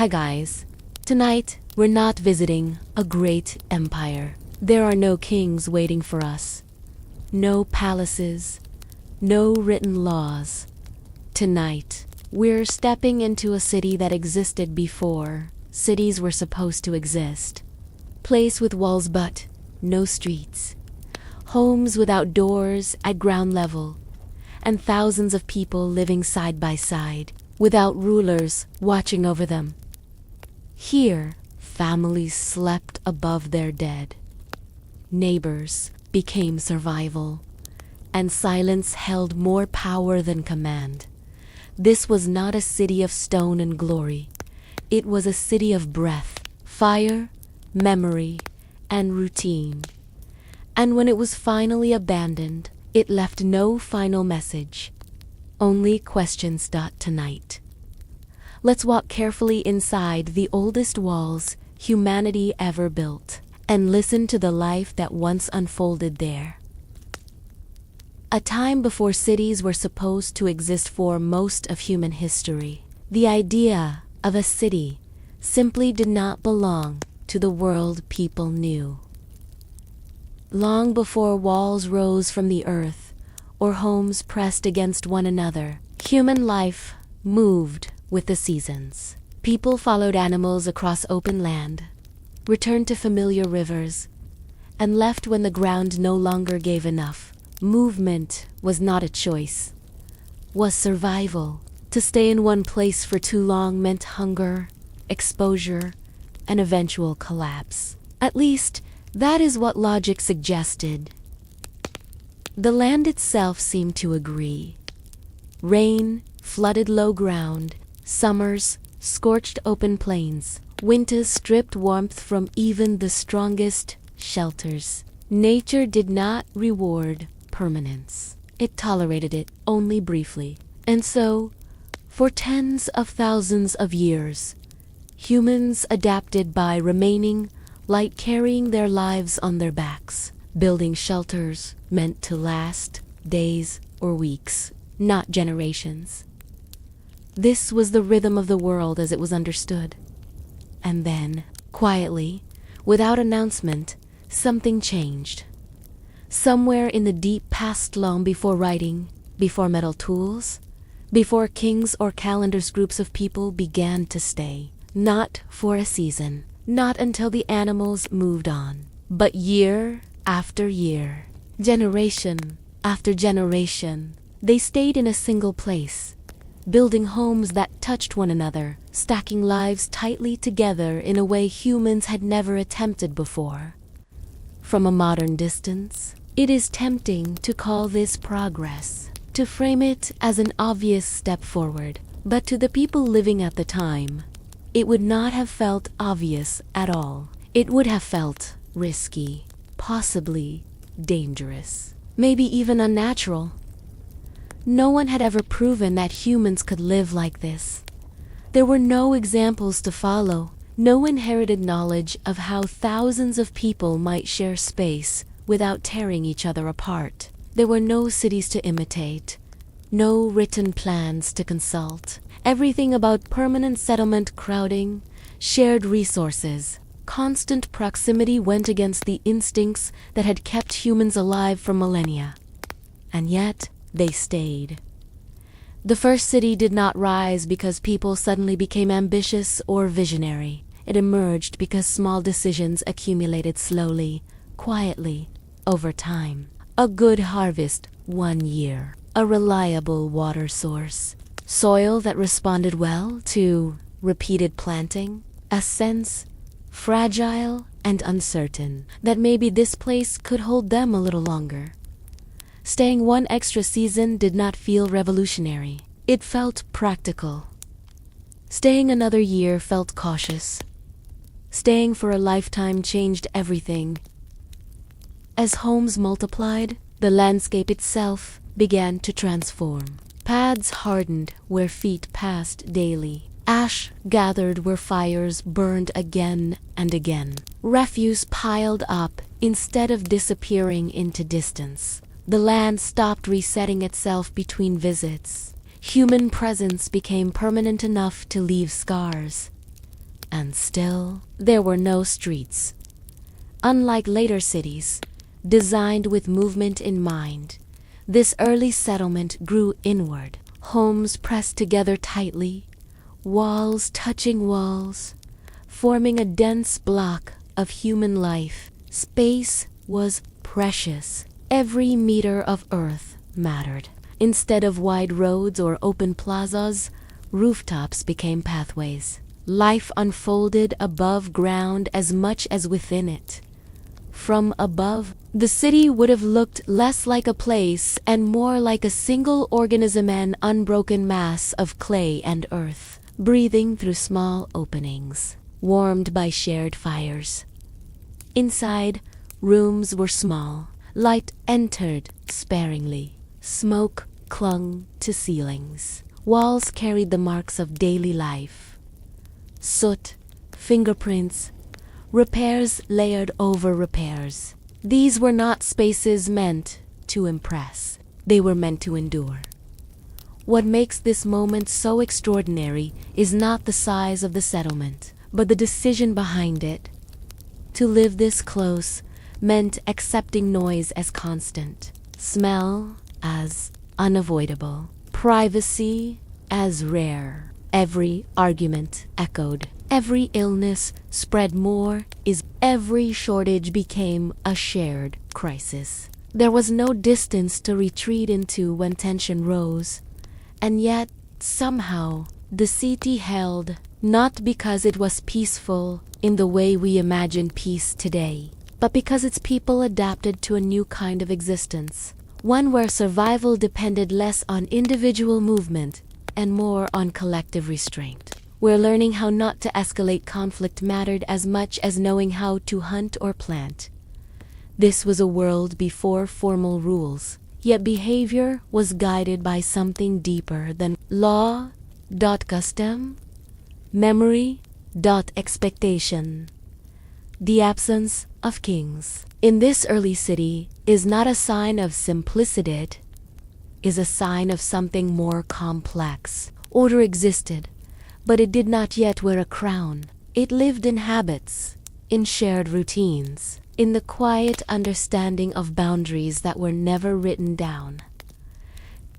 Hi guys. Tonight, we're not visiting a great empire. There are no kings waiting for us. No palaces. No written laws. Tonight, we're stepping into a city that existed before cities were supposed to exist. Place with walls but no streets. Homes without doors at ground level. And thousands of people living side by side, without rulers watching over them. Here, families slept above their dead. Neighbors became survival, and silence held more power than command. This was not a city of stone and glory. It was a city of breath, fire, memory, and routine. And when it was finally abandoned, it left no final message. Only questions. Tonight. Let's walk carefully inside the oldest walls humanity ever built, and listen to the life that once unfolded there. A time before cities were supposed to exist for most of human history. The idea of a city simply did not belong to the world people knew. Long before walls rose from the earth, or homes pressed against one another, human life moved with the seasons. People followed animals across open land, returned to familiar rivers, and left when the ground no longer gave enough. Movement was not a choice, was survival. To stay in one place for too long meant hunger, exposure, and eventual collapse. At least, that is what logic suggested. The land itself seemed to agree. Rain flooded low ground, summers scorched open plains, winters stripped warmth from even the strongest shelters. Nature did not reward permanence. It tolerated it only briefly. And so, for tens of thousands of years, humans adapted by remaining like carrying their lives on their backs, building shelters meant to last days or weeks, not generations. This was the rhythm of the world as it was understood. And then, quietly, without announcement, something changed. Somewhere in the deep past, long before writing, before metal tools, before kings or calendars, groups of people began to stay. Not for a season. Not until the animals moved on, but year after year, generation after generation, they stayed in a single place, building homes that touched one another, stacking lives tightly together in a way humans had never attempted before. From a modern distance, it is tempting to call this progress, to frame it as an obvious step forward, but to the people living at the time, it would not have felt obvious at all. It would have felt risky, possibly dangerous, maybe even unnatural. No one had ever proven that humans could live like this. There were no examples to follow, no inherited knowledge of how thousands of people might share space without tearing each other apart. There were no cities to imitate, no written plans to consult. Everything about permanent settlement, crowding, shared resources, constant proximity went against the instincts that had kept humans alive for millennia. And yet, they stayed. The first city did not rise because people suddenly became ambitious or visionary. It emerged because small decisions accumulated slowly, quietly, over time. A good harvest 1 year. A reliable water source. Soil that responded well to repeated planting. A sense, fragile and uncertain, that maybe this place could hold them a little longer. Staying one extra season did not feel revolutionary. It felt practical. Staying another year felt cautious. Staying for a lifetime changed everything. As homes multiplied, the landscape itself began to transform. Paths hardened where feet passed daily. Ash gathered where fires burned again and again. Refuse piled up instead of disappearing into distance. The land stopped resetting itself between visits. Human presence became permanent enough to leave scars. And still, there were no streets. Unlike later cities, designed with movement in mind, this early settlement grew inward. Homes pressed together tightly, walls touching walls, forming a dense block of human life. Space was precious. Every meter of earth mattered. Instead of wide roads or open plazas, rooftops became pathways. Life unfolded above ground as much as within it. From above, the city would have looked less like a place and more like a single organism, an unbroken mass of clay and earth, breathing through small openings, warmed by shared fires. Inside, rooms were small. Light entered sparingly. Smoke clung to ceilings. Walls carried the marks of daily life. Soot, fingerprints, repairs layered over repairs. These were not spaces meant to impress. They were meant to endure. What makes this moment so extraordinary is not the size of the settlement, but the decision behind it. To live this close meant accepting noise as constant, smell as unavoidable, privacy as rare. Every argument echoed. Every illness spread more is every shortage became a shared crisis. There was no distance to retreat into when tension rose, and yet somehow the city held, not because it was peaceful in the way we imagine peace today, but because its people adapted to a new kind of existence, one where survival depended less on individual movement and more on collective restraint, where learning how not to escalate conflict mattered as much as knowing how to hunt or plant. This was a world before formal rules, yet behavior was guided by something deeper than law.custom, memory.expectation. The absence of kings in this early city is not a sign of simplicity, it is a sign of something more complex. Order existed, but it did not yet wear a crown. It lived in habits, in shared routines, in the quiet understanding of boundaries that were never written down.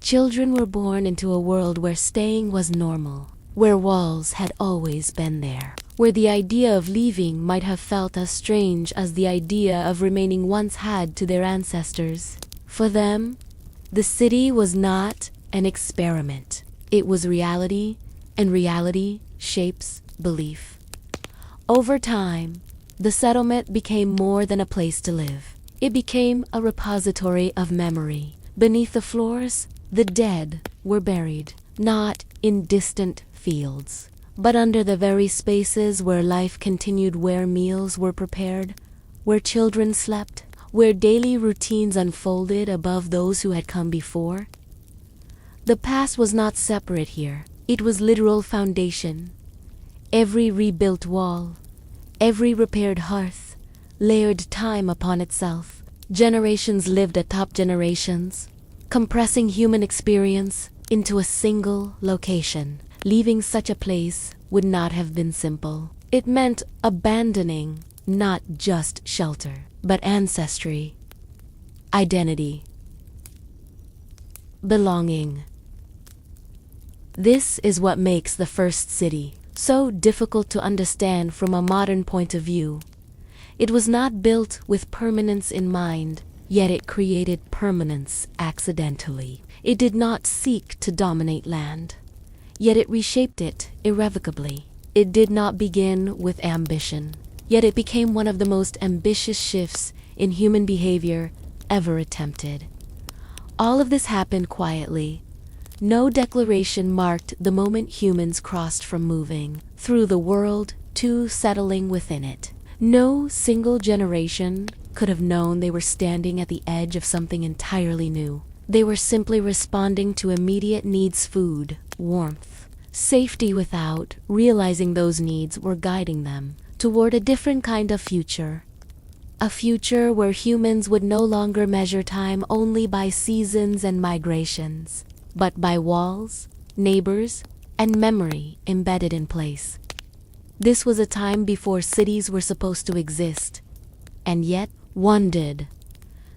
Children were born into a world where staying was normal, where walls had always been there, where the idea of leaving might have felt as strange as the idea of remaining once had to their ancestors. For them, the city was not an experiment. It was reality, and reality shapes belief. Over time, the settlement became more than a place to live. It became a repository of memory. Beneath the floors, the dead were buried, not in distant fields, but under the very spaces where life continued, where meals were prepared, where children slept, where daily routines unfolded above those who had come before. The past was not separate here. It was literal foundation. Every rebuilt wall, every repaired hearth, layered time upon itself. Generations lived atop generations, compressing human experience into a single location. Leaving such a place would not have been simple. It meant abandoning not just shelter, but ancestry, identity, belonging. This is what makes the first city so difficult to understand from a modern point of view. It was not built with permanence in mind, yet it created permanence accidentally. It did not seek to dominate land, yet it reshaped it irrevocably. It did not begin with ambition, yet it became one of the most ambitious shifts in human behavior ever attempted. All of this happened quietly. No declaration marked the moment humans crossed from moving through the world to settling within it. No single generation could have known they were standing at the edge of something entirely new. They were simply responding to immediate needs: food, warmth, safety, without realizing those needs were guiding them toward a different kind of future. A future where humans would no longer measure time only by seasons and migrations, but by walls, neighbors, and memory embedded in place. This was a time before cities were supposed to exist, and yet one did.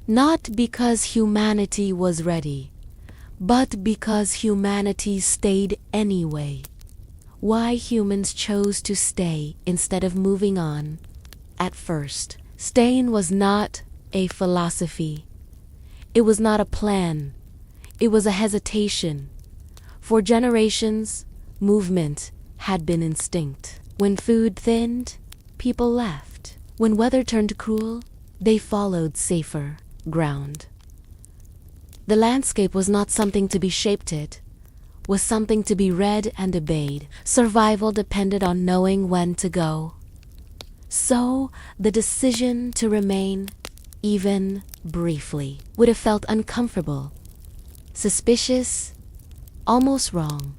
Not because humanity was ready, but because humanity stayed anyway. Why humans chose to stay instead of moving on. At first, staying was not a philosophy. It was not a plan. It was a hesitation. For generations, movement had been instinct. When food thinned, people left. When weather turned cruel, they followed safer ground. The landscape was not something to be shaped, it was something to be read and obeyed. Survival depended on knowing when to go. So, the decision to remain, even briefly, would have felt uncomfortable, suspicious, almost wrong.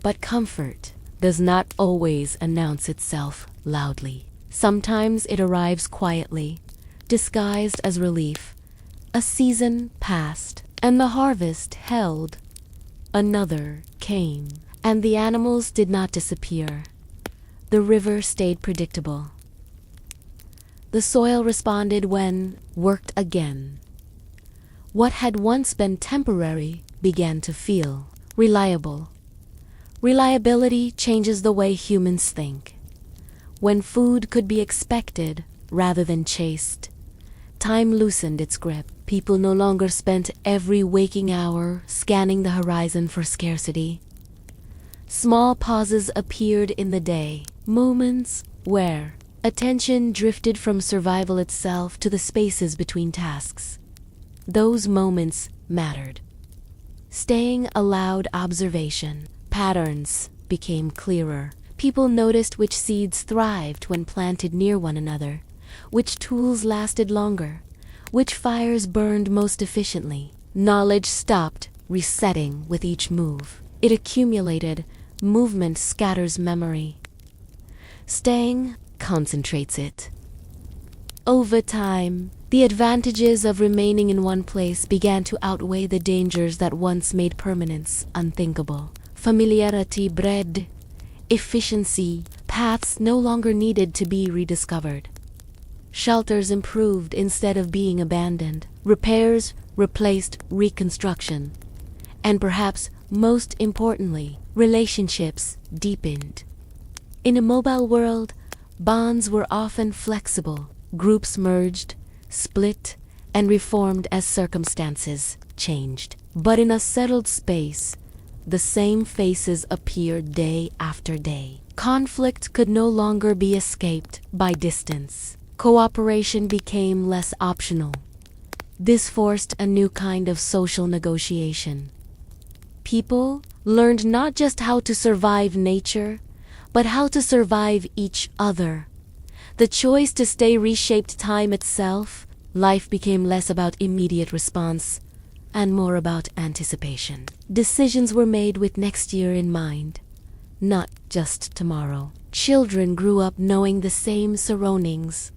But comfort does not always announce itself loudly. Sometimes it arrives quietly, disguised as relief. A season passed, and the harvest held. Another came, and the animals did not disappear. The river stayed predictable. The soil responded when worked again. What had once been temporary began to feel reliable. Reliability changes the way humans think. When food could be expected rather than chased, time loosened its grip. People no longer spent every waking hour scanning the horizon for scarcity. Small pauses appeared in the day, moments where attention drifted from survival itself to the spaces between tasks. Those moments mattered. Staying allowed observation. Patterns became clearer. People noticed which seeds thrived when planted near one another, which tools lasted longer, which fires burned most efficiently. Knowledge stopped resetting with each move. It accumulated. Movement scatters memory. Staying concentrates it. Over time, the advantages of remaining in one place began to outweigh the dangers that once made permanence unthinkable. Familiarity bred efficiency. Paths no longer needed to be rediscovered. Shelters improved instead of being abandoned. Repairs replaced reconstruction. And perhaps most importantly, relationships deepened. In a mobile world, bonds were often flexible. Groups merged, split, and reformed as circumstances changed. But in a settled space, the same faces appeared day after day. Conflict could no longer be escaped by distance. Cooperation became less optional. This forced a new kind of social negotiation. People learned not just how to survive nature, but how to survive each other. The choice to stay reshaped time itself. Life became less about immediate response and more about anticipation. Decisions were made with next year in mind, not just tomorrow. Children grew up knowing the same surroundings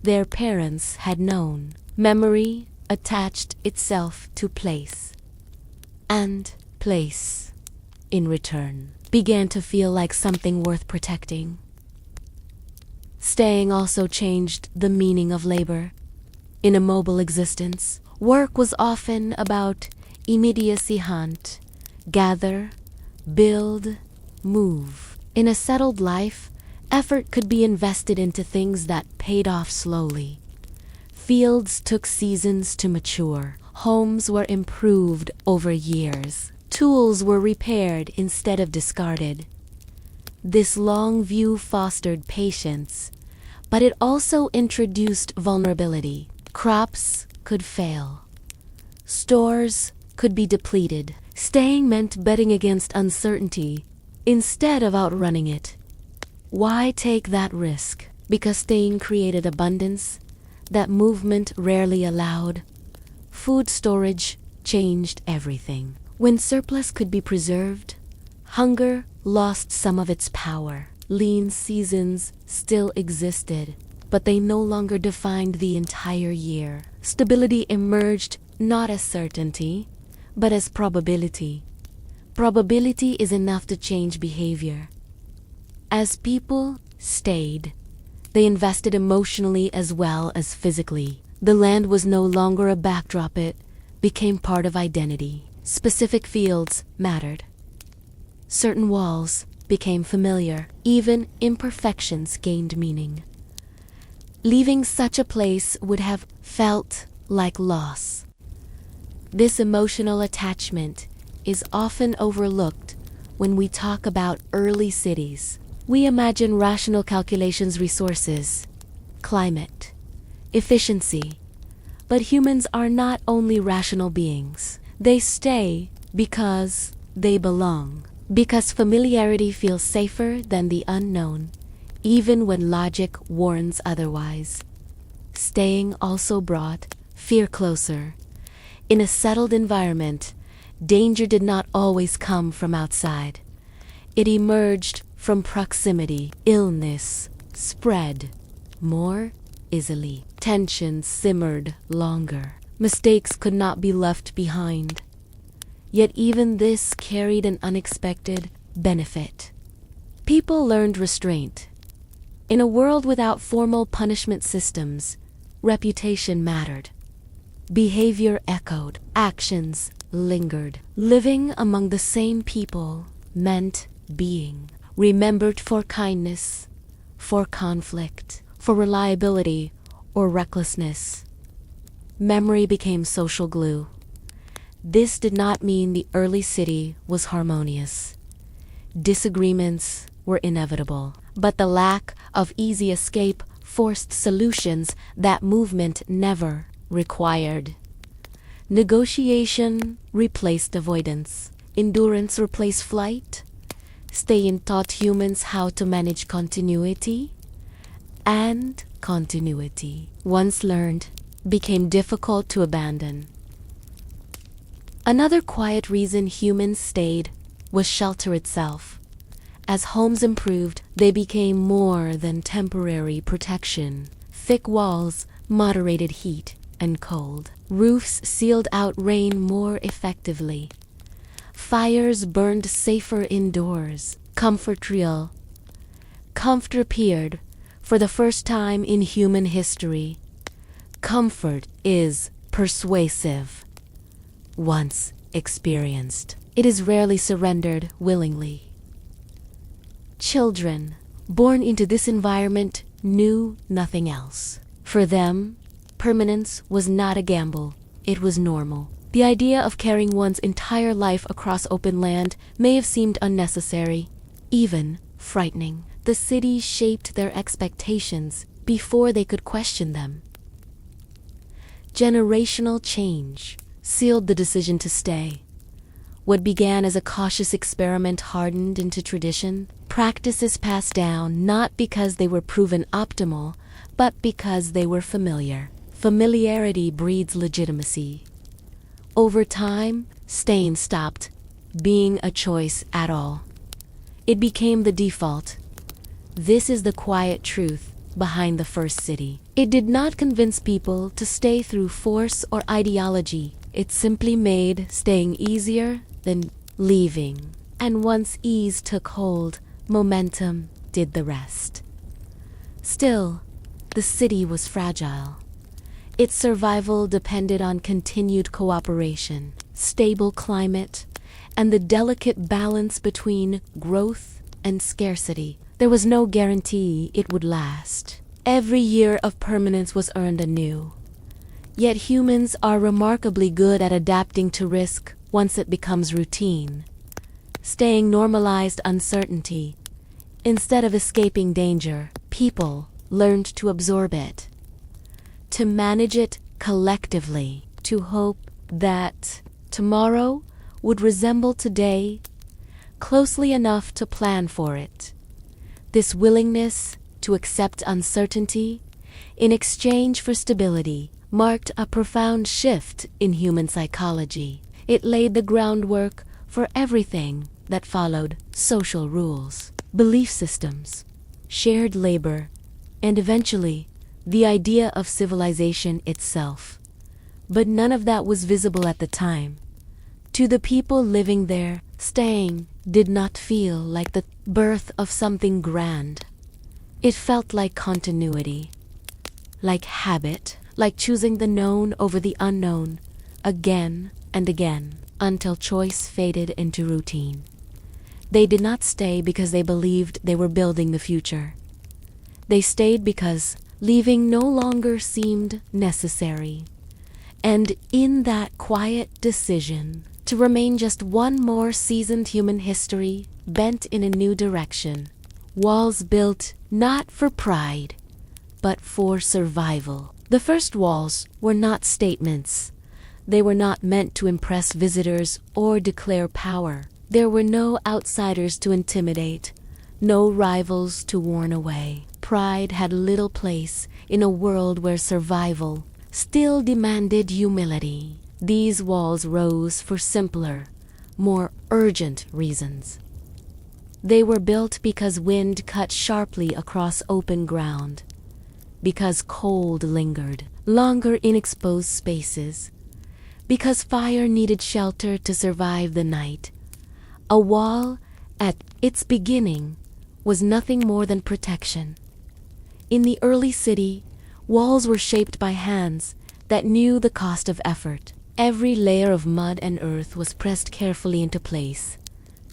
their parents had known. Memory attached itself to place. And place, in return, began to feel like something worth protecting. Staying also changed the meaning of labor. In a mobile existence, work was often about immediacy. Hunt, gather, build, move. In a settled life, effort could be invested into things that paid off slowly. Fields took seasons to mature. Homes were improved over years. Tools were repaired instead of discarded. This long view fostered patience, but it also introduced vulnerability. Crops could fail. Stores could be depleted. Staying meant betting against uncertainty instead of outrunning it. Why take that risk? Because staying created abundance that movement rarely allowed. Food storage changed everything. When surplus could be preserved, hunger lost some of its power. Lean seasons still existed, but they no longer defined the entire year. Stability emerged not as certainty, but as probability. Probability is enough to change behavior. As people stayed. They invested emotionally as well as physically. The land was no longer a backdrop, it became part of identity. Specific fields mattered. Certain walls became familiar. Even imperfections gained meaning. Leaving such a place would have felt like loss. This emotional attachment is often overlooked when we talk about early cities. We imagine rational calculations, resources, climate, efficiency. But humans are not only rational beings. They stay because they belong. Because familiarity feels safer than the unknown, even when logic warns otherwise. Staying also brought fear closer. In a settled environment, danger did not always come from outside. It emerged from proximity. Illness spread more easily. Tension simmered longer. Mistakes could not be left behind. Yet even this carried an unexpected benefit. People learned restraint. In a world without formal punishment systems, reputation mattered. Behavior echoed. Actions lingered. Living among the same people meant being remembered for kindness, for conflict, for reliability or recklessness. Memory became social glue. This did not mean the early city was harmonious. Disagreements were inevitable, but the lack of easy escape forced solutions that movement never required. Negotiation replaced avoidance. Endurance replaced flight. Staying taught humans how to manage continuity, and continuity, once learned, became difficult to abandon. Another quiet reason humans stayed was shelter itself. As homes improved, they became more than temporary protection. Thick walls moderated heat and cold. Roofs sealed out rain more effectively. Fires burned safer indoors. Comfort appeared for the first time in human history. Comfort is persuasive. Once experienced, it is rarely surrendered willingly. Children born into this environment knew nothing else. For them, permanence was not a gamble, it was normal. The idea of carrying one's entire life across open land may have seemed unnecessary, even frightening. The city shaped their expectations before they could question them. Generational change sealed the decision to stay. What began as a cautious experiment hardened into tradition. Practices passed down not because they were proven optimal, but because they were familiar. Familiarity breeds legitimacy. Over time, staying stopped being a choice at all. It became the default. This is the quiet truth behind the first city. It did not convince people to stay through force or ideology. It simply made staying easier than leaving. And once ease took hold, momentum did the rest. Still, the city was fragile. Its survival depended on continued cooperation, stable climate, and the delicate balance between growth and scarcity. There was no guarantee it would last. Every year of permanence was earned anew. Yet humans are remarkably good at adapting to risk once it becomes routine. Staying normalized uncertainty. Instead of escaping danger, people learned to absorb it, to manage it collectively, to hope that tomorrow would resemble today closely enough to plan for it. This willingness to accept uncertainty in exchange for stability marked a profound shift in human psychology. It laid the groundwork for everything that followed: social rules, belief systems, shared labor, and eventually the idea of civilization itself. But none of that was visible at the time. To the people living there, staying did not feel like the birth of something grand. It felt like continuity, like habit, like choosing the known over the unknown, again and again, until choice faded into routine. They did not stay because they believed they were building the future. They stayed because leaving no longer seemed necessary. And in that quiet decision to remain just one more seasoned human history bent in a new direction, walls built not for pride, but for survival. The first walls were not statements. They were not meant to impress visitors or declare power. There were no outsiders to intimidate, no rivals to warn away. Pride had little place in a world where survival still demanded humility. These walls rose for simpler, more urgent reasons. They were built because wind cut sharply across open ground, because cold lingered longer in exposed spaces, because fire needed shelter to survive the night. A wall, at its beginning, was nothing more than protection. In the early city, walls were shaped by hands that knew the cost of effort. Every layer of mud and earth was pressed carefully into place,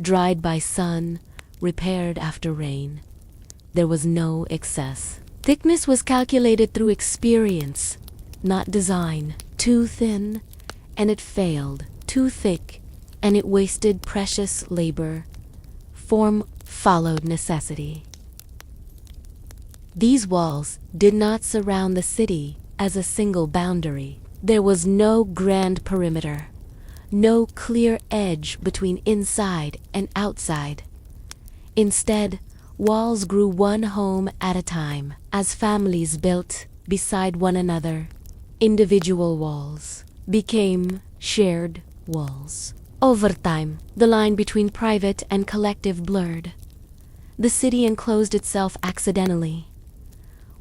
dried by sun, repaired after rain. There was no excess. Thickness was calculated through experience, not design. Too thin, and it failed. Too thick, and it wasted precious labor. Form followed necessity. These walls did not surround the city as a single boundary. There was no grand perimeter, no clear edge between inside and outside. Instead, walls grew one home at a time. As families built beside one another, individual walls became shared walls. Over time, the line between private and collective blurred. The city enclosed itself accidentally.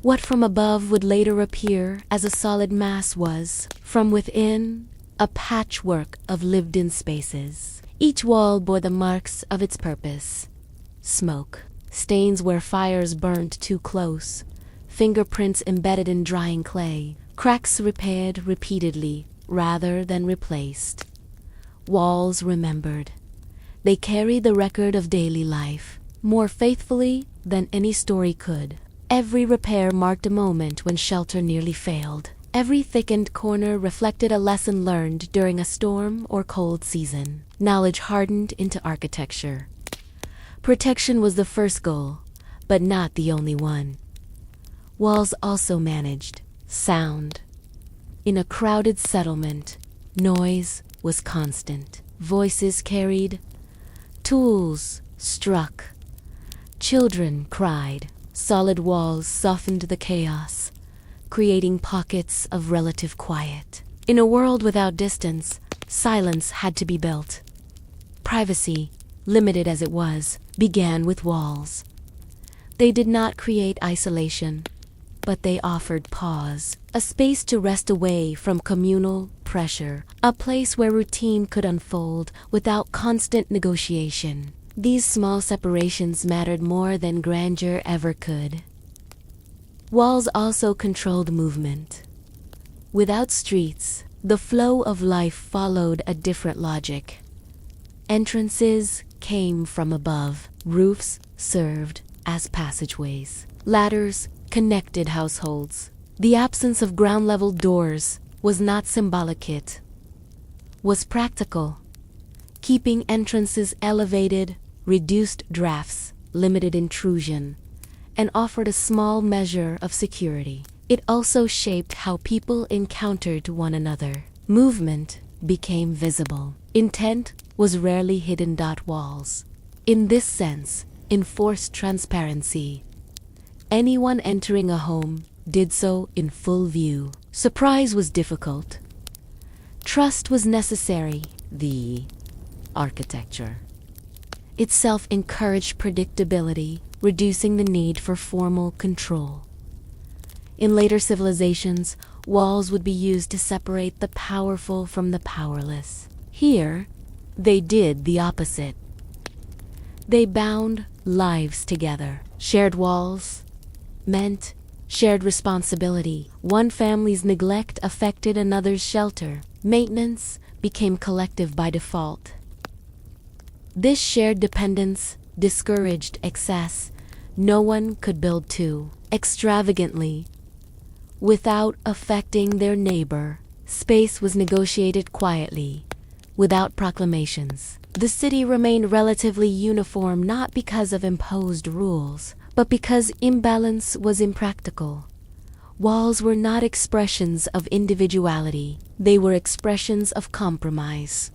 What from above would later appear as a solid mass was, from within, a patchwork of lived-in spaces. Each wall bore the marks of its purpose. Smoke, stains where fires burned too close, fingerprints embedded in drying clay, cracks repaired repeatedly rather than replaced. Walls remembered. They carried the record of daily life more faithfully than any story could. Every repair marked a moment when shelter nearly failed. Every thickened corner reflected a lesson learned during a storm or cold season. Knowledge hardened into architecture. Protection was the first goal, but not the only one. Walls also managed sound. In a crowded settlement, noise was constant. Voices carried, tools struck, children cried. Solid walls softened the chaos, creating pockets of relative quiet. In a world without distance, silence had to be built. Privacy, limited as it was, began with walls. They did not create isolation, but they offered pause, a space to rest away from communal pressure, a place where routine could unfold without constant negotiation. These small separations mattered more than grandeur ever could. Walls also controlled movement. Without streets, the flow of life followed a different logic. Entrances came from above. Roofs served as passageways. Ladders connected households. The absence of ground-level doors was not symbolic, it was practical. Keeping entrances elevated reduced drafts, limited intrusion, and offered a small measure of security. It also shaped how people encountered one another. Movement became visible. Intent was rarely hidden. Walls, in this sense, enforced transparency. Anyone entering a home did so in full view. Surprise was difficult. Trust was necessary. The architecture itself encouraged predictability, reducing the need for formal control. In later civilizations, walls would be used to separate the powerful from the powerless. Here, they did the opposite. They bound lives together. Shared walls meant shared responsibility. One family's neglect affected another's shelter. Maintenance became collective by default. This shared dependence discouraged excess. No one could build too extravagantly without affecting their neighbor. Space was negotiated quietly, without proclamations. The city remained relatively uniform not because of imposed rules, but because imbalance was impractical. Walls were not expressions of individuality, they were expressions of compromise.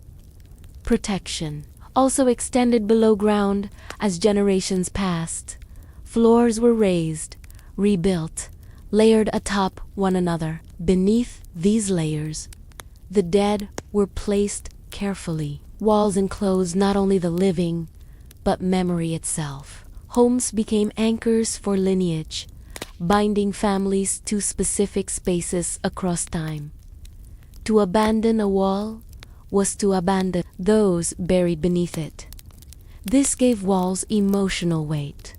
Protection also extended below ground as generations passed. Floors were raised, rebuilt, layered atop one another. Beneath these layers, the dead were placed carefully. Walls enclosed not only the living, but memory itself. Homes became anchors for lineage, binding families to specific spaces across time. To abandon a wall was to abandon those buried beneath it. This gave walls emotional weight.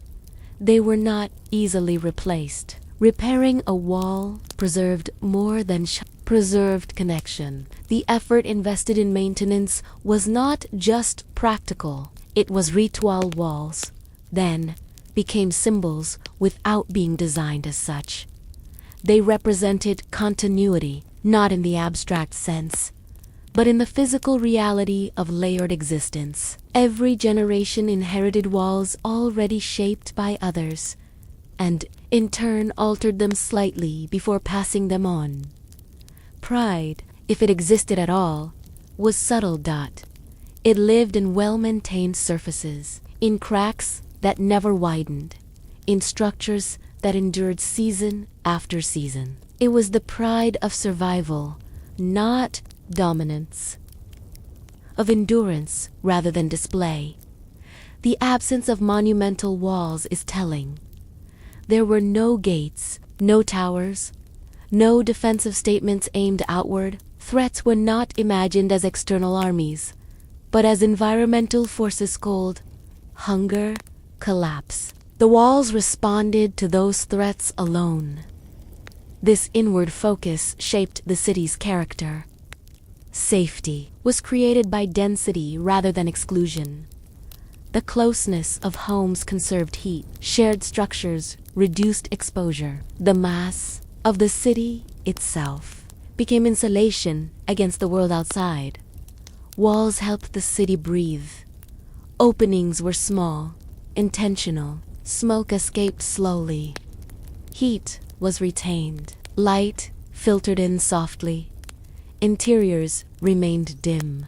They were not easily replaced. Repairing a wall preserved more than preserved connection. The effort invested in maintenance was not just practical, it was ritual. Walls then became symbols without being designed as such. They represented continuity, not in the abstract sense, but in the physical reality of layered existence. Every generation inherited walls already shaped by others, and in turn altered them slightly before passing them on. Pride, if it existed at all, was subtle. It lived in well-maintained surfaces, in cracks that never widened, in structures that endured season after season. It was the pride of survival, not dominance, of endurance rather than display. The absence of monumental walls is telling. There were no gates, no towers, no defensive statements aimed outward. Threats were not imagined as external armies, but as environmental forces: cold, hunger, collapse. The walls responded to those threats alone. This inward focus shaped the city's character. Safety was created by density rather than exclusion. The closeness of homes conserved heat. Shared structures reduced exposure. The mass of the city itself became insulation against the world outside. Walls helped the city breathe. Openings were small, intentional. Smoke escaped slowly. Heat was retained. Light filtered in softly. Interiors remained dim,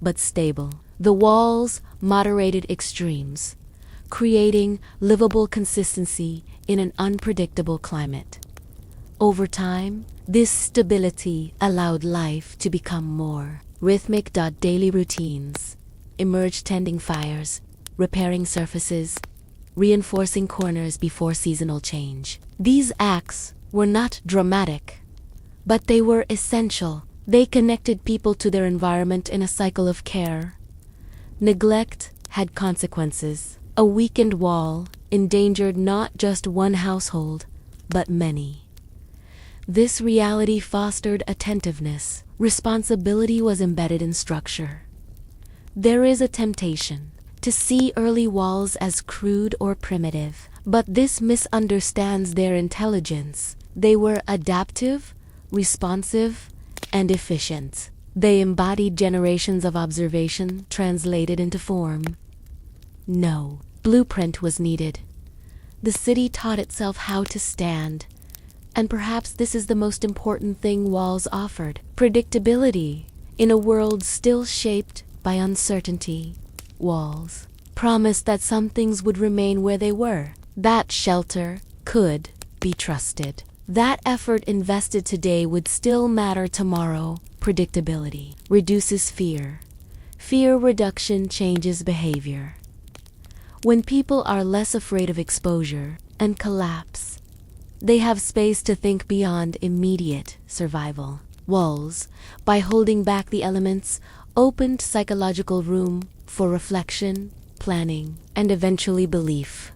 but stable. The walls moderated extremes, creating livable consistency in an unpredictable climate. Over time, this stability allowed life to become more rhythmic. Daily routines emerged: tending fires, repairing surfaces, reinforcing corners before seasonal change. These acts were not dramatic, but they were essential. They connected people to their environment in a cycle of care. Neglect had consequences. A weakened wall endangered not just one household, but many. This reality fostered attentiveness. Responsibility was embedded in structure. There is a temptation to see early walls as crude or primitive, but this misunderstands their intelligence. They were adaptive, responsive, and efficient. They embodied generations of observation translated into form. No blueprint was needed. The city taught itself how to stand, and perhaps this is the most important thing walls offered: predictability. In a world still shaped by uncertainty, walls promised that some things would remain where they were, that shelter could be trusted. That effort invested today would still matter tomorrow. Predictability reduces fear. Fear reduction changes behavior. When people are less afraid of exposure and collapse, they have space to think beyond immediate survival. Walls, by holding back the elements, opened psychological room for reflection, planning, and eventually belief.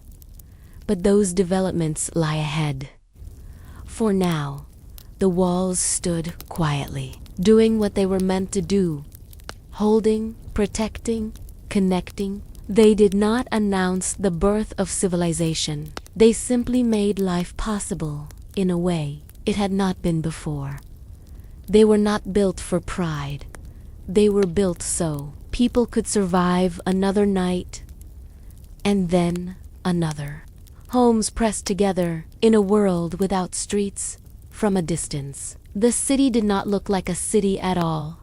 But those developments lie ahead. For now, the walls stood quietly, doing what they were meant to do: holding, protecting, connecting. They did not announce the birth of civilization. They simply made life possible in a way it had not been before. They were not built for pride. They were built so people could survive another night, and then another. Homes pressed together in a world without streets. From a distance, the city did not look like a city at all.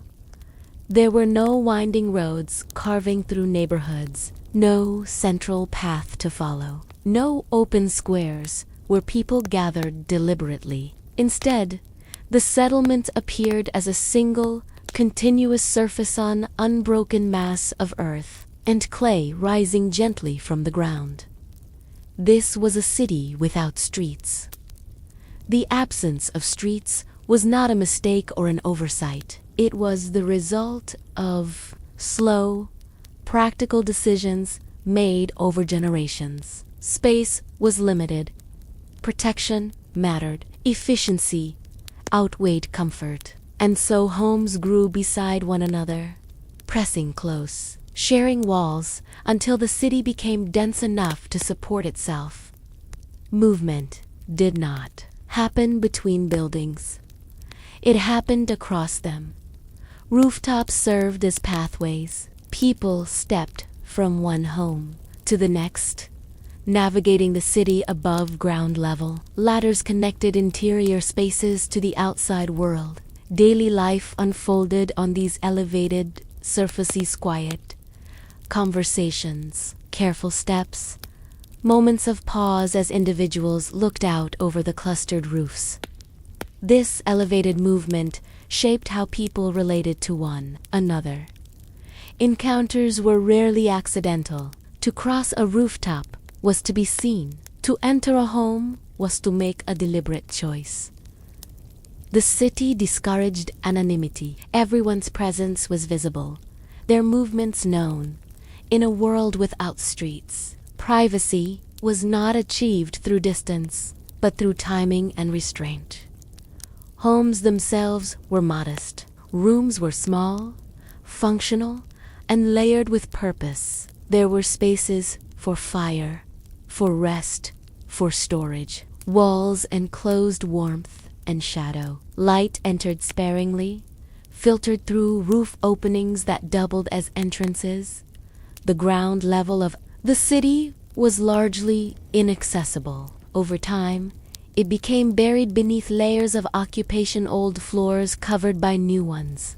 There were no winding roads carving through neighborhoods, no central path to follow, no open squares where people gathered deliberately. Instead, the settlement appeared as a single, continuous surface on unbroken mass of earth and clay rising gently from the ground. This was a city without streets. The absence of streets was not a mistake or an oversight. It was the result of slow, practical decisions made over generations. Space was limited. Protection mattered. Efficiency outweighed comfort. And so homes grew beside one another, pressing close, sharing walls until the city became dense enough to support itself. Movement did not happen between buildings. It happened across them. Rooftops served as pathways. People stepped from one home to the next, navigating the city above ground level. Ladders connected interior spaces to the outside world. Daily life unfolded on these elevated surfaces: quiet conversations, careful steps, moments of pause as individuals looked out over the clustered roofs. This elevated movement shaped how people related to one another. Encounters were rarely accidental. To cross a rooftop was to be seen. To enter a home was to make a deliberate choice. The city discouraged anonymity. Everyone's presence was visible, their movements known. In a world without streets, privacy was not achieved through distance, but through timing and restraint. Homes themselves were modest. Rooms were small, functional, and layered with purpose. There were spaces for fire, for rest, for storage. Walls enclosed warmth and shadow. Light entered sparingly, filtered through roof openings that doubled as entrances. The ground level of the city was largely inaccessible. Over time, it became buried beneath layers of occupation, old floors covered by new ones.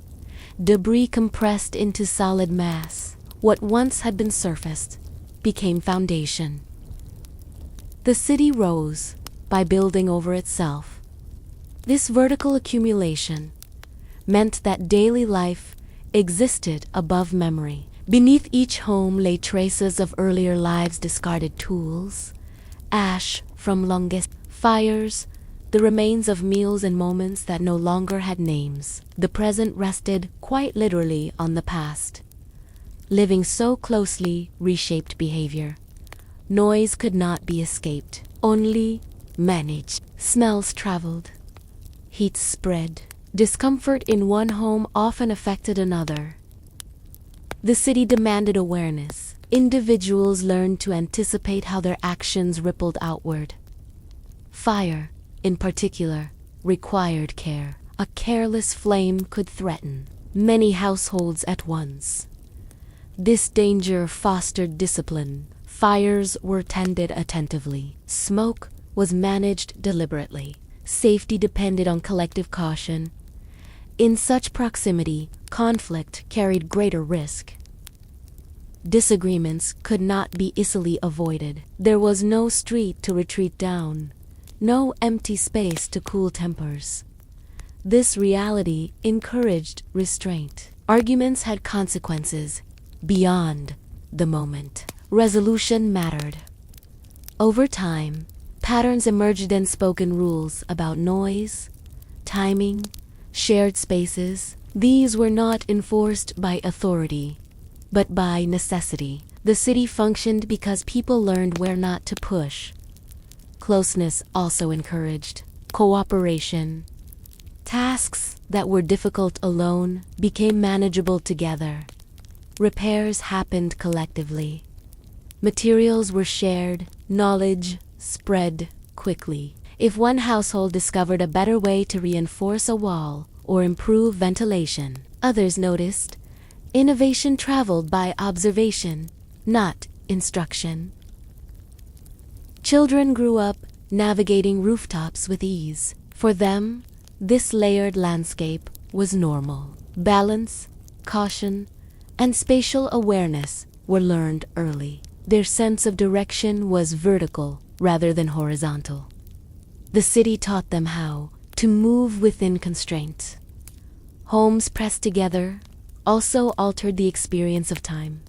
Debris compressed into solid mass. What once had been surfaced became foundation. The city rose by building over itself. This vertical accumulation meant that daily life existed above memory. Beneath each home lay traces of earlier lives, discarded tools, ash from longest fires, the remains of meals and moments that no longer had names. The present rested quite literally on the past. Living so closely reshaped behavior. Noise could not be escaped, only managed. Smells traveled. Heat spread. Discomfort in one home often affected another. The city demanded awareness. Individuals learned to anticipate how their actions rippled outward. Fire, in particular, required care. A careless flame could threaten many households at once. This danger fostered discipline. Fires were tended attentively. Smoke was managed deliberately. Safety depended on collective caution. In such proximity, conflict carried greater risk. Disagreements could not be easily avoided. There was no street to retreat down, no empty space to cool tempers. This reality encouraged restraint. Arguments had consequences beyond the moment. Resolution mattered. Over time, patterns emerged and spoken rules about noise, timing, shared spaces. These were not enforced by authority, but by necessity. The city functioned because people learned where not to push, Closeness also encouraged cooperation. Tasks that were difficult alone became manageable together. Repairs happened collectively. Materials were shared, knowledge spread quickly. If one household discovered a better way to reinforce a wall or improve ventilation, others noticed. Innovation traveled by observation, not instruction. Children grew up navigating rooftops with ease. For them, this layered landscape was normal. Balance, caution, and spatial awareness were learned early. Their sense of direction was vertical rather than horizontal. The city taught them how to move within constraints. Homes pressed together also altered the experience of time.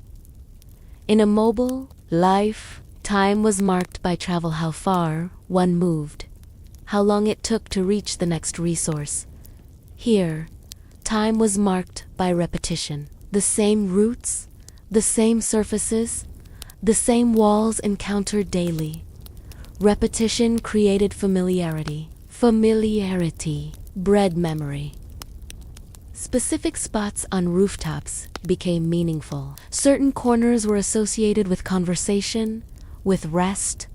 In a mobile life, time was marked by travel, how far one moved, how long it took to reach the next resource. Here, time was marked by repetition. The same routes, the same surfaces, the same walls encountered daily. Repetition created familiarity. Familiarity bred memory. Specific spots on rooftops became meaningful. Certain corners were associated with conversation, with rest,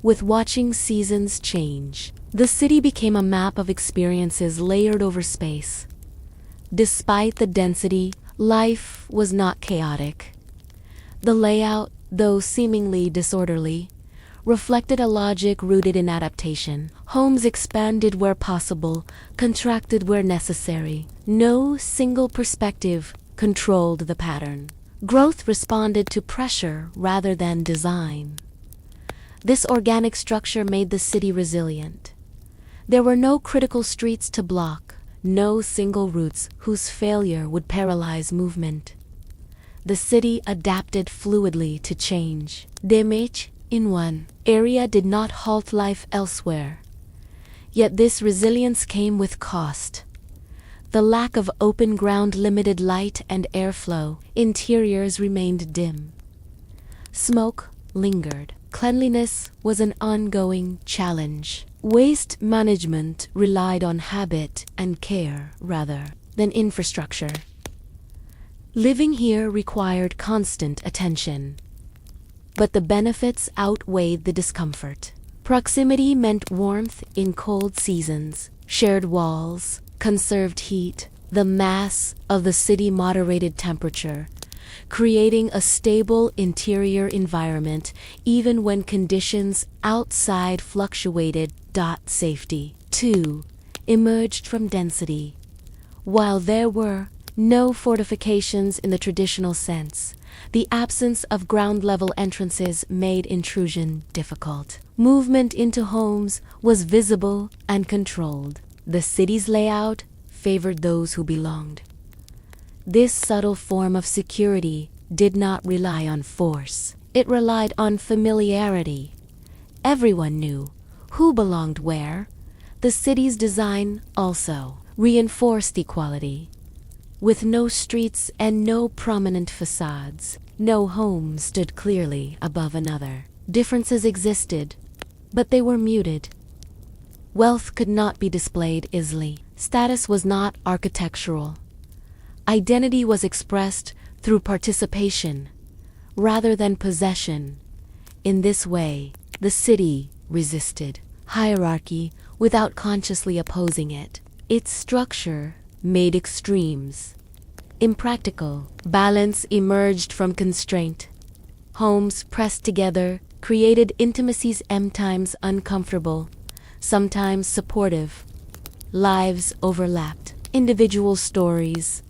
with watching seasons change. The city became a map of experiences layered over space. Despite the density, life was not chaotic. The layout, though seemingly disorderly, reflected a logic rooted in adaptation. Homes expanded where possible, contracted where necessary. No single perspective controlled the pattern. Growth responded to pressure rather than design. This organic structure made the city resilient. There were no critical streets to block, no single routes whose failure would paralyze movement. The city adapted fluidly to change. Damage in one area did not halt life elsewhere. Yet this resilience came with cost. The lack of open ground limited light and airflow. Interiors remained dim. Smoke lingered. Cleanliness was an ongoing challenge. Waste management relied on habit and care rather than infrastructure. Living here required constant attention. But the benefits outweighed the discomfort. Proximity meant warmth in cold seasons, shared walls, conserved heat. The mass of the city moderated temperature, creating a stable interior environment even when conditions outside fluctuated. Safety, too, emerged from density. While there were no fortifications in the traditional sense, the absence of ground-level entrances made intrusion difficult. Movement into homes was visible and controlled. The city's layout favored those who belonged. This subtle form of security did not rely on force. It relied on familiarity. Everyone knew who belonged where. The city's design also reinforced equality. With no streets and no prominent facades, no home stood clearly above another. Differences existed, but they were muted. Wealth could not be displayed easily. Status was not architectural. Identity was expressed through participation rather than possession. In this way, the city resisted hierarchy without consciously opposing it. Its structure made extremes impractical. Balance emerged from constraint. Homes pressed together created intimacies, sometimes uncomfortable, sometimes supportive. Lives overlapped. Individual stories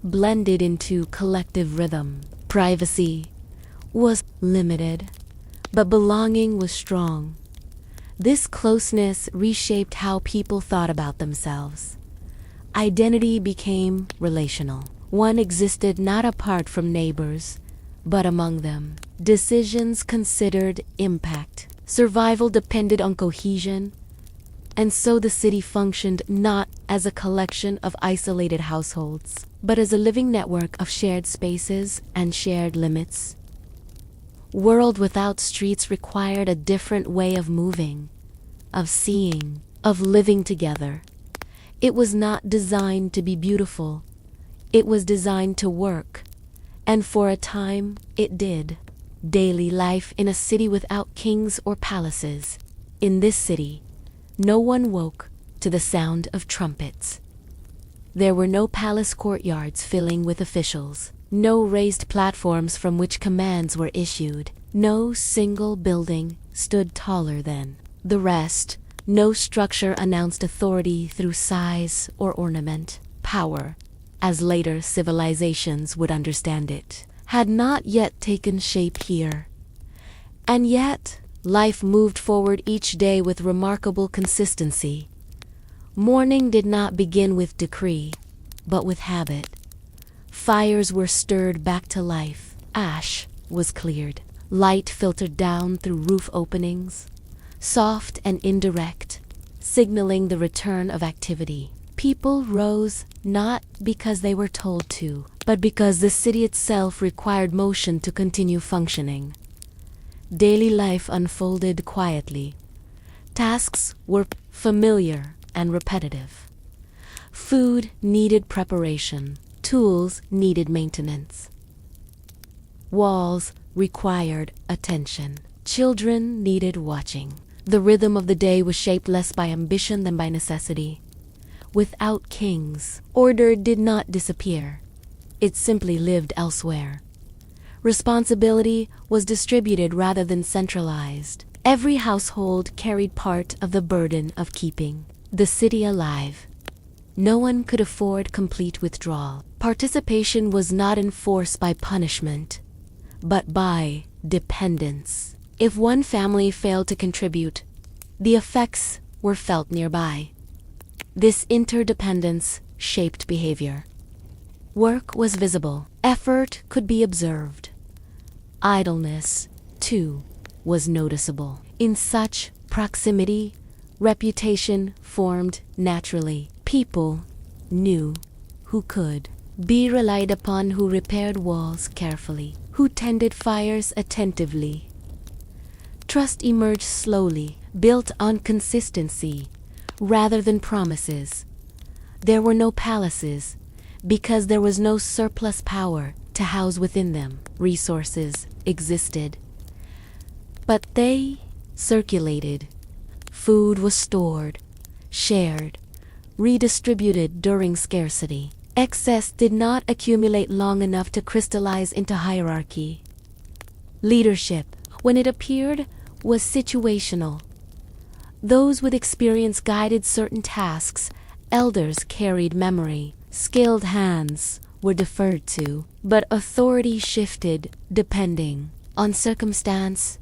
blended into collective rhythm. Privacy was limited, but belonging was strong. This closeness reshaped how people thought about themselves. Identity became relational. One existed not apart from neighbors, but among them. Decisions considered impact. Survival depended on cohesion, and so the city functioned not as a collection of isolated households, but as a living network of shared spaces and shared limits. World without streets required a different way of moving. of seeing, of living together. It was not designed to be beautiful. It was designed to work. And for a time, it did. Daily life in a city without kings or palaces. In this city, no one woke to the sound of trumpets. There were no palace courtyards filling with officials, no raised platforms from which commands were issued, no single building stood taller than the rest, no structure announced authority through size or ornament. Power, as later civilizations would understand it, had not yet taken shape here. And yet, life moved forward each day with remarkable consistency. Morning did not begin with decree, but with habit. Fires were stirred back to life. Ash was cleared. Light filtered down through roof openings, soft and indirect, signaling the return of activity. People rose not because they were told to, but because the city itself required motion to continue functioning. Daily life unfolded quietly. Tasks were familiar and repetitive. Food needed preparation. Tools needed maintenance. Walls required attention. Children needed watching. The rhythm of the day was shaped less by ambition than by necessity. Without kings, order did not disappear. It simply lived elsewhere. Responsibility was distributed rather than centralized. Every household carried part of the burden of keeping the city alive. No one could afford complete withdrawal. Participation was not enforced by punishment, but by dependence. If one family failed to contribute, the effects were felt nearby. This interdependence shaped behavior. Work was visible. Effort could be observed. Idleness, too, was noticeable. In such proximity, reputation formed naturally. People knew who could be relied upon, who repaired walls carefully, who tended fires attentively. Trust emerged slowly, built on consistency rather than promises. There were no palaces because there was no surplus power to house within them. Resources existed, but they circulated. Food was stored, shared, redistributed during scarcity. Excess did not accumulate long enough to crystallize into hierarchy. Leadership, when it appeared, was situational. Those with experience guided certain tasks. Elders carried memory. Skilled hands were deferred to, but authority shifted depending on circumstance.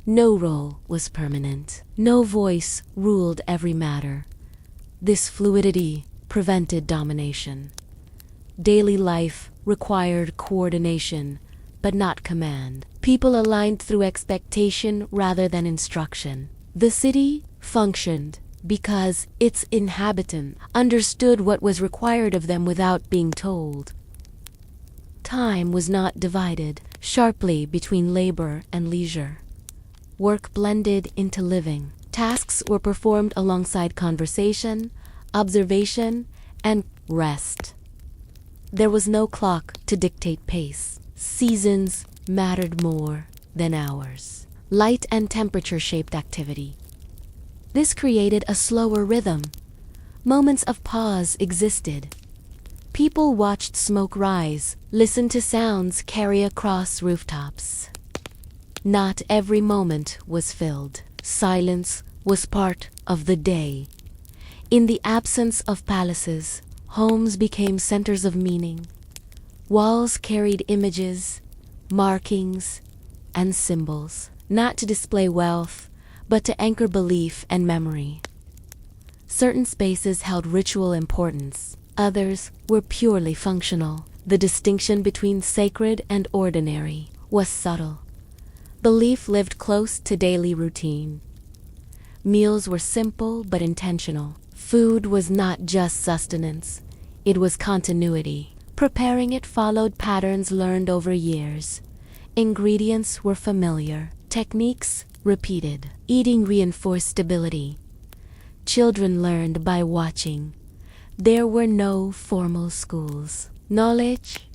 No role was permanent. No voice ruled every matter. This fluidity prevented domination. Daily life required coordination, but not command. People aligned through expectation rather than instruction. The city functioned because its inhabitants understood what was required of them without being told. Time was not divided sharply between labor and leisure. Work blended into living. Tasks were performed alongside conversation, observation, and rest. There was no clock to dictate pace. Seasons mattered more than hours. Light and temperature shaped activity. This created a slower rhythm. Moments of pause existed. People watched smoke rise, listened to sounds carry across rooftops. Not every moment was filled. Silence was part of the day. In the absence of palaces, homes became centers of meaning. Walls carried images, markings, and symbols, not to display wealth, but to anchor belief and memory. Certain spaces held ritual importance. Others were purely functional. The distinction between sacred and ordinary was subtle. Belief lived close to daily routine. Meals were simple but intentional. Food was not just sustenance, it was continuity. Preparing it followed patterns learned over years. Ingredients were familiar. Techniques repeated. Eating reinforced stability. Children learned by watching. There were no formal schools. Knowledge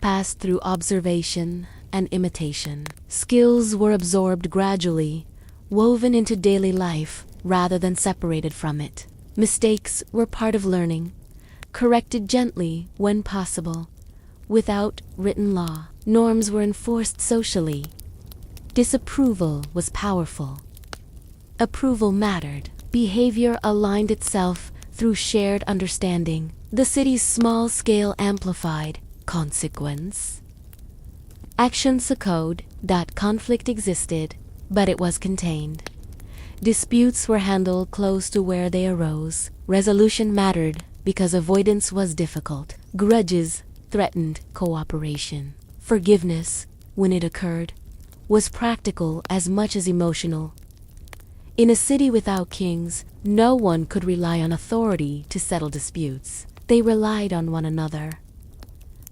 passed through observation and imitation. Skills were absorbed gradually, woven into daily life rather than separated from it. Mistakes were part of learning, corrected gently when possible, without written law. Norms were enforced socially. Disapproval was powerful. Approval mattered. Behavior aligned itself through shared understanding. The city's small scale amplified consequence. Actions echoed that conflict existed, but it was contained. Disputes were handled close to where they arose. Resolution mattered because avoidance was difficult. Grudges threatened cooperation. Forgiveness, when it occurred, was practical as much as emotional. In a city without kings, no one could rely on authority to settle disputes. They relied on one another.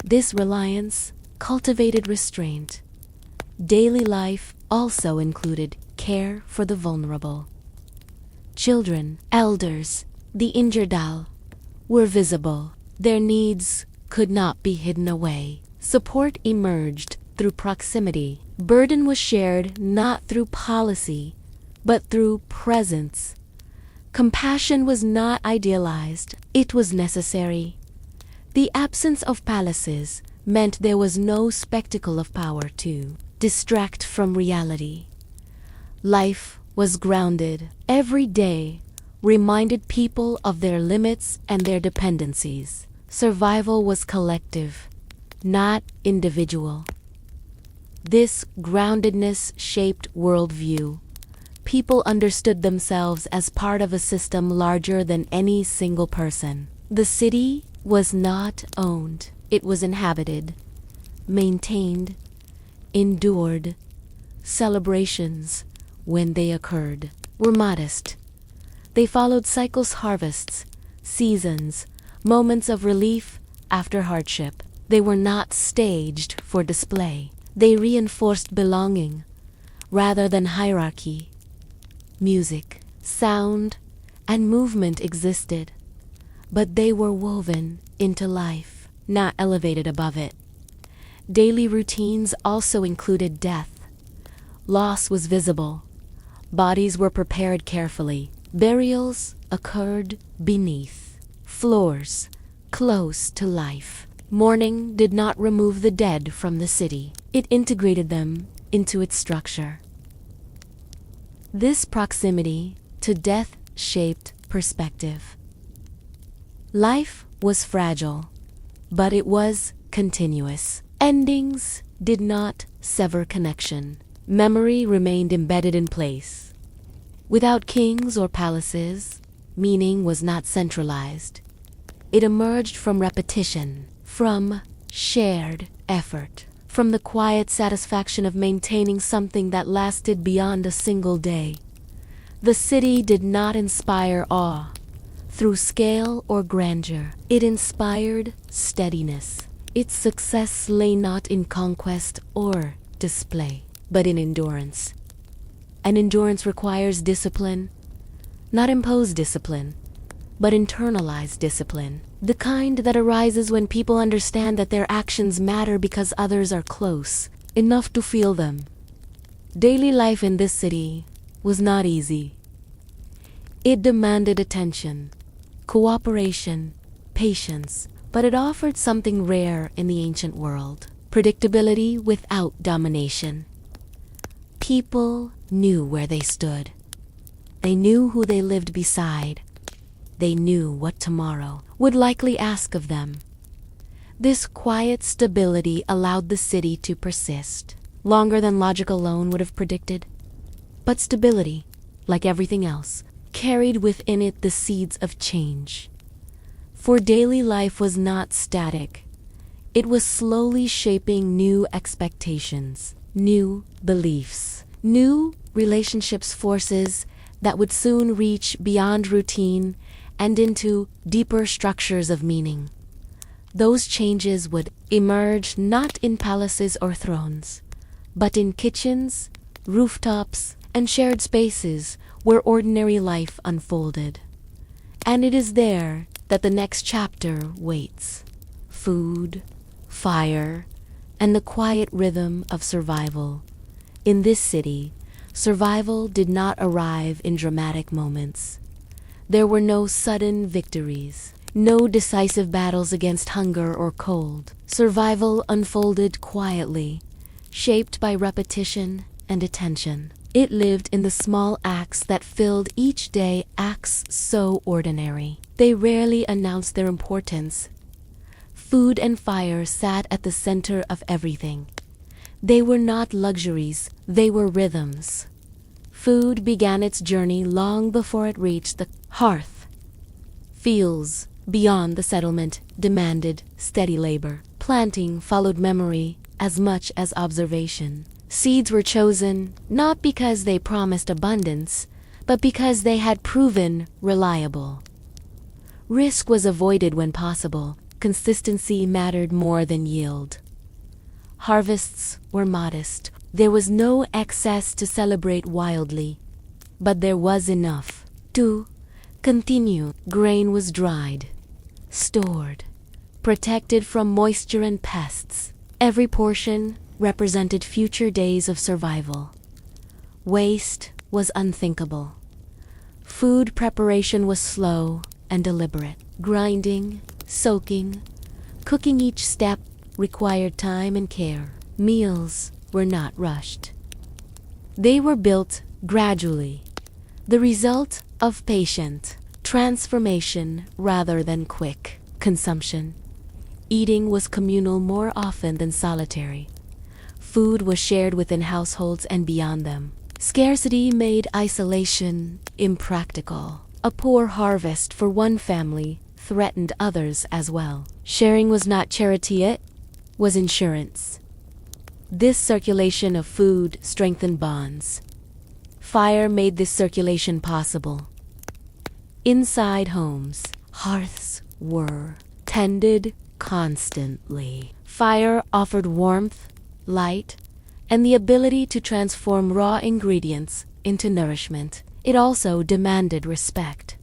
This reliance cultivated restraint. Daily life also included care for the vulnerable. Children, elders, the injured were visible. Their needs could not be hidden away. Support emerged through proximity. Burden was shared not through policy, but through presence. Compassion was not idealized, it was necessary. The absence of palaces meant there was no spectacle of power to distract from reality. Life was grounded. Every day reminded people of their limits and their dependencies. Survival was collective, not individual. This groundedness shaped worldview. People understood themselves as part of a system larger than any single person. The city was not owned. It was inhabited, maintained, endured. Celebrations, when they occurred, were modest. They followed cycles, harvests, seasons, moments of relief after hardship. They were not staged for display. They reinforced belonging rather than hierarchy. Music, sound, and movement existed, but they were woven into life, not elevated above it. Daily routines also included death. Loss was visible. Bodies were prepared carefully. Burials occurred beneath floors, close to life. Mourning did not remove the dead from the city. It integrated them into its structure. This proximity to death shaped perspective. Life was fragile, but it was continuous. Endings did not sever connection. Memory remained embedded in place. Without kings or palaces, meaning was not centralized. It emerged from repetition, from shared effort, from the quiet satisfaction of maintaining something that lasted beyond a single day. The city did not inspire awe through scale or grandeur. It inspired steadiness. Its success lay not in conquest or display, but in endurance. And endurance requires discipline, not imposed discipline, but internalized discipline. The kind that arises when people understand that their actions matter because others are close enough to feel them. Daily life in this city was not easy. It demanded attention, cooperation, patience, but it offered something rare in the ancient world: predictability without domination. People knew where they stood. They knew who they lived beside. They knew what tomorrow would likely ask of them. This quiet stability allowed the city to persist, longer than logic alone would have predicted. But stability, like everything else, carried within it the seeds of change. For daily life was not static. It was slowly shaping new expectations, new beliefs, new relationships, forces that would soon reach beyond routine and into deeper structures of meaning. Those changes would emerge not in palaces or thrones, but in kitchens, rooftops, and shared spaces where ordinary life unfolded. And it is there that the next chapter waits. Food, fire, and the quiet rhythm of survival. In this city, survival did not arrive in dramatic moments. There were no sudden victories, no decisive battles against hunger or cold. Survival unfolded quietly, shaped by repetition and attention. It lived in the small acts that filled each day, acts so ordinary. They rarely announced their importance. Food and fire sat at the center of everything. They were not luxuries, they were rhythms. Food began its journey long before it reached the hearth. Fields beyond the settlement demanded steady labor. Planting followed memory as much as observation. Seeds were chosen not because they promised abundance, but because they had proven reliable. Risk was avoided when possible. Consistency mattered more than yield. Harvests were modest. There was no excess to celebrate wildly, but there was enough to continue. Grain was dried, stored, protected from moisture and pests. Every portion represented future days of survival. Waste was unthinkable. Food preparation was slow and deliberate. Grinding, soaking, cooking, each step required time and care. Meals were not rushed. They were built gradually, the result of patient transformation rather than quick consumption. Eating was communal more often than solitary. Food was shared within households and beyond them. Scarcity made isolation impractical. A poor harvest for one family threatened others as well. Sharing was not charity, it was insurance. This circulation of food strengthened bonds. Fire made this circulation possible. Inside homes, hearths were tended constantly. Fire offered warmth, light, and the ability to transform raw ingredients into nourishment. It also demanded respect.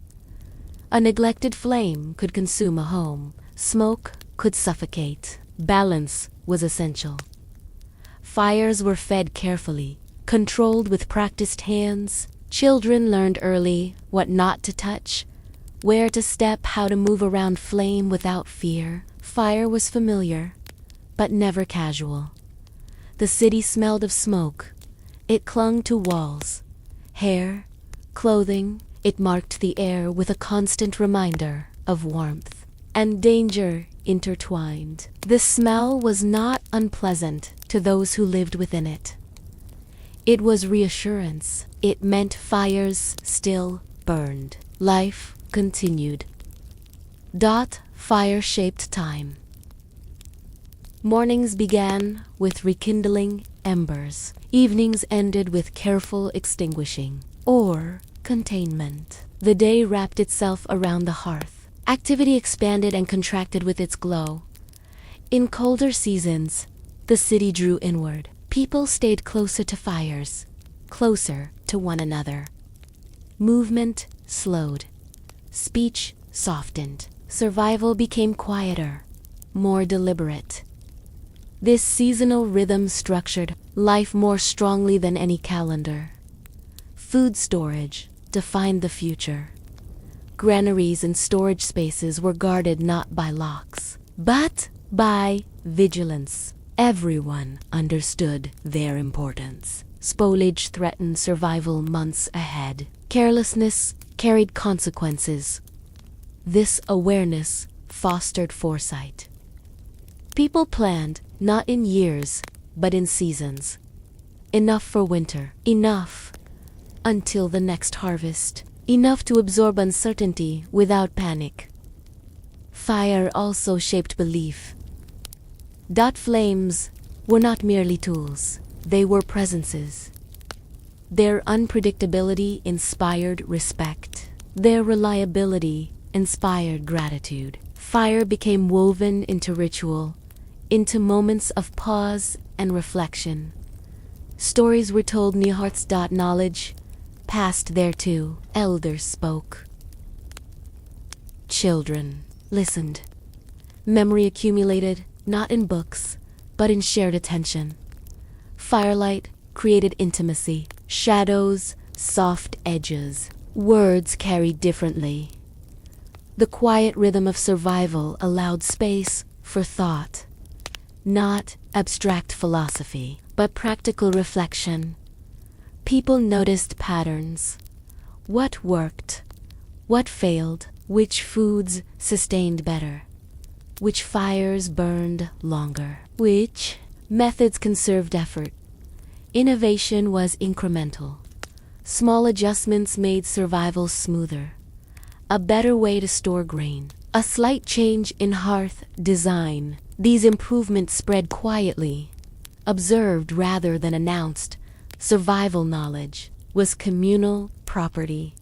A neglected flame could consume a home. Smoke could suffocate. Balance was essential. Fires were fed carefully, controlled with practiced hands. Children learned early what not to touch, where to step, how to move around flame without fear. Fire was familiar, but never casual. The city smelled of smoke. It clung to walls, hair, clothing. It marked the air with a constant reminder of warmth and danger intertwined. The smell was not unpleasant to those who lived within it. It was reassurance. It meant fires still burned. Life continued. Fire shaped time. Mornings began with rekindling embers. Evenings ended with careful extinguishing or containment. The day wrapped itself around the hearth. Activity expanded and contracted with its glow. In colder seasons, the city drew inward. People stayed closer to fires, closer to one another. Movement slowed. Speech softened. Survival became quieter, more deliberate. This seasonal rhythm structured life more strongly than any calendar. Food storage defined the future. Granaries and storage spaces were guarded not by locks, but by vigilance. Everyone understood their importance. Spoilage threatened survival months ahead. Carelessness carried consequences. This awareness fostered foresight. People planned not in years, but in seasons. Enough for winter. Enough until the next harvest. Enough to absorb uncertainty without panic. Fire also shaped belief. Flames were not merely tools. They were presences. Their unpredictability inspired respect. Their reliability inspired gratitude. Fire became woven into ritual, into moments of pause and reflection. Stories were told near hearts. Knowledge passed there too. Elders spoke. Children listened. Memory accumulated, not in books, but in shared attention. Firelight created intimacy. Shadows, soft edges. Words carried differently. The quiet rhythm of survival allowed space for thought. Not abstract philosophy, but practical reflection. People noticed patterns. What worked? What failed? Which foods sustained better? Which fires burned longer? Which methods conserved effort? Innovation was incremental. Small adjustments made survival smoother. A better way to store grain. A slight change in hearth design. These improvements spread quietly. Observed rather than announced, survival knowledge was communal property.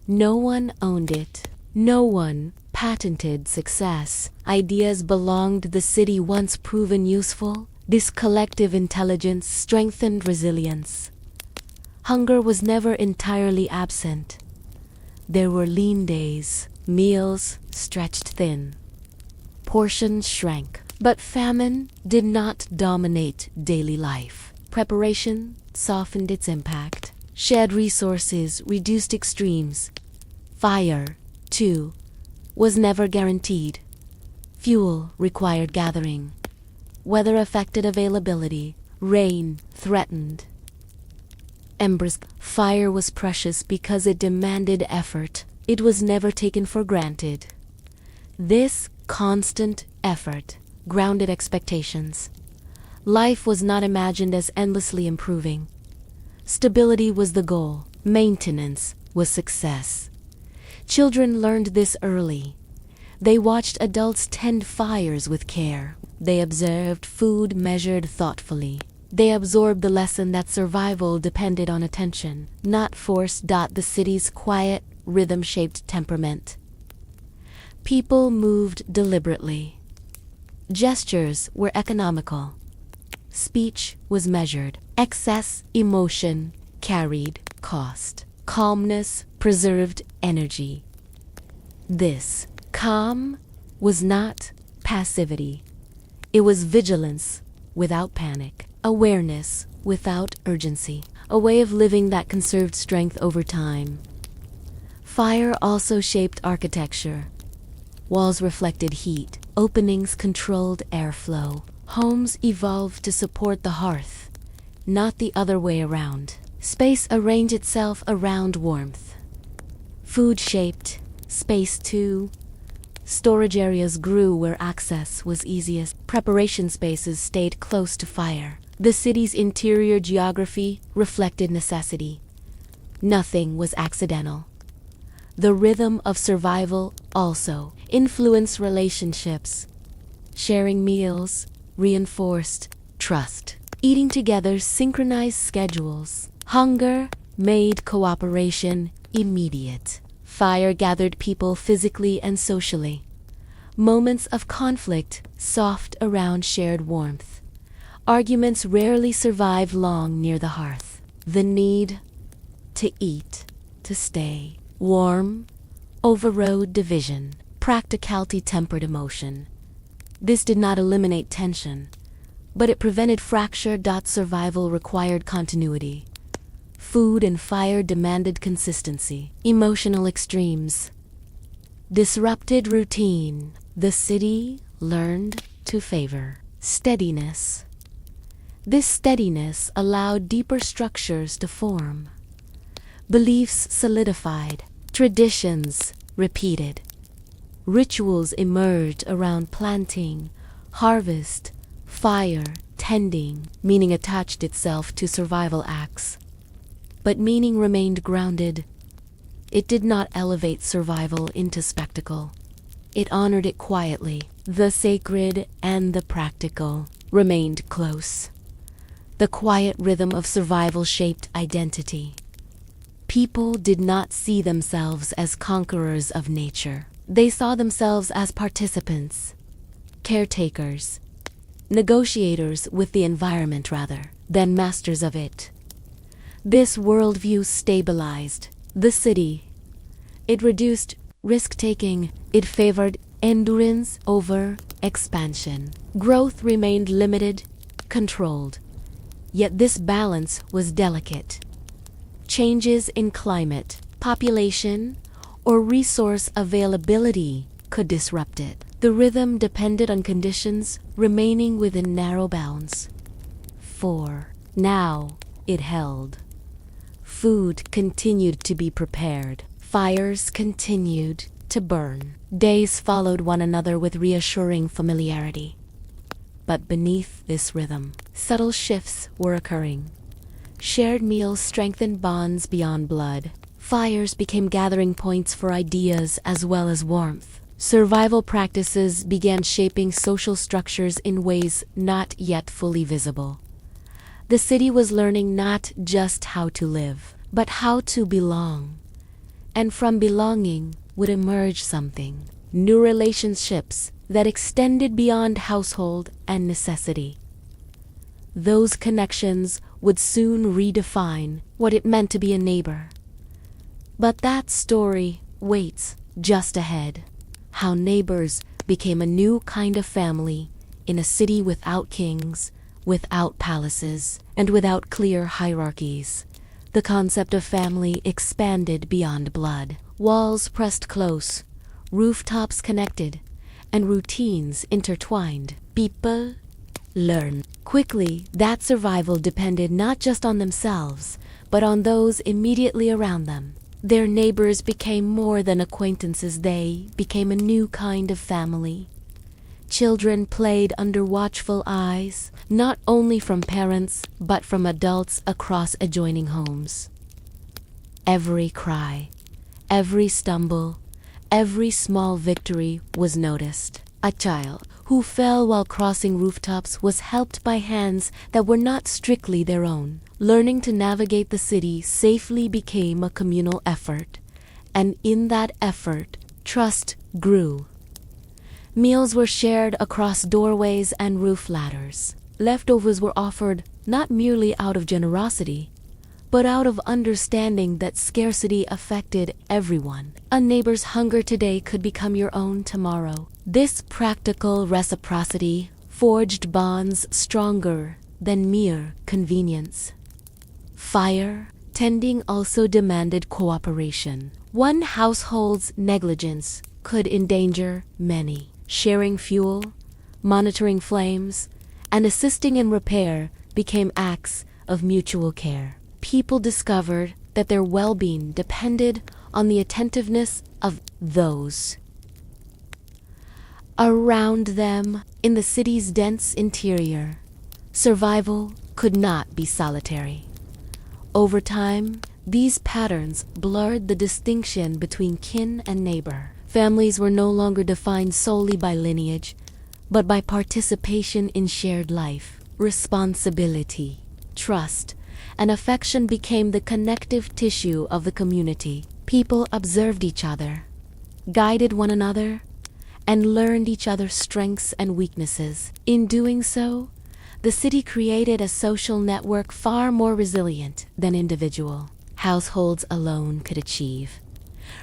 No one owned it. No one patented success. Ideas belonged to the city once proven useful. This collective intelligence strengthened resilience. Hunger was never entirely absent. There were lean days, meals stretched thin. Portions shrank, but famine did not dominate daily life. Preparation softened its impact. Shared resources reduced extremes. Fire, too, was never guaranteed. Fuel required gathering. Weather affected availability. Rain threatened. Embers. Fire was precious because it demanded effort. It was never taken for granted. This constant effort grounded expectations. Life was not imagined as endlessly improving. Stability was the goal. Maintenance was success. Children learned this early. They watched adults tend fires with care. They observed food measured thoughtfully. They absorbed the lesson that survival depended on attention, not force. The city's quiet, rhythm-shaped temperament. People moved deliberately. Gestures were economical. Speech was measured. Excess emotion carried cost. Calmness preserved energy. This calm was not passivity. It was vigilance without panic. Awareness without urgency. A way of living that conserved strength over time. Fire also shaped architecture. Walls reflected heat. Openings controlled airflow. Homes evolved to support the hearth, not the other way around. Space arranged itself around warmth. Food shaped space too. Storage areas grew where access was easiest. Preparation spaces stayed close to fire. The city's interior geography reflected necessity. Nothing was accidental. The rhythm of survival also influenced relationships. Sharing meals reinforced trust. Eating together synchronized schedules. Hunger made cooperation immediate. Fire gathered people physically and socially. Moments of conflict soft around shared warmth. Arguments rarely survived long near the hearth. The need to eat, to stay warm, overrode division. Practicality tempered emotion. This did not eliminate tension, but it prevented fracture. Survival required continuity. Food and fire demanded consistency. Emotional extremes disrupted routine. The city learned to favor steadiness. This steadiness allowed deeper structures to form. Beliefs solidified. Traditions repeated. Rituals emerged around planting, harvest, fire, tending. Meaning attached itself to survival acts. But meaning remained grounded. It did not elevate survival into spectacle. It honored it quietly. The sacred and the practical remained close. The quiet rhythm of survival shaped identity. People did not see themselves as conquerors of nature. They saw themselves as participants, caretakers, negotiators with the environment rather. then masters of it. This worldview stabilized the city. It reduced risk-taking. It favored endurance over expansion. Growth remained limited, controlled. Yet this balance was delicate. Changes in climate, population, or resource availability could disrupt it. The rhythm depended on conditions remaining within narrow bounds. 4. Now it held. Food continued to be prepared. Fires continued to burn. Days followed one another with reassuring familiarity. But beneath this rhythm, subtle shifts were occurring. Shared meals strengthened bonds beyond blood. Fires became gathering points for ideas as well as warmth. Survival practices began shaping social structures in ways not yet fully visible. The city was learning not just how to live, but how to belong. And from belonging would emerge something. New relationships that extended beyond household and necessity. Those connections would soon redefine what it meant to be a neighbor. But that story waits just ahead. How neighbors became a new kind of family in a city without kings, without palaces, and without clear hierarchies. The concept of family expanded beyond blood. Walls pressed close, rooftops connected, and routines intertwined. People learned quickly that survival depended not just on themselves, but on those immediately around them. Their neighbors became more than acquaintances. They became a new kind of family. Children played under watchful eyes, not only from parents, but from adults across adjoining homes. Every cry, every stumble, every small victory was noticed. A child who fell while crossing rooftops was helped by hands that were not strictly their own. Learning to navigate the city safely became a communal effort, and in that effort, trust grew. Meals were shared across doorways and roof ladders. Leftovers were offered not merely out of generosity, but out of understanding that scarcity affected everyone. A neighbor's hunger today could become your own tomorrow. This practical reciprocity forged bonds stronger than mere convenience. Fire tending also demanded cooperation. One household's negligence could endanger many. Sharing fuel, monitoring flames, and assisting in repair became acts of mutual care. People discovered that their well-being depended on the attentiveness of those around them. In the city's dense interior, survival could not be solitary. Over time, these patterns blurred the distinction between kin and neighbor. Families were no longer defined solely by lineage, but by participation in shared life. Responsibility, trust, and affection became the connective tissue of the community. People observed each other, guided one another, and learned each other's strengths and weaknesses. In doing so, the city created a social network far more resilient than individual households alone could achieve.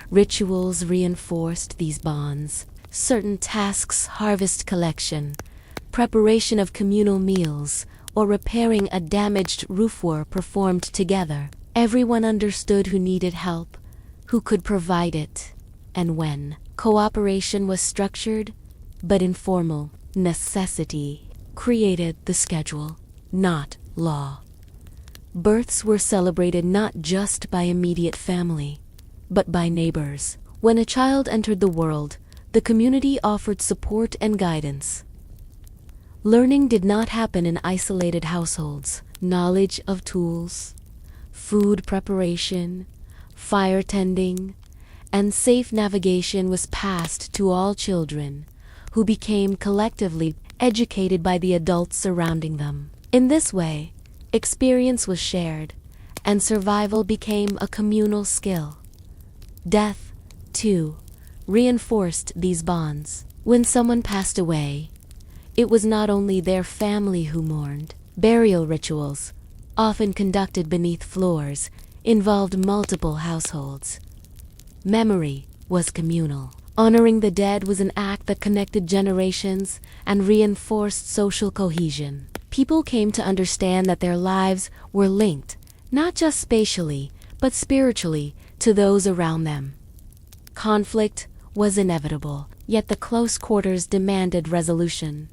Rituals reinforced these bonds. Certain tasks, harvest collection, preparation of communal meals, or repairing a damaged roof were performed together. Everyone understood who needed help, who could provide it, and when. Cooperation was structured, but informal. Necessity created the schedule, not law. Births were celebrated not just by immediate family, but by neighbors. When a child entered the world, the community offered support and guidance. Learning did not happen in isolated households. Knowledge of tools, food preparation, fire tending, and safe navigation was passed to all children, who became collectively educated by the adults surrounding them. In this way, experience was shared, and survival became a communal skill. Death, too, reinforced these bonds. When someone passed away, it was not only their family who mourned, Burial rituals, often conducted beneath floors, involved multiple households. Memory was communal. Honoring the dead was an act that connected generations and reinforced social cohesion. People came to understand that their lives were linked, not just spatially, but spiritually, to those around them. Conflict was inevitable, yet the close quarters demanded resolution.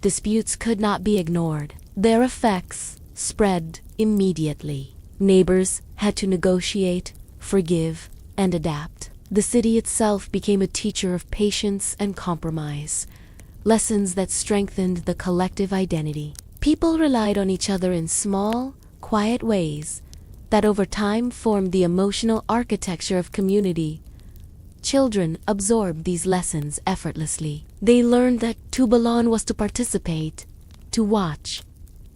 Disputes could not be ignored. Their effects spread immediately. Neighbors had to negotiate, forgive, and adapt. The city itself became a teacher of patience and compromise, lessons that strengthened the collective identity. People relied on each other in small, quiet ways that over time formed the emotional architecture of community. Children absorbed these lessons effortlessly. They learned that to belong was to participate, to watch,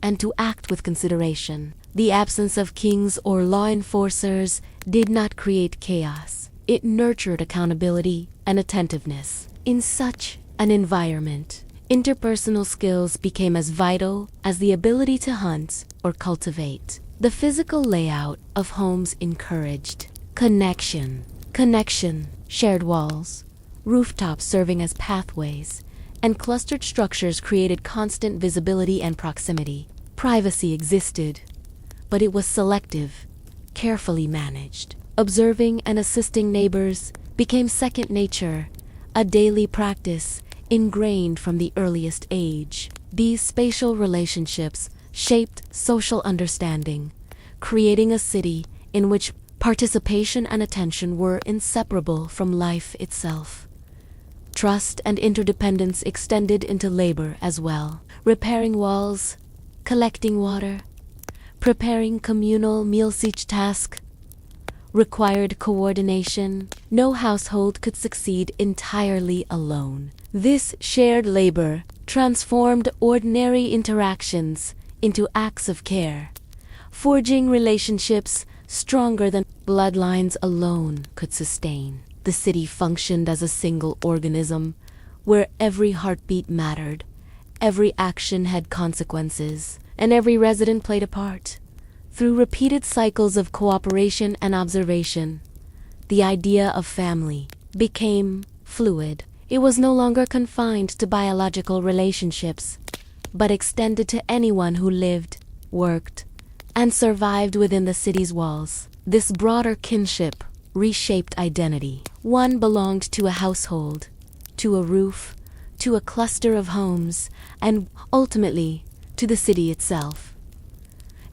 and to act with consideration. The absence of kings or law enforcers did not create chaos. It nurtured accountability and attentiveness. In such an environment, interpersonal skills became as vital as the ability to hunt or cultivate. The physical layout of homes encouraged connection. Shared walls, rooftops serving as pathways, and clustered structures created constant visibility and proximity. Privacy existed, but it was selective, carefully managed. Observing and assisting neighbors became second nature, a daily practice ingrained from the earliest age. These spatial relationships shaped social understanding, creating a city in which participation and attention were inseparable from life itself. Trust and interdependence extended into labor as well. Repairing walls, collecting water, preparing communal meals. Each task required coordination. No household could succeed entirely alone. This shared labor transformed ordinary interactions into acts of care, forging relationships stronger than bloodlines alone could sustain. The city functioned as a single organism, where every heartbeat mattered, every action had consequences, and every resident played a part. Through repeated cycles of cooperation and observation, the idea of family became fluid. It was no longer confined to biological relationships, but extended to anyone who lived, worked, and survived within the city's walls. This broader kinship reshaped identity. One belonged to a household, to a roof, to a cluster of homes, and ultimately to the city itself.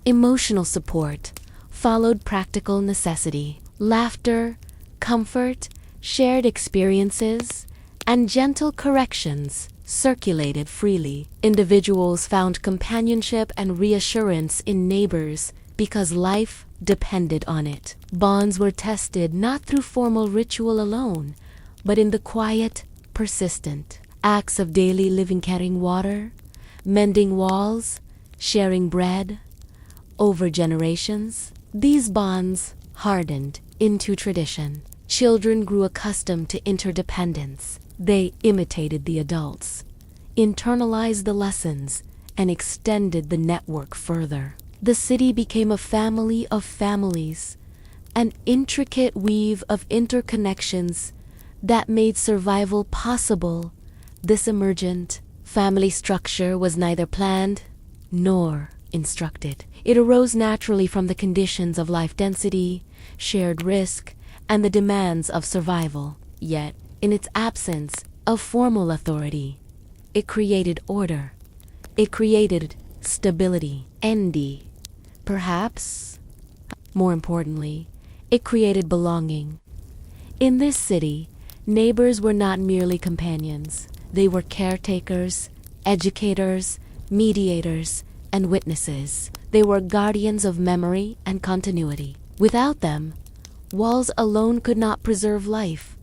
Emotional support followed practical necessity. Laughter, comfort, shared experiences, and gentle corrections circulated freely. Individuals found companionship and reassurance in neighbors because life depended on it. Bonds were tested not through formal ritual alone, but in the quiet, persistent acts of daily living, carrying water, mending walls, sharing bread. Over generations, these bonds hardened into tradition. Children grew accustomed to interdependence. They imitated the adults, internalized the lessons, and extended the network further. The city became a family of families, an intricate weave of interconnections that made survival possible. This emergent family structure was neither planned nor instructed. It arose naturally from the conditions of life density, shared risk, and the demands of survival. Yet, in its absence of formal authority, it created order. It created stability. Perhaps, more importantly, it created belonging. In this city, neighbors were not merely companions. They were caretakers, educators, mediators, and witnesses. They were guardians of memory and continuity. Without them, walls alone could not preserve life.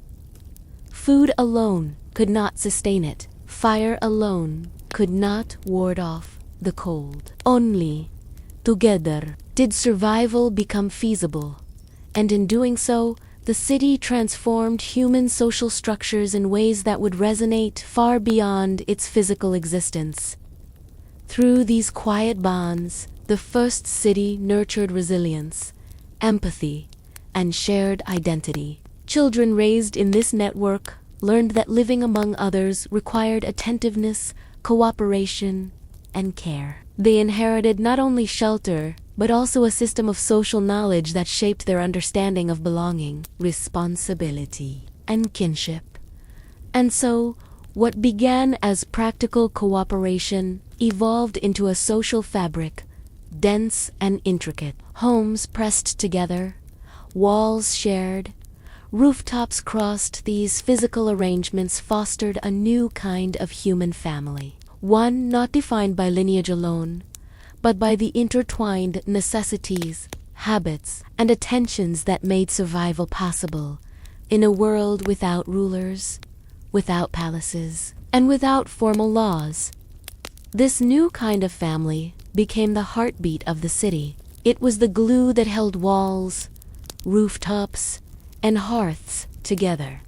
Food alone could not sustain it. Fire alone could not ward off the cold. Only together did survival become feasible, and in doing so, the city transformed human social structures in ways that would resonate far beyond its physical existence. Through these quiet bonds, the first city nurtured resilience, empathy, and shared identity. Children raised in this network learned that living among others required attentiveness, cooperation, and care. They inherited not only shelter, but also a system of social knowledge that shaped their understanding of belonging, responsibility, and kinship. And so, what began as practical cooperation evolved into a social fabric, dense and intricate. Homes pressed together, walls shared, rooftops crossed. These physical arrangements fostered a new kind of human family. One not defined by lineage alone, but by the intertwined necessities, habits, and attentions that made survival possible in a world without rulers, without palaces, and without formal laws. This new kind of family became the heartbeat of the city. It was the glue that held walls, rooftops, and hearths together.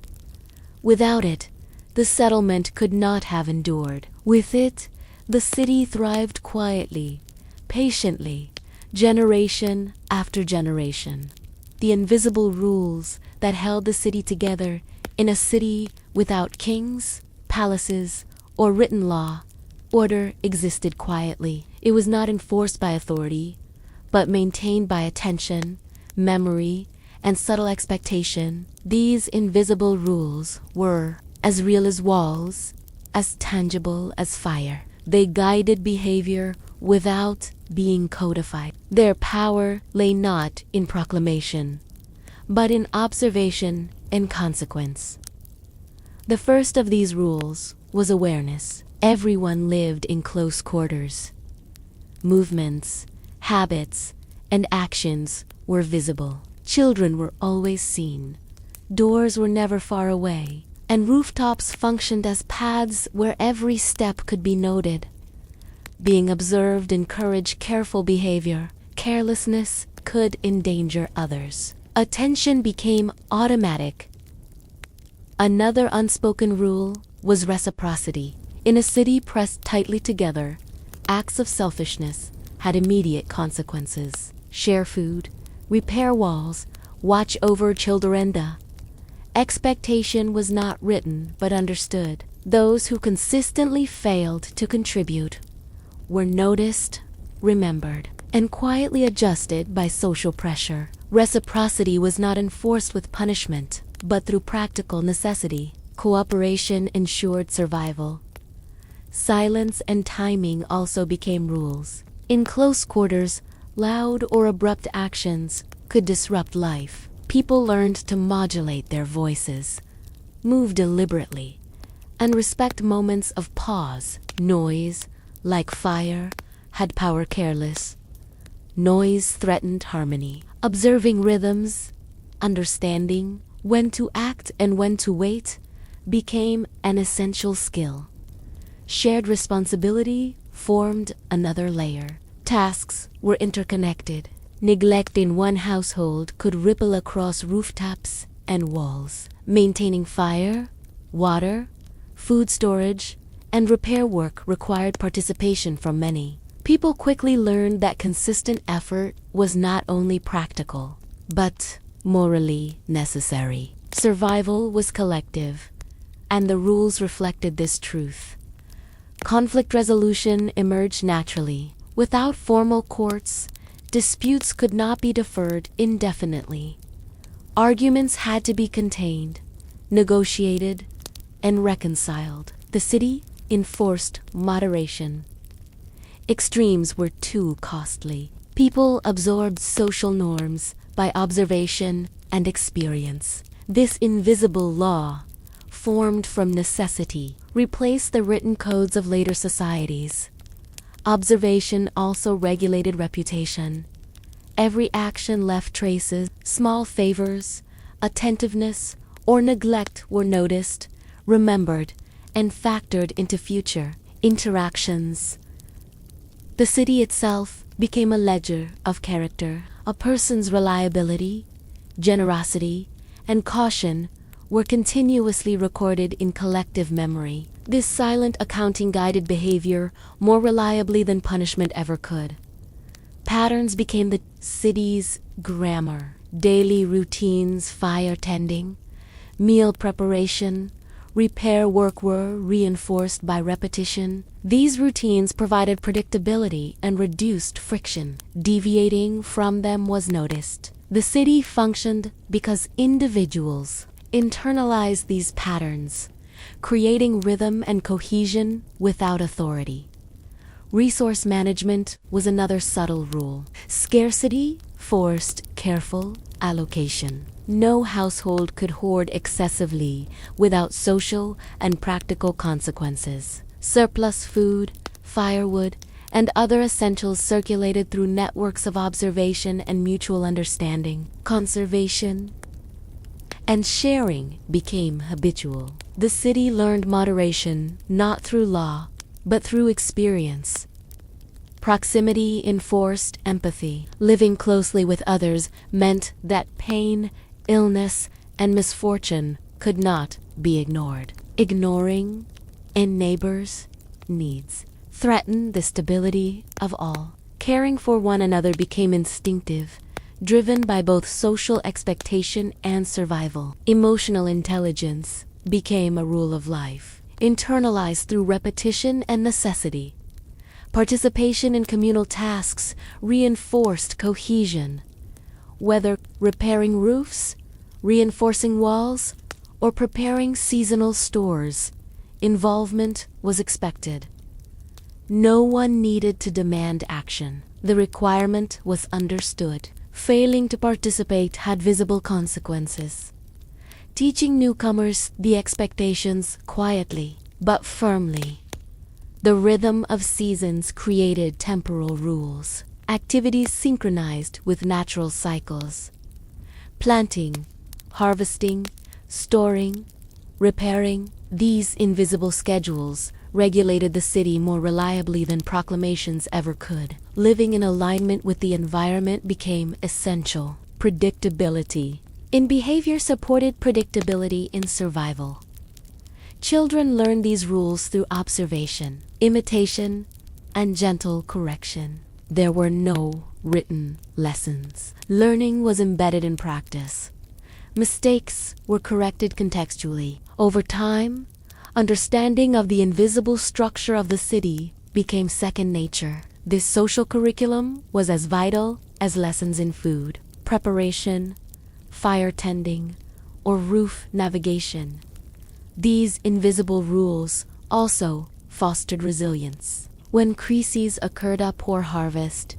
Without it, the settlement could not have endured. With it, the city thrived quietly, patiently, generation after generation. The invisible rules that held the city together in a city without kings, palaces, or written law, order existed quietly. It was not enforced by authority, but maintained by attention, memory, and subtle expectation. These invisible rules were as real as walls, as tangible as fire. They guided behavior without being codified. Their power lay not in proclamation, but in observation and consequence. The first of these rules was awareness. Everyone lived in close quarters. Movements, habits, and actions were visible. Children were always seen. Doors were never far away, and rooftops functioned as paths where every step could be noted. Being observed encouraged careful behavior. Carelessness could endanger others. Attention became automatic. Another unspoken rule was reciprocity. In a city pressed tightly together, acts of selfishness had immediate consequences. Share food, repair walls, watch over children. Expectation was not written but understood. Those who consistently failed to contribute were noticed, remembered, and quietly adjusted by social pressure. Reciprocity was not enforced with punishment, but through practical necessity. Cooperation ensured survival. Silence and timing also became rules. In close quarters, loud or abrupt actions could disrupt life. People learned to modulate their voices, move deliberately, and respect moments of pause. Noise, like fire, had power. Careless noise threatened harmony. Observing rhythms, understanding when to act and when to wait, became an essential skill. Shared responsibility formed another layer. Tasks were interconnected. Neglect in one household could ripple across rooftops and walls. Maintaining fire, water, food storage, and repair work required participation from many. People quickly learned that consistent effort was not only practical, but morally necessary. Survival was collective, and the rules reflected this truth. Conflict resolution emerged naturally. Without formal courts, disputes could not be deferred indefinitely. Arguments had to be contained, negotiated, and reconciled. The city enforced moderation. Extremes were too costly. People absorbed social norms by observation and experience. This invisible law, formed from necessity, replaced the written codes of later societies. Observation also regulated reputation. Every action left traces. Small favors, attentiveness, or neglect were noticed, remembered, and factored into future interactions. The city itself became a ledger of character. A person's reliability, generosity, and caution were continuously recorded in collective memory. This silent accounting guided behavior more reliably than punishment ever could. Patterns became the city's grammar. Daily routines, fire tending, meal preparation, repair work were reinforced by repetition. These routines provided predictability and reduced friction. Deviating from them was noticed. The city functioned because individuals internalized these patterns, creating rhythm and cohesion without authority. Resource management was another subtle rule. Scarcity forced careful allocation. No household could hoard excessively without social and practical consequences. Surplus food, firewood, and other essentials circulated through networks of observation and mutual understanding. Conservation and sharing became habitual. The city learned moderation not through law, but through experience. Proximity enforced empathy. Living closely with others meant that pain, illness, and misfortune could not be ignored. Ignoring a neighbor's needs threatened the stability of all. Caring for one another became instinctive, driven by both social expectation and survival. Emotional intelligence became a rule of life, internalized through repetition and necessity. Participation in communal tasks reinforced cohesion. Whether repairing roofs, reinforcing walls, or preparing seasonal stores, involvement was expected. No one needed to demand action. The requirement was understood. Failing to participate had visible consequences. Teaching newcomers the expectations quietly but firmly. The rhythm of seasons created temporal rules. Activities synchronized with natural cycles. Planting, harvesting, storing, repairing. These invisible schedules regulated the city more reliably than proclamations ever could. Living in alignment with the environment became essential. Predictability in behavior supported predictability in survival. Children learned these rules through observation, imitation, and gentle correction. There were no written lessons. Learning was embedded in practice. Mistakes were corrected contextually. Over time, understanding of the invisible structure of the city became second nature. This social curriculum was as vital as lessons in food, preparation, fire tending, or roof navigation. These invisible rules also fostered resilience. When crises occurred, a poor harvest,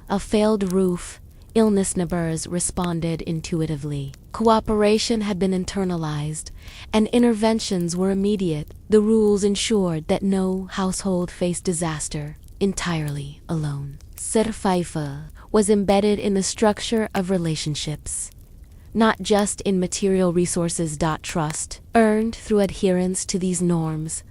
a failed roof, illness, neighbors responded intuitively. Cooperation had been internalized, and interventions were immediate. The rules ensured that no household faced disaster entirely alone. Serfaifa was embedded in the structure of relationships, not just in material resources. Trust, earned through adherence to these norms,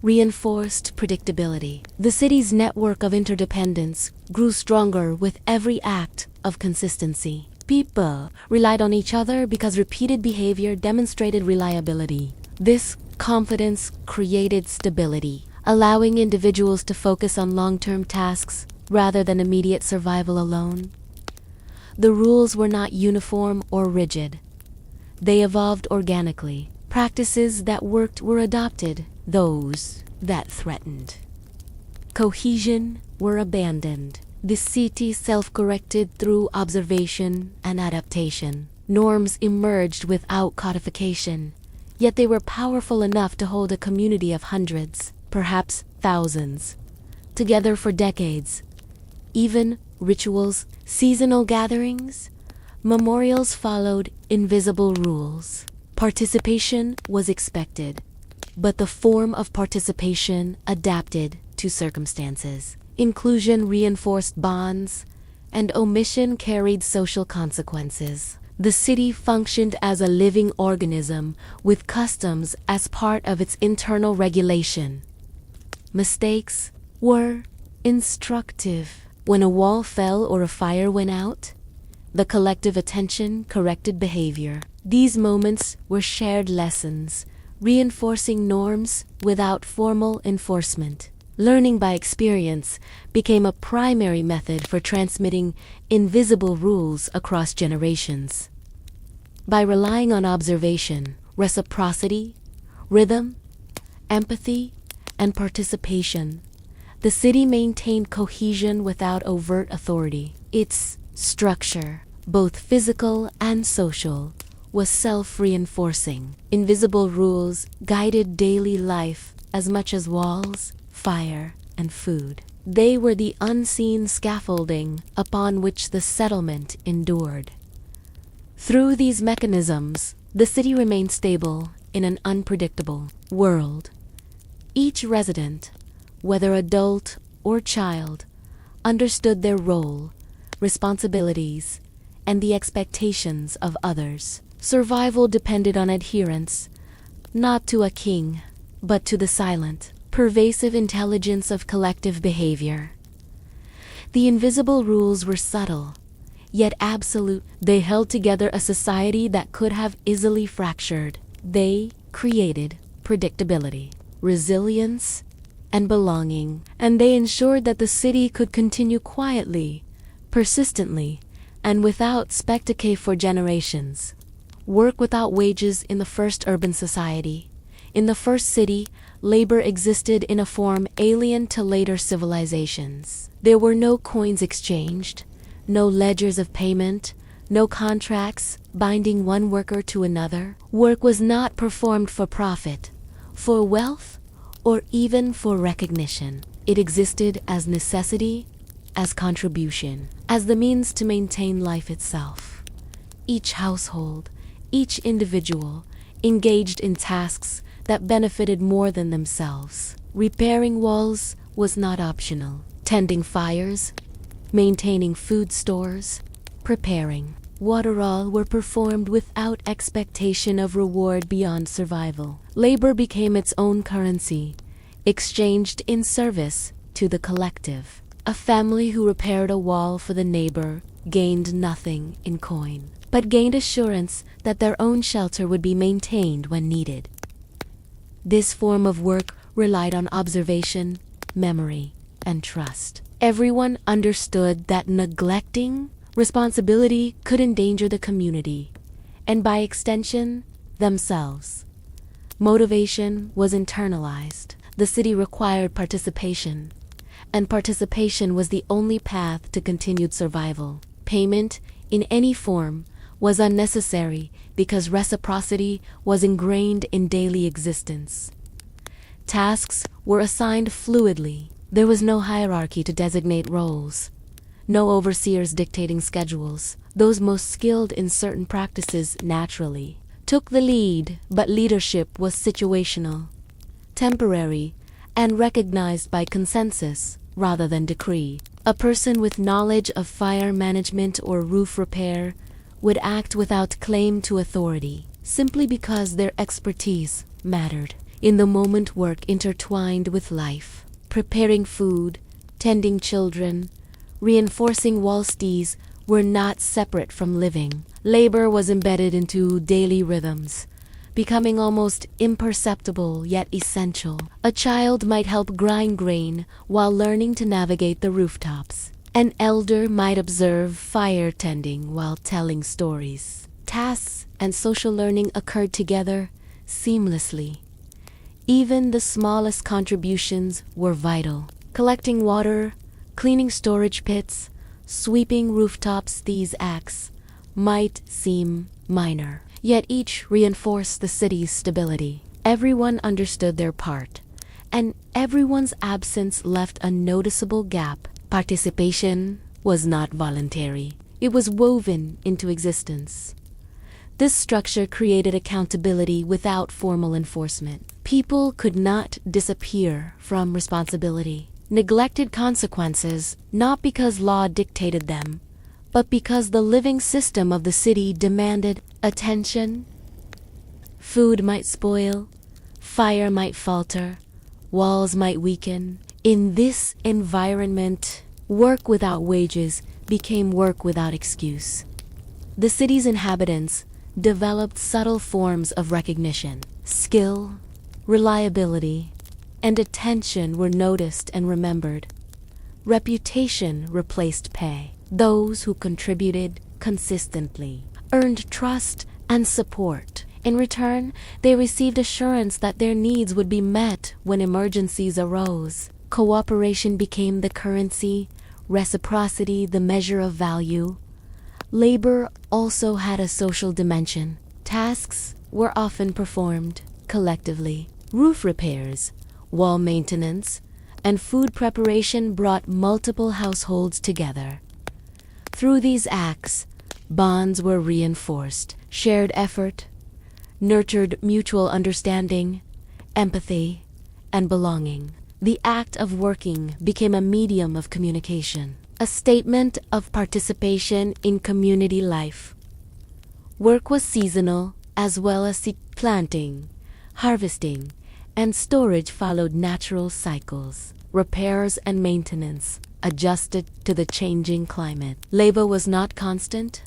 reinforced predictability. The city's network of interdependence grew stronger with every act of consistency. People relied on each other because repeated behavior demonstrated reliability. This confidence created stability, allowing individuals to focus on long-term tasks rather than immediate survival alone. The rules were not uniform or rigid. They evolved organically. Practices that worked were adopted, those that threatened cohesion were abandoned. The city self-corrected through observation and adaptation. Norms emerged without codification, yet they were powerful enough to hold a community of hundreds, perhaps thousands, together for decades. Even rituals, seasonal gatherings, memorials followed invisible rules. Participation was expected, but the form of participation adapted to circumstances. Inclusion reinforced bonds, and omission carried social consequences. The city functioned as a living organism with customs as part of its internal regulation. Mistakes were instructive. When a wall fell or a fire went out, the collective attention corrected behavior. These moments were shared lessons, reinforcing norms without formal enforcement. Learning by experience became a primary method for transmitting invisible rules across generations. By relying on observation, reciprocity, rhythm, empathy, and participation, the city maintained cohesion without overt authority. Its structure, both physical and social, was self-reinforcing. Invisible rules guided daily life as much as walls, fire, and food. They were the unseen scaffolding upon which the settlement endured. Through these mechanisms, the city remained stable in an unpredictable world. Each resident, whether adult or child, understood their role, responsibilities, and the expectations of others. Survival depended on adherence, not to a king, but to the silent, pervasive intelligence of collective behavior. The invisible rules were subtle, yet absolute. They held together a society that could have easily fractured. They created predictability, resilience, and belonging, and they ensured that the city could continue quietly, persistently, and without spectacle for generations. Work without wages in the first urban society. In the first city, labor existed in a form alien to later civilizations. There were no coins exchanged, no ledgers of payment, no contracts binding one worker to another. Work was not performed for profit, for wealth, or even for recognition. It existed as necessity, as contribution, as the means to maintain life itself. Each household, each individual, engaged in tasks that benefited more than themselves. Repairing walls was not optional. Tending fires, maintaining food stores, preparing water, all were performed without expectation of reward beyond survival. Labor became its own currency, exchanged in service to the collective. A family who repaired a wall for the neighbor gained nothing in coin, but gained assurance that their own shelter would be maintained when needed. This form of work relied on observation, memory, and trust. Everyone understood that neglecting responsibility could endanger the community, and by extension, themselves. Motivation was internalized. The city required participation, and participation was the only path to continued survival. Payment, in any form, was unnecessary because reciprocity was ingrained in daily existence. Tasks were assigned fluidly. There was no hierarchy to designate roles, no overseers dictating schedules. Those most skilled in certain practices naturally took the lead, but leadership was situational, temporary, and recognized by consensus rather than decree. A person with knowledge of fire management or roof repair would act without claim to authority, simply because their expertise mattered. In the moment, work intertwined with life. Preparing food, tending children, reinforcing walls, these were not separate from living. Labor was embedded into daily rhythms, becoming almost imperceptible yet essential. A child might help grind grain while learning to navigate the rooftops. An elder might observe fire tending while telling stories. Tasks and social learning occurred together seamlessly. Even the smallest contributions were vital. Collecting water, cleaning storage pits, sweeping rooftops, these acts might seem minor, yet each reinforced the city's stability. Everyone understood their part, and everyone's absence left a noticeable gap. Participation was not voluntary. It was woven into existence. This structure created accountability without formal enforcement. People could not disappear from responsibility. Neglected consequences, not because law dictated them, but because the living system of the city demanded attention. Food might spoil, fire might falter, walls might weaken. In this environment, work without wages became work without excuse. The city's inhabitants developed subtle forms of recognition. Skill, reliability, and attention were noticed and remembered. Reputation replaced pay. Those who contributed consistently earned trust and support. In return, they received assurance that their needs would be met when emergencies arose. Cooperation became the currency, reciprocity the measure of value. Labor also had a social dimension. Tasks were often performed collectively. Roof repairs, wall maintenance, and food preparation brought multiple households together. Through these acts, bonds were reinforced. Shared effort nurtured mutual understanding, empathy, and belonging. The act of working became a medium of communication, a statement of participation in community life. Work was seasonal as well as planting, harvesting, and storage followed natural cycles. Repairs and maintenance adjusted to the changing climate. Labor was not constant,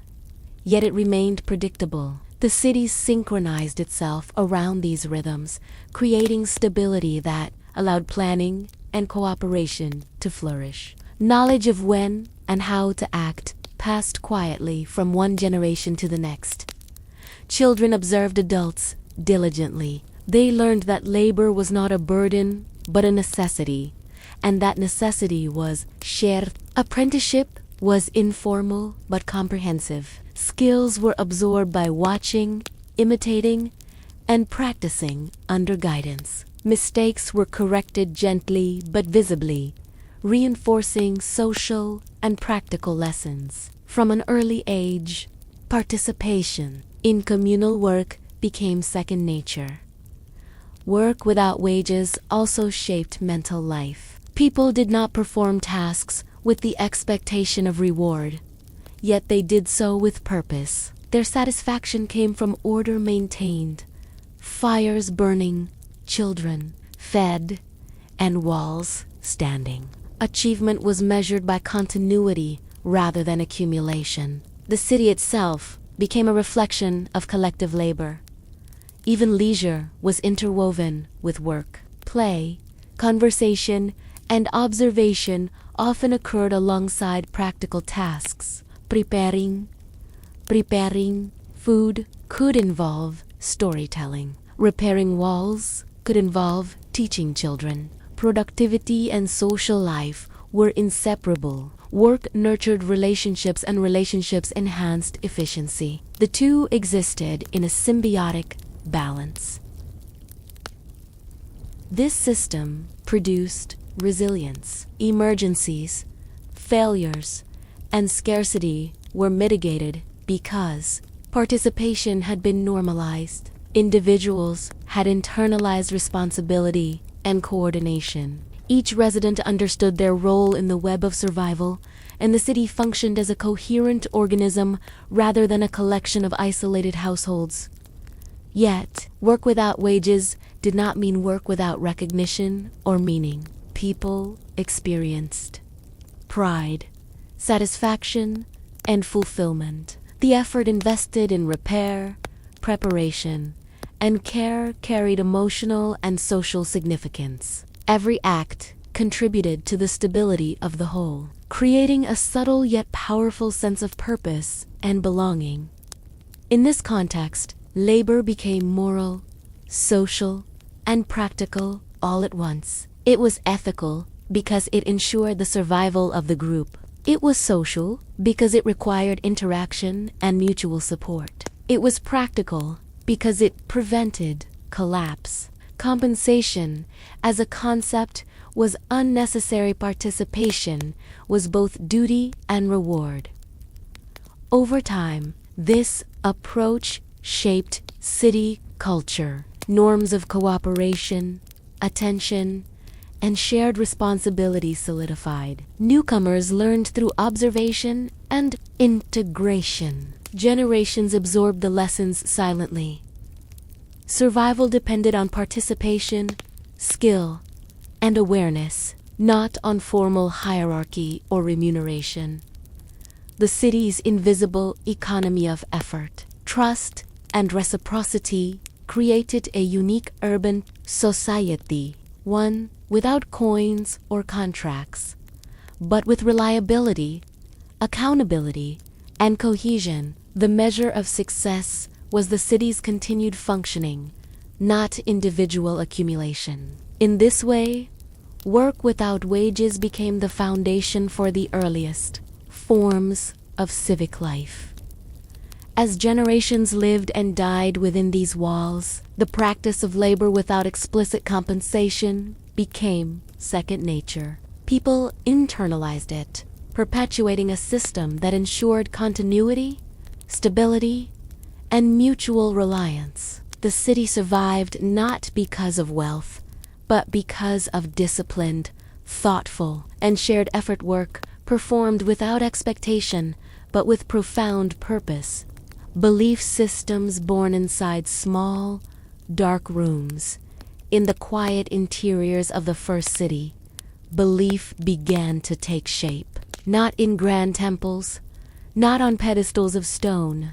yet it remained predictable. The city synchronized itself around these rhythms, creating stability that allowed planning and cooperation to flourish. Knowledge of when and how to act passed quietly from one generation to the next. Children observed adults diligently. They learned that labor was not a burden, but a necessity, and that necessity was shared. Apprenticeship was informal but comprehensive. Skills were absorbed by watching, imitating, and practicing under guidance. Mistakes were corrected gently but visibly, reinforcing social and practical lessons. From an early age, participation in communal work became second nature. Work without wages also shaped mental life. People did not perform tasks with the expectation of reward, yet they did so with purpose. Their satisfaction came from order maintained, fires burning, children fed, and walls standing. Achievement was measured by continuity rather than accumulation. The city itself became a reflection of collective labor. Even leisure was interwoven with work. Play, conversation, and observation often occurred alongside practical tasks. Preparing food could involve storytelling. Repairing walls could involve teaching children. Productivity and social life were inseparable. Work nurtured relationships and relationships enhanced efficiency. The two existed in a symbiotic balance. This system produced resilience. Emergencies, failures, and scarcity were mitigated because participation had been normalized. Individuals had internalized responsibility and coordination. Each resident understood their role in the web of survival, and the city functioned as a coherent organism rather than a collection of isolated households. Yet, work without wages did not mean work without recognition or meaning. People experienced pride, satisfaction, and fulfillment. The effort invested in repair, preparation, and care carried emotional and social significance. Every act contributed to the stability of the whole, creating a subtle yet powerful sense of purpose and belonging. In this context, labor became moral, social, and practical all at once. It was ethical because it ensured the survival of the group. It was social because it required interaction and mutual support. It was practical because it prevented collapse. Compensation, as a concept, was unnecessary. Participation was both duty and reward. Over time, this approach shaped city culture. Norms of cooperation, attention, and shared responsibility solidified. Newcomers learned through observation and integration. Generations absorbed the lessons silently. Survival depended on participation, skill, and awareness, not on formal hierarchy or remuneration. The city's invisible economy of effort, trust, and reciprocity created a unique urban society, one without coins or contracts, but with reliability, accountability, and cohesion. The measure of success was the city's continued functioning, not individual accumulation. In this way, work without wages became the foundation for the earliest forms of civic life. As generations lived and died within these walls, the practice of labor without explicit compensation became second nature. People internalized it, perpetuating a system that ensured continuity, stability, and mutual reliance. The city survived not because of wealth, but because of disciplined, thoughtful, and shared effort work performed without expectation, but with profound purpose. Belief systems born inside small, dark rooms, in the quiet interiors of the first city, belief began to take shape, not in grand temples, not on pedestals of stone,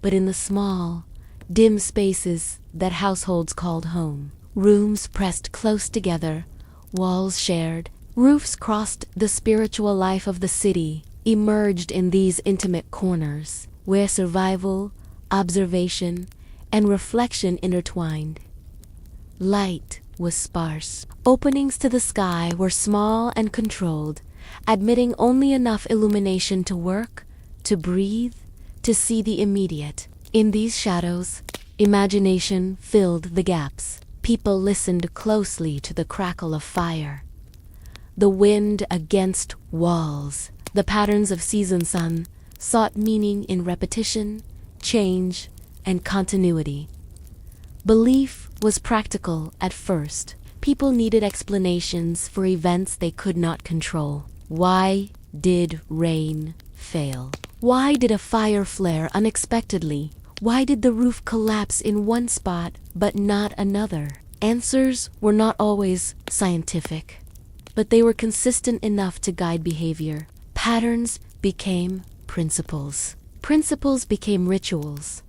but in the small, dim spaces that households called home. Rooms pressed close together, walls shared, roofs crossed. The spiritual life of the city emerged in these intimate corners, where survival, observation, and reflection intertwined. Light was sparse. Openings to the sky were small and controlled, admitting only enough illumination to work, to breathe, to see the immediate. In these shadows, imagination filled the gaps. People listened closely to the crackle of fire, the wind against walls, the patterns of season sun, sought meaning in repetition, change, and continuity. Belief was practical at first. People needed explanations for events they could not control. Why did rain fail? Why did a fire flare unexpectedly? Why did the roof collapse in one spot but not another? Answers were not always scientific, but they were consistent enough to guide behavior. Patterns became principles. Principles became rituals.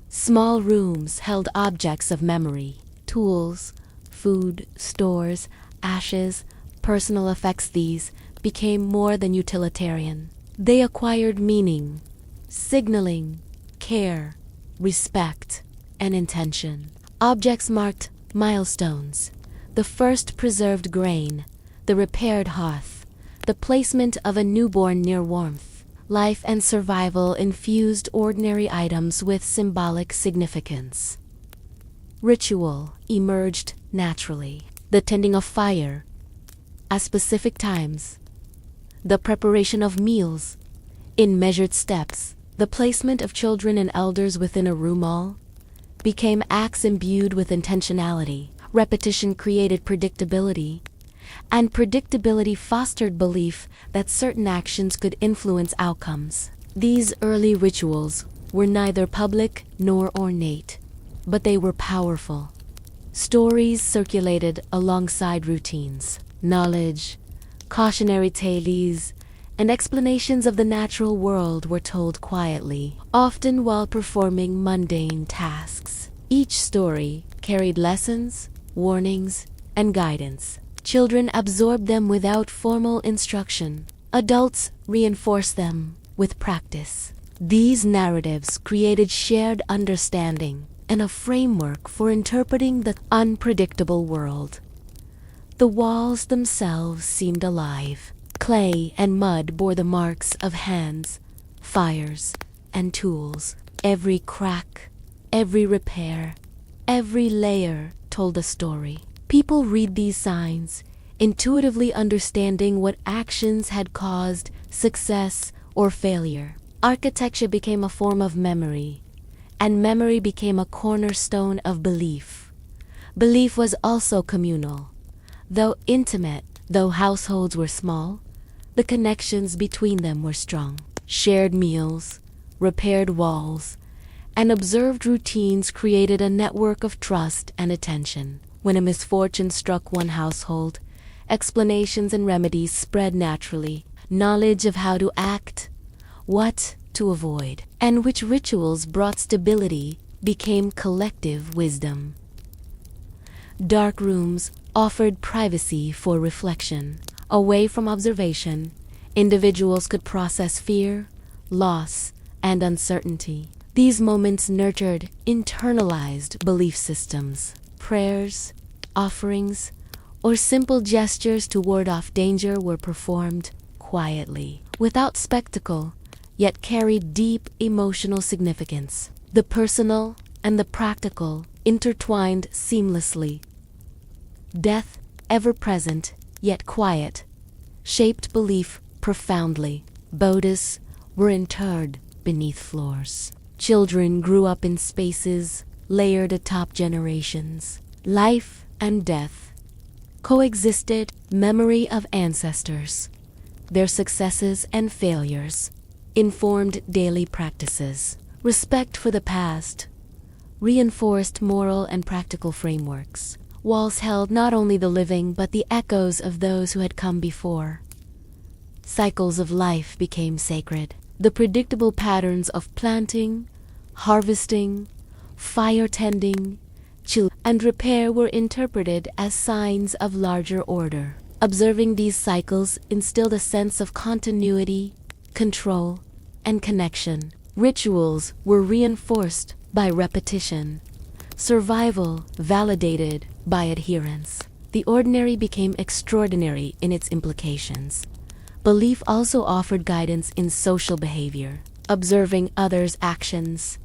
Small rooms held objects of memory, tools, food, stores, ashes, personal effects. These became more than utilitarian. They acquired meaning, signaling care, respect, and intention. Objects marked milestones: the first preserved grain, the repaired hearth, the placement of a newborn near warmth. Life and survival infused ordinary items with symbolic significance. Ritual emerged naturally: the tending of fire at specific times, the preparation of meals in measured steps, the placement of children and elders within a room. All became acts imbued with intentionality. Repetition created predictability, and predictability fostered belief that certain actions could influence outcomes. These early rituals were neither public nor ornate, but they were powerful. Stories circulated alongside routines. Knowledge, cautionary tales, and explanations of the natural world were told quietly, often while performing mundane tasks. Each story carried lessons, warnings, and guidance. Children absorbed them without formal instruction. Adults reinforced them with practice. These narratives created shared understanding and a framework for interpreting the unpredictable world. The walls themselves seemed alive. Clay and mud bore the marks of hands, fires, and tools. Every crack, every repair, every layer told a story. People read these signs, intuitively understanding what actions had caused success or failure. Architecture became a form of memory, and memory became a cornerstone of belief. Belief was also communal. Though intimate, though households were small, the connections between them were strong. Shared meals, repaired walls, and observed routines created a network of trust and attention. When a misfortune struck one household, explanations and remedies spread naturally. Knowledge of how to act, what to avoid, and which rituals brought stability became collective wisdom. Dark rooms offered privacy for reflection. Away from observation, individuals could process fear, loss, and uncertainty. These moments nurtured internalized belief systems. Prayers, offerings, or simple gestures to ward off danger were performed quietly, without spectacle, yet carried deep emotional significance. The personal and the practical intertwined seamlessly. Death, ever present, yet quiet, shaped belief profoundly. Bodhis were interred beneath floors. Children grew up in spaces layered atop generations. Life and death coexisted. Memory of ancestors, their successes and failures, informed daily practices. Respect for the past reinforced moral and practical frameworks. Walls held not only the living but the echoes of those who had come before. Cycles of life became sacred. The predictable patterns of planting, harvesting, fire tending, chill, and repair were interpreted as signs of larger order. Observing these cycles instilled a sense of continuity, control, and connection. Rituals were reinforced by repetition. Survival validated by adherence. The ordinary became extraordinary in its implications. Belief also offered guidance in social behavior, observing others' actions,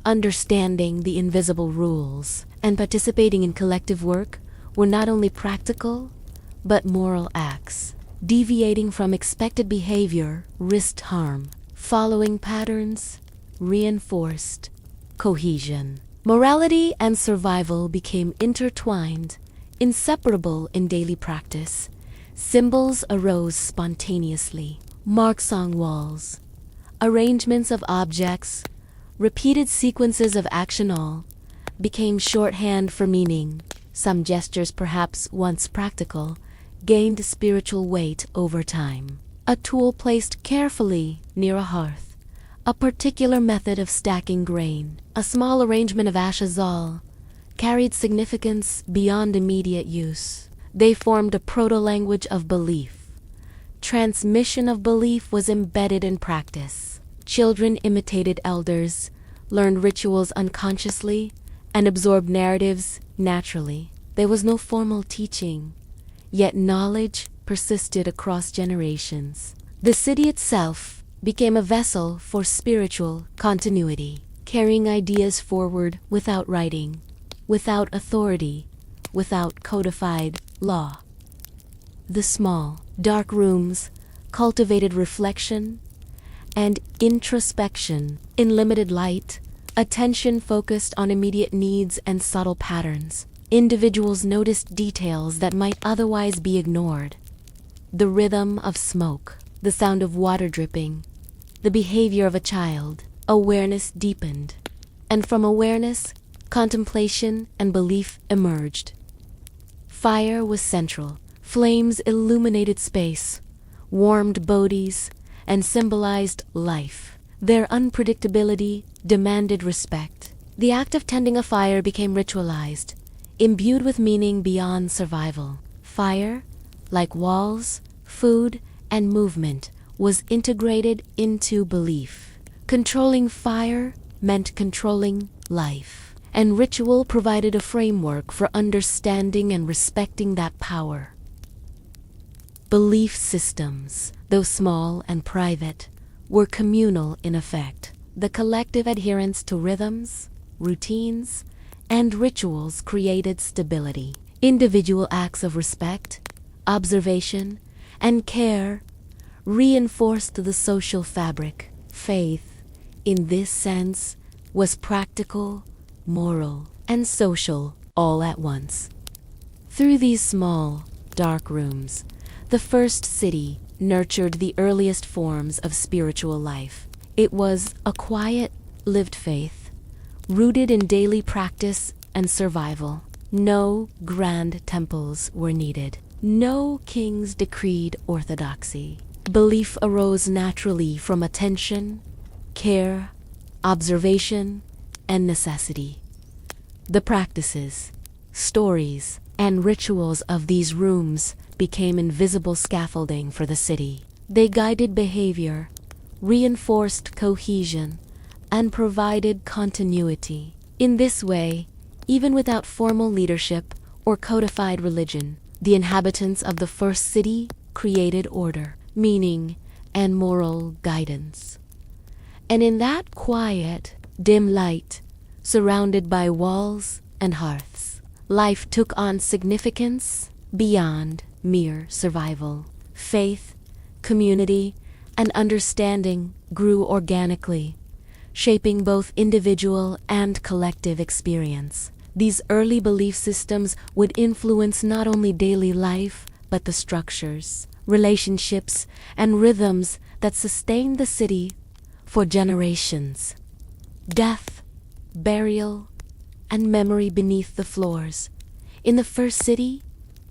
understanding the invisible rules, and participating in collective work were not only practical, but moral acts. Deviating from expected behavior risked harm. Following patterns reinforced cohesion. Morality and survival became intertwined, inseparable in daily practice. Symbols arose spontaneously. Marks on walls, arrangements of objects, repeated sequences of action all became shorthand for meaning. Some gestures, perhaps once practical, gained spiritual weight over time. A tool placed carefully near a hearth, a particular method of stacking grain, a small arrangement of ashes all, carried significance beyond immediate use. They formed a proto-language of belief. Transmission of belief was embedded in practice. Children imitated elders, learned rituals unconsciously, and absorbed narratives naturally. There was no formal teaching, yet knowledge persisted across generations. The city itself became a vessel for spiritual continuity, carrying ideas forward without writing, without authority, without codified law. The small, dark rooms cultivated reflection and introspection. In limited light, attention focused on immediate needs and subtle patterns. Individuals noticed details that might otherwise be ignored. The rhythm of smoke, the sound of water dripping, the behavior of a child. Awareness deepened, and from awareness, contemplation and belief emerged. Fire was central. Flames illuminated space, warmed bodies, and symbolized life. Their unpredictability demanded respect. The act of tending a fire became ritualized, imbued with meaning beyond survival. Fire, like walls, food, and movement, was integrated into belief. Controlling fire meant controlling life, and ritual provided a framework for understanding and respecting that power. Belief systems, though small and private, were communal in effect. The collective adherence to rhythms, routines, and rituals created stability. Individual acts of respect, observation, and care reinforced the social fabric. Faith, in this sense, was practical, moral, and social all at once. Through these small, dark rooms, the first city nurtured the earliest forms of spiritual life. It was a quiet, lived faith, rooted in daily practice and survival. No grand temples were needed. No kings decreed orthodoxy. Belief arose naturally from attention, care, observation, and necessity. The practices, stories, and rituals of these rooms became invisible scaffolding for the city. They guided behavior, reinforced cohesion, and provided continuity. In this way, even without formal leadership or codified religion, the inhabitants of the first city created order, meaning, and moral guidance. And in that quiet, dim light, surrounded by walls and hearths, life took on significance beyond mere survival. Faith, community, and understanding grew organically, shaping both individual and collective experience. These early belief systems would influence not only daily life, but the structures, relationships, and rhythms that sustained the city for generations. Death, burial, and memory beneath the floors. In the first city,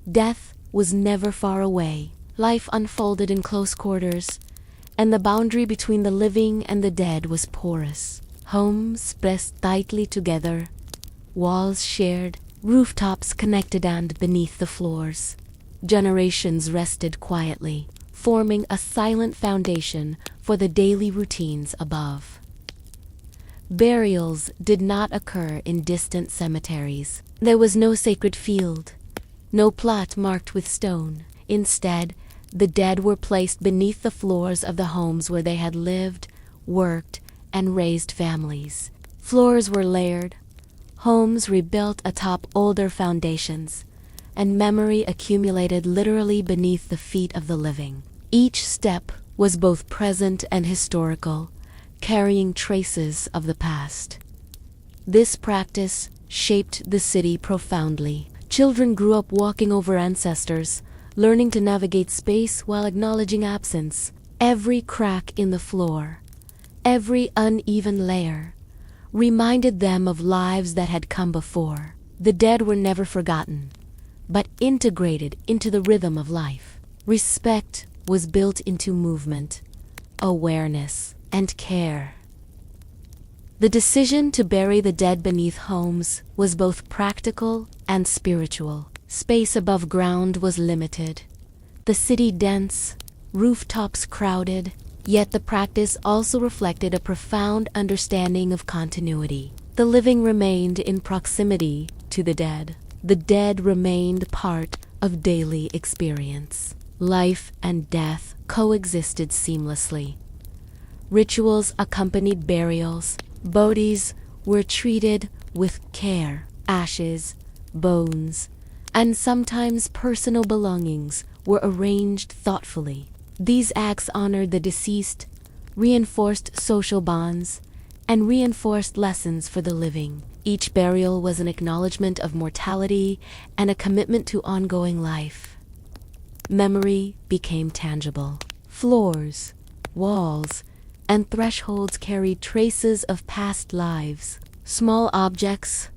death was never far away. Life unfolded in close quarters, and the boundary between the living and the dead was porous. Homes pressed tightly together, walls shared, rooftops connected, and beneath the floors, generations rested quietly, forming a silent foundation for the daily routines above. Burials did not occur in distant cemeteries. There was no sacred field, no plot marked with stone. Instead, the dead were placed beneath the floors of the homes where they had lived, worked, and raised families. Floors were layered, homes rebuilt atop older foundations, and memory accumulated literally beneath the feet of the living. Each step was both present and historical, carrying traces of the past. This practice shaped the city profoundly. Children grew up walking over ancestors, learning to navigate space while acknowledging absence. Every crack in the floor, every uneven layer, reminded them of lives that had come before. The dead were never forgotten, but integrated into the rhythm of life. Respect was built into movement, awareness, and care. The decision to bury the dead beneath homes was both practical and spiritual. Space above ground was limited, the city dense, rooftops crowded, yet the practice also reflected a profound understanding of continuity. The living remained in proximity to the dead. The dead remained part of daily experience. Life and death coexisted seamlessly. Rituals accompanied burials. Bodies were treated with care. Ashes, bones, and sometimes personal belongings were arranged thoughtfully. These acts honored the deceased, reinforced social bonds, and reinforced lessons for the living. Each burial was an acknowledgement of mortality and a commitment to ongoing life. Memory became tangible. Floors, walls, and thresholds carried traces of past lives. Small objects,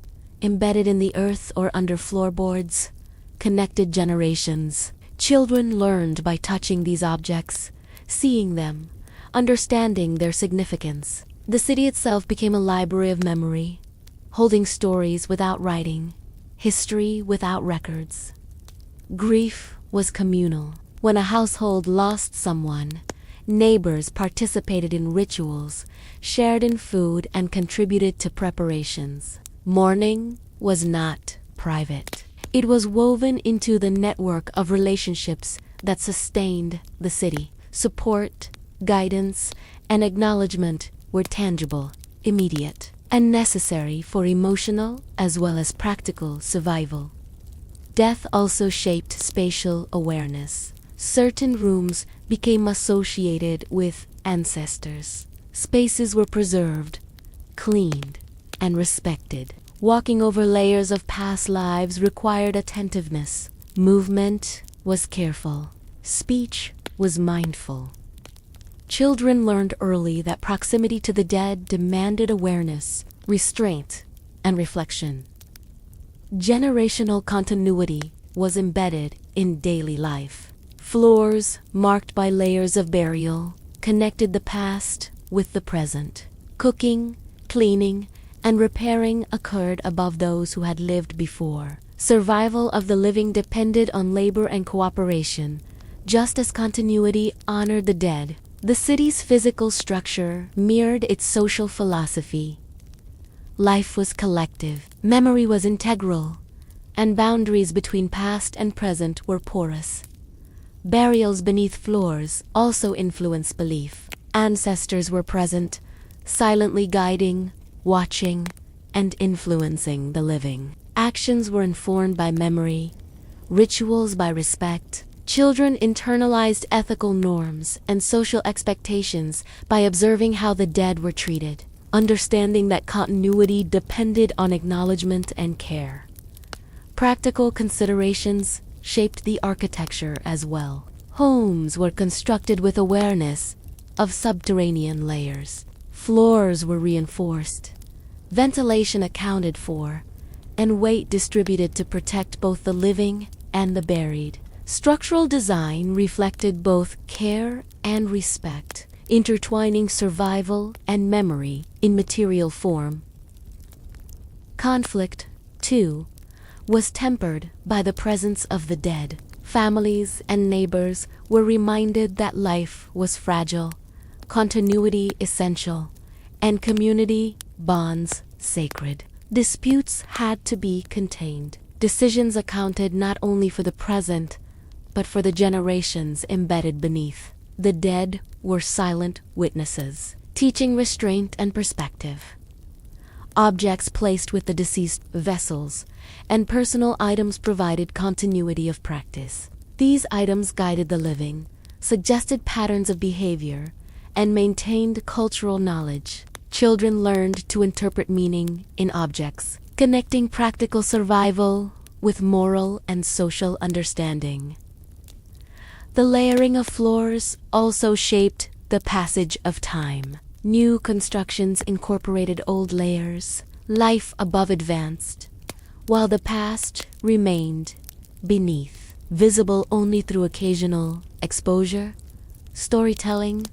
embedded in the earth or under floorboards, connected generations. Children learned by touching these objects, seeing them, understanding their significance. The city itself became a library of memory, holding stories without writing, history without records. Grief was communal. When a household lost someone, neighbors participated in rituals, shared in food, and contributed to preparations. Mourning was not private. It was woven into the network of relationships that sustained the city. Support, guidance, and acknowledgement were tangible, immediate, and necessary for emotional as well as practical survival. Death also shaped spatial awareness. Certain rooms became associated with ancestors. Spaces were preserved, cleaned, and respected. Walking over layers of past lives required attentiveness. Movement was careful. Speech was mindful. Children learned early that proximity to the dead demanded awareness, restraint, and reflection. Generational continuity was embedded in daily life. Floors, marked by layers of burial, connected the past with the present. Cooking, cleaning, and repairing occurred above those who had lived before. Survival of the living depended on labor and cooperation, just as continuity honored the dead. The city's physical structure mirrored its social philosophy. Life was collective, memory was integral, and boundaries between past and present were porous. Burials beneath floors also influenced belief. Ancestors were present, silently guiding, watching, and influencing the living. Actions were informed by memory, rituals by respect. Children internalized ethical norms and social expectations by observing how the dead were treated, understanding that continuity depended on acknowledgement and care. Practical considerations shaped the architecture as well. Homes were constructed with awareness of subterranean layers. Floors were reinforced, ventilation accounted for, and weight distributed to protect both the living and the buried. Structural design reflected both care and respect, intertwining survival and memory in material form. Conflict, too, was tempered by the presence of the dead. Families and neighbors were reminded that life was fragile, continuity essential, and community bonds sacred. Disputes had to be contained. Decisions accounted not only for the present, but for the generations embedded beneath. The dead were silent witnesses, teaching restraint and perspective. Objects placed with the deceased, vessels, and personal items provided continuity of practice. These items guided the living, suggested patterns of behavior, and maintained cultural knowledge. Children learned to interpret meaning in objects, connecting practical survival with moral and social understanding. The layering of floors also shaped the passage of time. New constructions incorporated old layers, life above advanced, while the past remained beneath, visible only through occasional exposure, storytelling,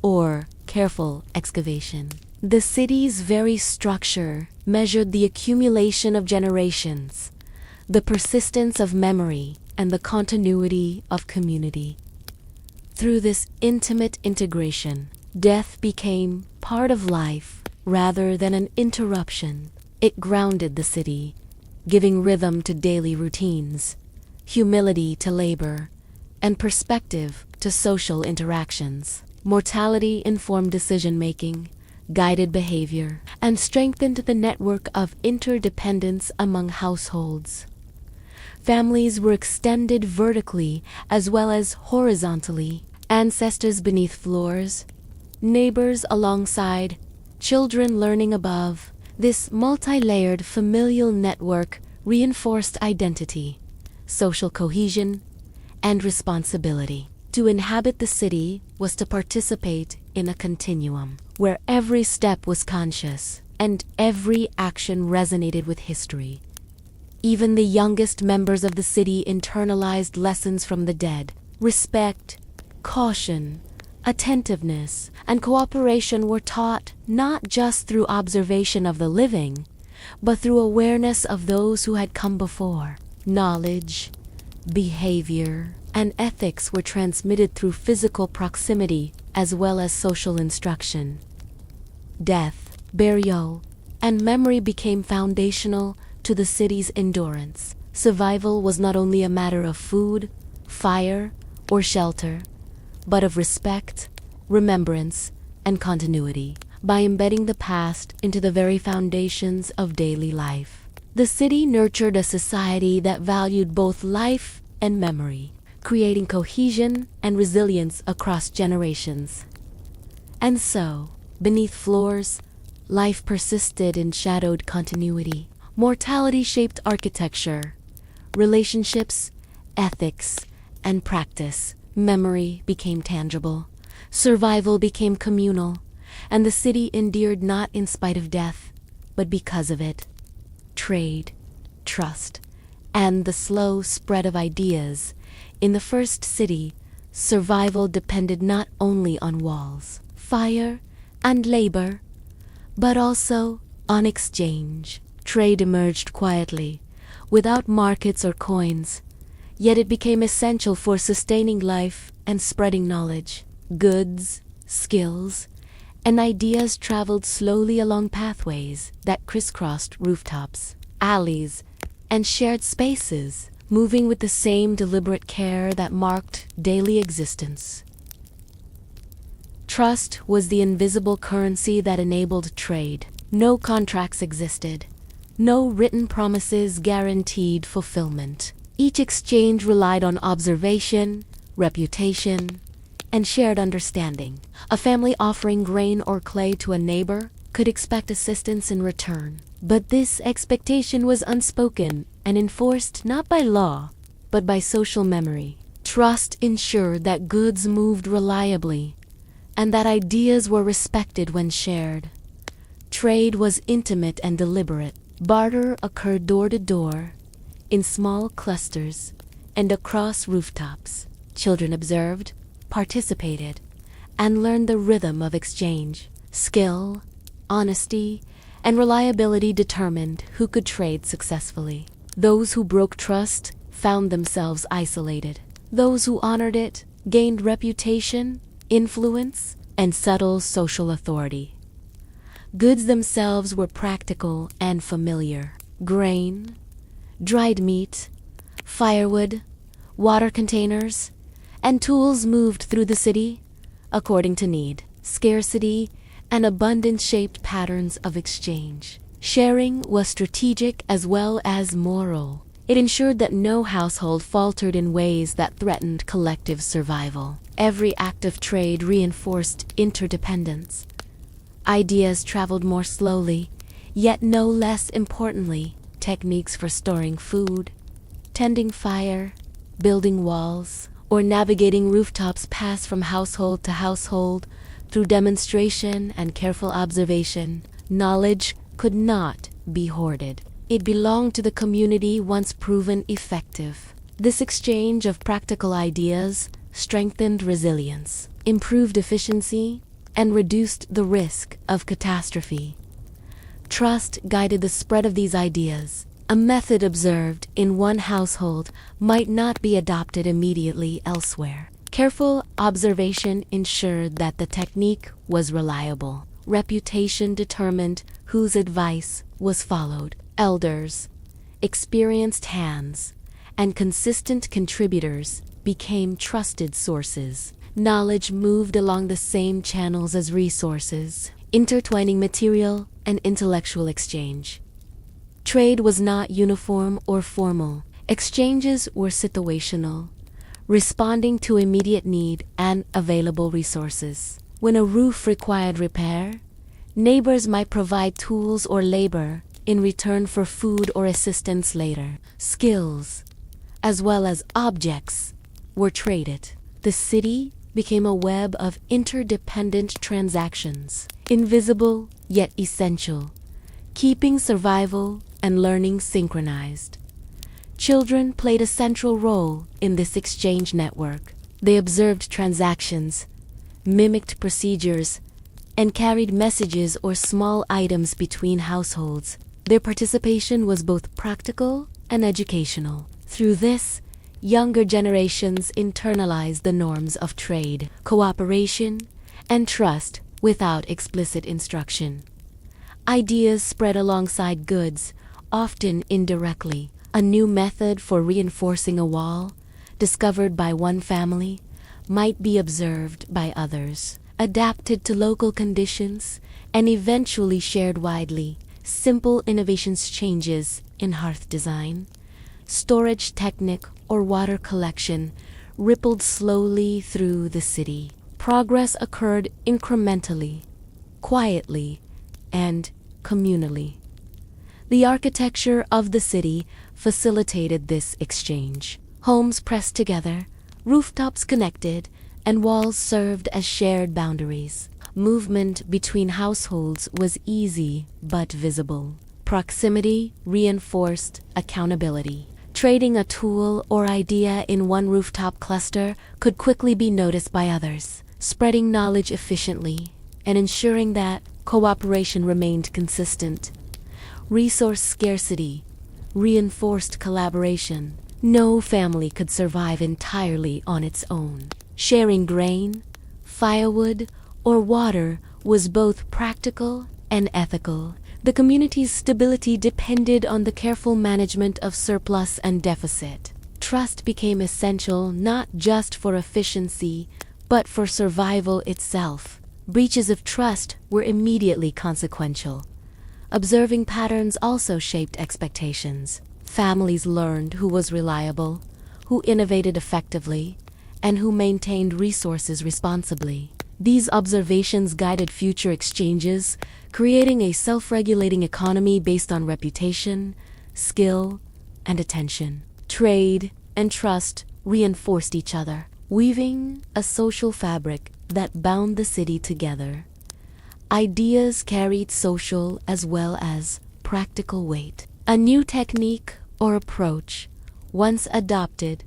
or careful excavation. The city's very structure measured the accumulation of generations, the persistence of memory, and the continuity of community. Through this intimate integration, death became part of life rather than an interruption. It grounded the city, giving rhythm to daily routines, humility to labor, and perspective to social interactions. Mortality informed decision-making, guided behavior, and strengthened the network of interdependence among households. Families were extended vertically as well as horizontally. Ancestors beneath floors, neighbors alongside, children learning above. This multi-layered familial network reinforced identity, social cohesion, and responsibility. To inhabit the city was to participate in a continuum, where every step was conscious and every action resonated with history. Even the youngest members of the city internalized lessons from the dead. Respect, caution, attentiveness, and cooperation were taught not just through observation of the living, but through awareness of those who had come before. Knowledge, behavior, and ethics were transmitted through physical proximity as well as social instruction. Death, burial, and memory became foundational to the city's endurance. Survival was not only a matter of food, fire, or shelter, but of respect, remembrance, and continuity. By embedding the past into the very foundations of daily life, the city nurtured a society that valued both life and memory, creating cohesion and resilience across generations. And so, beneath floors, life persisted in shadowed continuity. Mortality shaped architecture, relationships, ethics, and practice. Memory became tangible, survival became communal, and the city endured not in spite of death, but because of it. Trade, trust, and the slow spread of ideas. In the first city, survival depended not only on walls, fire, and labor, but also On exchange, trade emerged quietly, without markets or coins, yet it became essential for sustaining life and spreading knowledge. Goods, skills, and ideas traveled slowly along pathways that crisscrossed rooftops, alleys, and shared spaces, moving with the same deliberate care that marked daily existence. Trust was the invisible currency that enabled trade. No contracts existed. No written promises guaranteed fulfillment. Each exchange relied on observation, reputation, and shared understanding. A family offering grain or clay to a neighbor could expect assistance in return. But this expectation was unspoken and enforced not by law, but by social memory. Trust ensured that goods moved reliably and that ideas were respected when shared. Trade was intimate and deliberate. Barter occurred door to door, in small clusters, and across rooftops. Children observed, participated, and learned the rhythm of exchange. Skill, honesty, and reliability determined who could trade successfully. Those who broke trust found themselves isolated. Those who honored it gained reputation, influence, and subtle social authority. Goods themselves were practical and familiar. Grain, dried meat, firewood, water containers, and tools moved through the city according to need. Scarcity and abundance shaped patterns of exchange. Sharing was strategic as well as moral. It ensured that no household faltered in ways that threatened collective survival. Every act of trade reinforced interdependence. Ideas traveled more slowly, yet no less importantly, techniques for storing food, tending fire, building walls, or navigating rooftops passed from household to household through demonstration and careful observation. Knowledge could not be hoarded. It belonged to the community once proven effective. This exchange of practical ideas strengthened resilience, improved efficiency, and reduced the risk of catastrophe. Trust guided the spread of these ideas. A method observed in one household might not be adopted immediately elsewhere. Careful observation ensured that the technique was reliable. Reputation determined whose advice was followed. Elders, experienced hands, and consistent contributors became trusted sources. Knowledge moved along the same channels as resources, intertwining material and intellectual exchange. Trade was not uniform or formal. Exchanges were situational, responding to immediate need and available resources. When a roof required repair, neighbors might provide tools or labor in return for food or assistance later. Skills, as well as objects, were traded. The city became a web of interdependent transactions, invisible yet essential, keeping survival and learning synchronized. Children played a central role in this exchange network. They observed transactions, mimicked procedures, and carried messages or small items between households. Their participation was both practical and educational. Through this, younger generations internalized the norms of trade, cooperation, and trust without explicit instruction. Ideas spread alongside goods, often indirectly. A new method for reinforcing a wall, discovered by one family, might be observed by others, adapted to local conditions, and eventually shared widely. Simple innovations, changes in hearth design, storage technique, or water collection rippled slowly through the city. Progress occurred incrementally, quietly, and communally. The architecture of the city facilitated this exchange. Homes pressed together, rooftops connected, and walls served as shared boundaries. Movement between households was easy but visible. Proximity reinforced accountability. Trading a tool or idea in one rooftop cluster could quickly be noticed by others, spreading knowledge efficiently and ensuring that cooperation remained consistent. Resource scarcity reinforced collaboration. No family could survive entirely on its own. Sharing grain, firewood, or water was both practical and ethical. The community's stability depended on the careful management of surplus and deficit. Trust became essential not just for efficiency, but for survival itself. Breaches of trust were immediately consequential. Observing patterns also shaped expectations. Families learned who was reliable, who innovated effectively, and who maintained resources responsibly. These observations guided future exchanges, creating a self-regulating economy based on reputation, skill, and attention. Trade and trust reinforced each other, weaving a social fabric that bound the city together. Ideas carried social as well as practical weight. A new technique or approach, once adopted,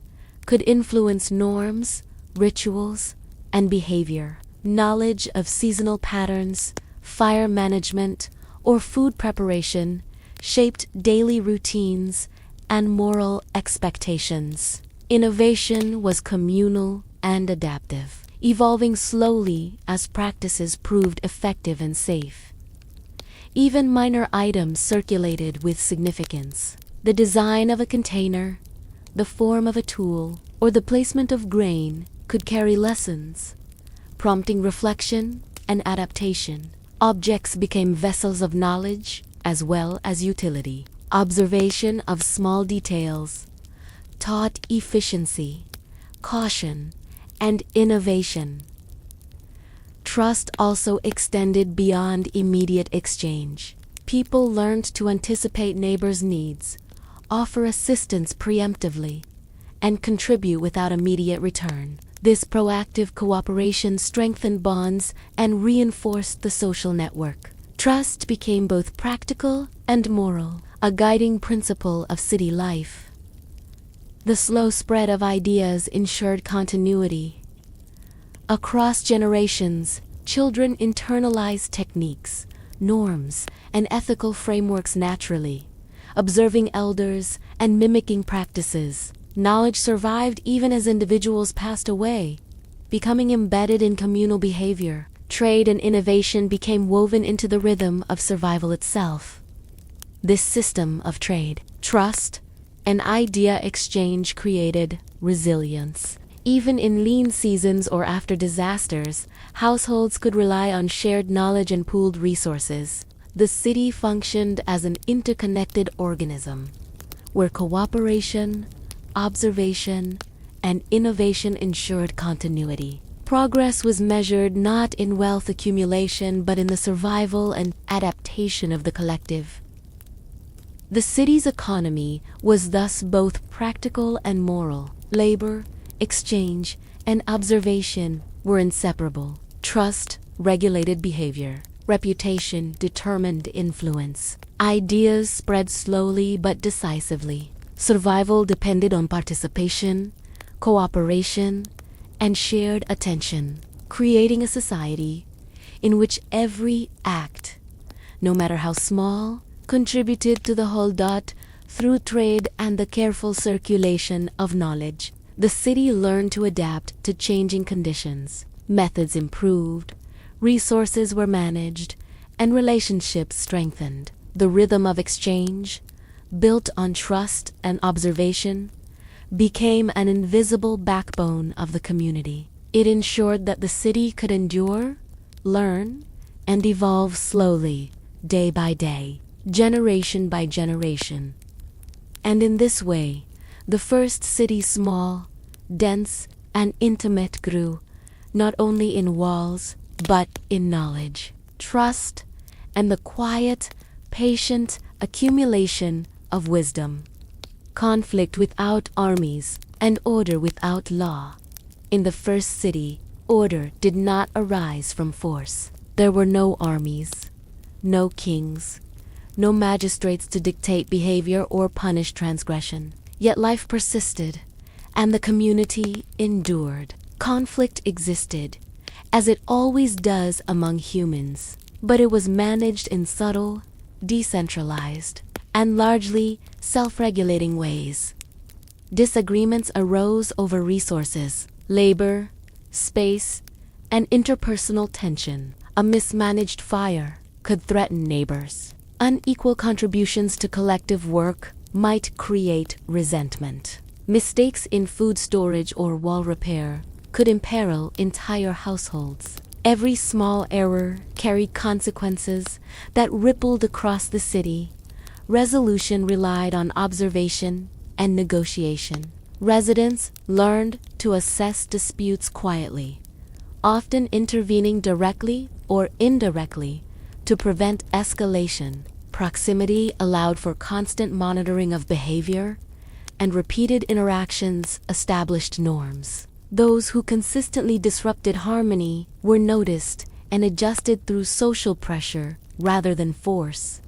could influence norms, rituals, and behavior. Knowledge of seasonal patterns, fire management, or food preparation shaped daily routines and moral expectations. Innovation was communal and adaptive, evolving slowly as practices proved effective and safe. Even minor items circulated with significance. The design of a container, the form of a tool, or the placement of grain could carry lessons, prompting reflection and adaptation. Objects became vessels of knowledge as well as utility. Observation of small details taught efficiency, caution, and innovation. Trust also extended beyond immediate exchange. People learned to anticipate neighbors' needs, offer assistance preemptively, and contribute without immediate return. This proactive cooperation strengthened bonds and reinforced the social network. Trust became both practical and moral, a guiding principle of city life. The slow spread of ideas ensured continuity. Across generations, children internalized techniques, norms, and ethical frameworks naturally, observing elders and mimicking practices. Knowledge survived even as individuals passed away, becoming embedded in communal behavior. Trade and innovation became woven into the rhythm of survival itself. This system of trade, trust, and idea exchange created resilience. Even in lean seasons or after disasters, households could rely on shared knowledge and pooled resources. The city functioned as an interconnected organism, where cooperation, observation, and innovation ensured continuity. Progress was measured not in wealth accumulation but in the survival and adaptation of the collective. The city's economy was thus both practical and moral. Labor, exchange, and observation were inseparable. Trust regulated behavior. Reputation determined influence. Ideas spread slowly but decisively. Survival depended on participation, cooperation, and shared attention, creating a society in which every act, no matter how small, contributed to the whole. Through trade and the careful circulation of knowledge, the city learned to adapt to changing conditions. Methods improved, resources were managed, and relationships strengthened. The rhythm of exchange, built on trust and observation, became an invisible backbone of the community. It ensured that the city could endure, learn, and evolve slowly, day by day, generation by generation. And in this way, the first city, small, dense, and intimate, grew, not only in walls, but in knowledge, trust, and the quiet, patient accumulation of wisdom. Conflict without armies and order without law. In the first city, order did not arise from force. There were no armies, no kings, no magistrates to dictate behavior or punish transgression. Yet life persisted, and the community endured. Conflict existed, as it always does among humans. but it was managed in subtle, decentralized, and largely self-regulating ways. Disagreements arose over resources, labor, space, and interpersonal tension. A mismanaged fire could threaten neighbors. Unequal contributions to collective work might create resentment. Mistakes in food storage or wall repair could imperil entire households. Every small error carried consequences that rippled across the city. Resolution relied on observation and negotiation. Residents learned to assess disputes quietly, often intervening directly or indirectly to prevent escalation. Proximity allowed for constant monitoring of behavior, and repeated interactions established norms. Those who consistently disrupted harmony were noticed and adjusted through social pressure rather than force.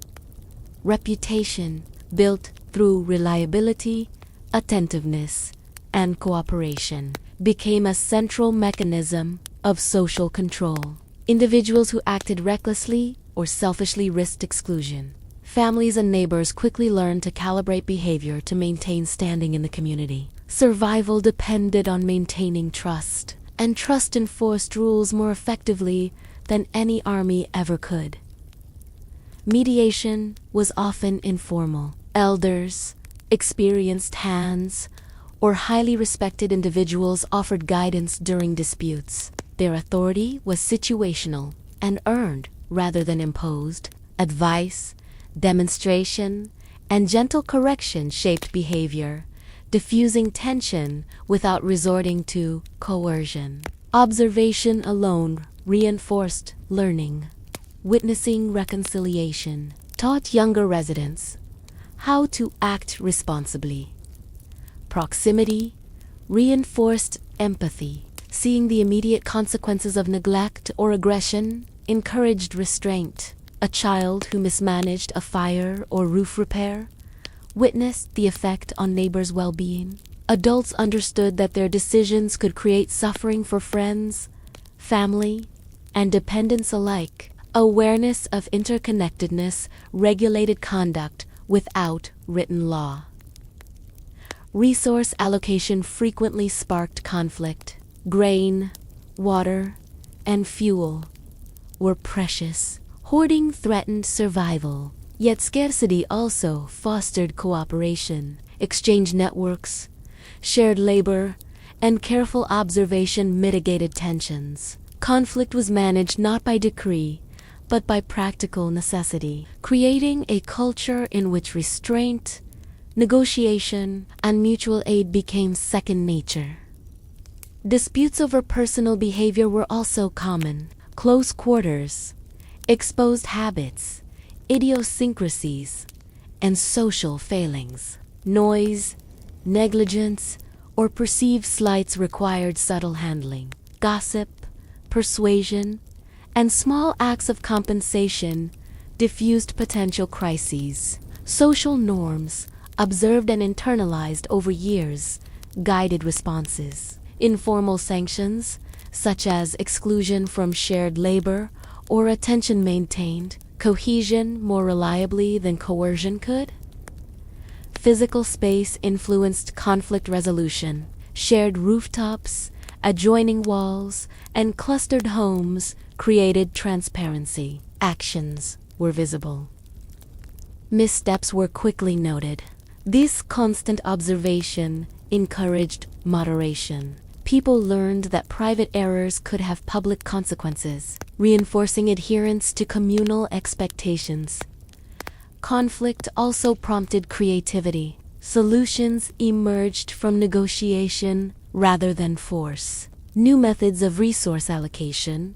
Reputation, built through reliability, attentiveness, and cooperation, became a central mechanism of social control. Individuals who acted recklessly or selfishly risked exclusion. Families and neighbors quickly learned to calibrate behavior to maintain standing in the community. Survival depended on maintaining trust, and trust enforced rules more effectively than any army ever could. Mediation was often informal. Elders, experienced hands, or highly respected individuals offered guidance during disputes. Their authority was situational and earned rather than imposed. Advice, demonstration, and gentle correction shaped behavior, diffusing tension without resorting to coercion. Observation alone reinforced learning. Witnessing reconciliation taught younger residents how to act responsibly. Proximity reinforced empathy. Seeing the immediate consequences of neglect or aggression encouraged restraint. A child who mismanaged a fire or roof repair witnessed the effect on neighbors' well-being. Adults understood that their decisions could create suffering for friends, family, and dependents alike. Awareness of interconnectedness regulated conduct without written law. Resource allocation frequently sparked conflict. Grain, water, and fuel were precious. Hoarding threatened survival, yet scarcity also fostered cooperation. Exchange networks, shared labor, and careful observation mitigated tensions. Conflict was managed not by decree, but by practical necessity, creating a culture in which restraint, negotiation, and mutual aid became second nature. Disputes over personal behavior were also common. Close quarters exposed habits, idiosyncrasies, and social failings. Noise, negligence, or perceived slights required subtle handling. Gossip, persuasion, and small acts of compensation diffused potential crises. Social norms, observed and internalized over years, guided responses. Informal sanctions, such as exclusion from shared labor or attention, maintained cohesion more reliably than coercion could. Physical space influenced conflict resolution. Shared rooftops, adjoining walls, and clustered homes created transparency. Actions were visible. Missteps were quickly noted. This constant observation encouraged moderation. People learned that private errors could have public consequences, reinforcing adherence to communal expectations. Conflict also prompted creativity. Solutions emerged from negotiation rather than force. New methods of resource allocation,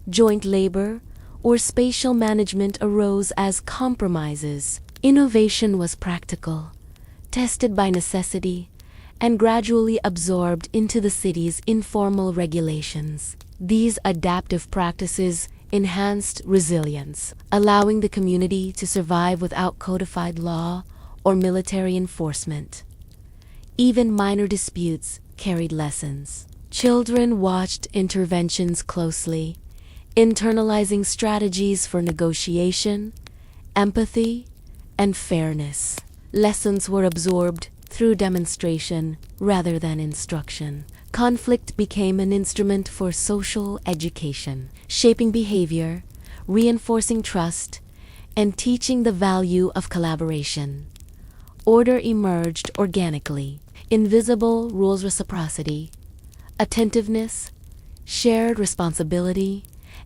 joint labor, or spatial management arose as compromises. Innovation was practical, tested by necessity, and gradually absorbed into the city's informal regulations. These adaptive practices enhanced resilience, allowing the community to survive without codified law or military enforcement. Even minor disputes carried lessons. Children watched interventions closely, internalizing strategies for negotiation, empathy, and fairness. Lessons were absorbed through demonstration rather than instruction. Conflict became an instrument for social education, shaping behavior, reinforcing trust, and teaching the value of collaboration. Order emerged organically. Invisible rules: reciprocity, attentiveness, shared responsibility,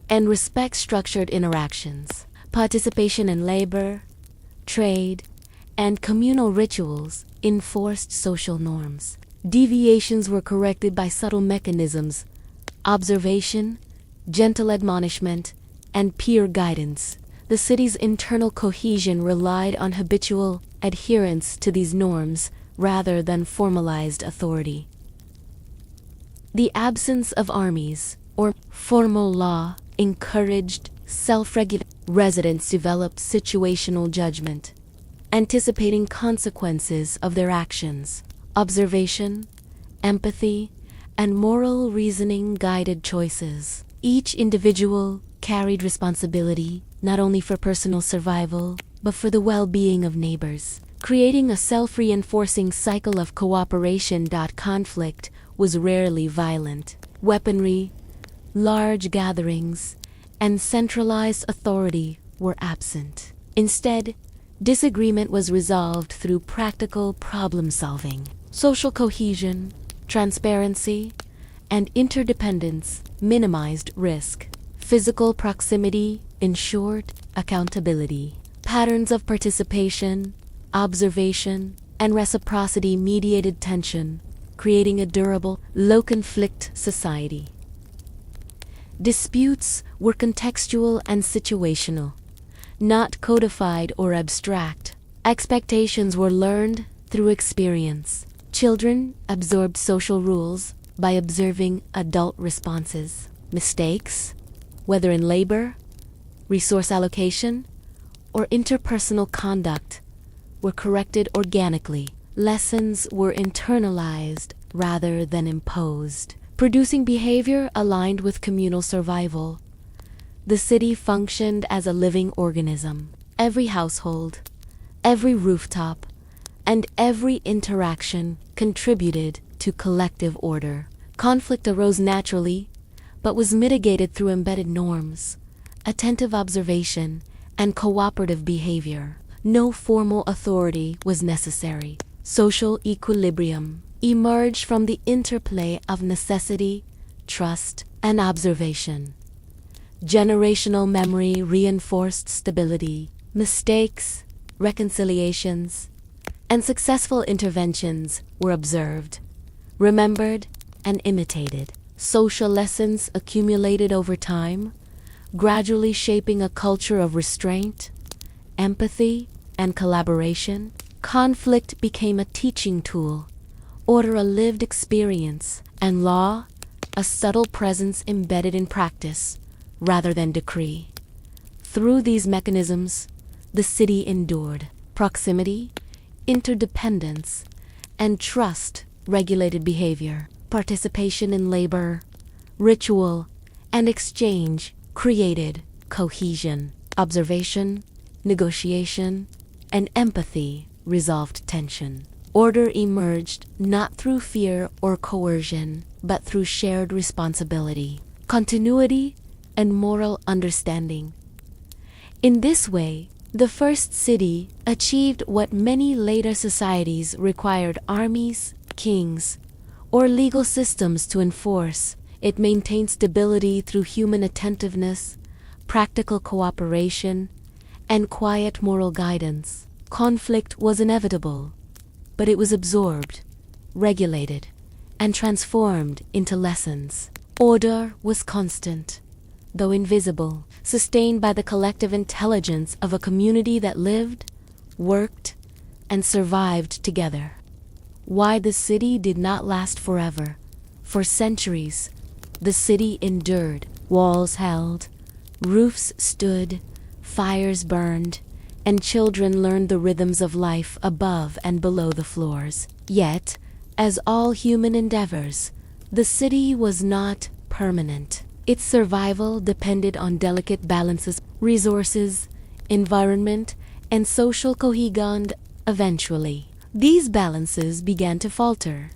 and respect structured interactions. Participation in labor, trade, and communal rituals enforced social norms. Deviations were corrected by subtle mechanisms: observation, gentle admonishment, and peer guidance. The city's internal cohesion relied on habitual adherence to these norms rather than formalized authority. The absence of armies or formal law encouraged self-regulation. Residents developed situational judgment, anticipating consequences of their actions. Observation, empathy, and moral reasoning guided choices. Each individual carried responsibility not only for personal survival, but for the well-being of neighbors, creating a self-reinforcing cycle of cooperation. Conflict was rarely violent. Weaponry, large gatherings, and centralized authority were absent. Instead, disagreement was resolved through practical problem-solving. Social cohesion, transparency, and interdependence minimized risk. Physical proximity ensured accountability. Patterns of participation, observation, and reciprocity mediated tension, creating a durable, low-conflict society. Disputes were contextual and situational, not codified or abstract. Expectations were learned through experience. Children absorbed social rules by observing adult responses. Mistakes, whether in labor, resource allocation, or interpersonal conduct, were corrected organically. Lessons were internalized rather than imposed, producing behavior aligned with communal survival. The city functioned as a living organism. Every household, every rooftop, and every interaction contributed to collective order. Conflict arose naturally, but was mitigated through embedded norms, attentive observation, and cooperative behavior. No formal authority was necessary. Social equilibrium emerged from the interplay of necessity, trust, and observation. Generational memory reinforced stability. Mistakes, reconciliations, and successful interventions were observed, remembered, and imitated. Social lessons accumulated over time, gradually shaping a culture of restraint, empathy, and collaboration. Conflict became a teaching tool, order a lived experience, and law a subtle presence embedded in practice rather than decree. Through these mechanisms, the city endured. Proximity, interdependence, and trust regulated behavior. Participation in labor, ritual, and exchange created cohesion. Observation, negotiation, and empathy resolved tension. Order emerged not through fear or coercion, but through shared responsibility, continuity, and moral understanding. In this way, the first city achieved what many later societies required armies, kings, or legal systems to enforce. It maintained stability through human attentiveness, practical cooperation, and quiet moral guidance. Conflict was inevitable, but it was absorbed, regulated, and transformed into lessons. Order was constant, though invisible, sustained by the collective intelligence of a community that lived, worked, and survived together. Why the city did not last forever. For centuries, the city endured. Walls held, roofs stood, fires burned, and children learned the rhythms of life above and below the floors. Yet, as all human endeavors, the city was not permanent. Its survival depended on delicate balances, resources, environment, and social cohesion. Eventually, these balances began to falter.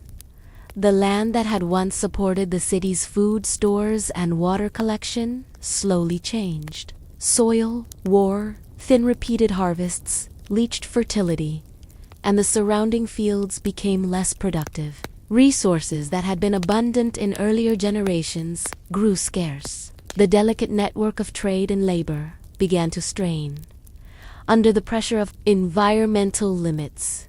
The land that had once supported the city's food stores and water collection slowly changed. Soil, war, thin repeated harvests, leached fertility, and the surrounding fields became less productive. Resources that had been abundant in earlier generations grew scarce. The delicate network of trade and labor began to strain under the pressure of environmental limits.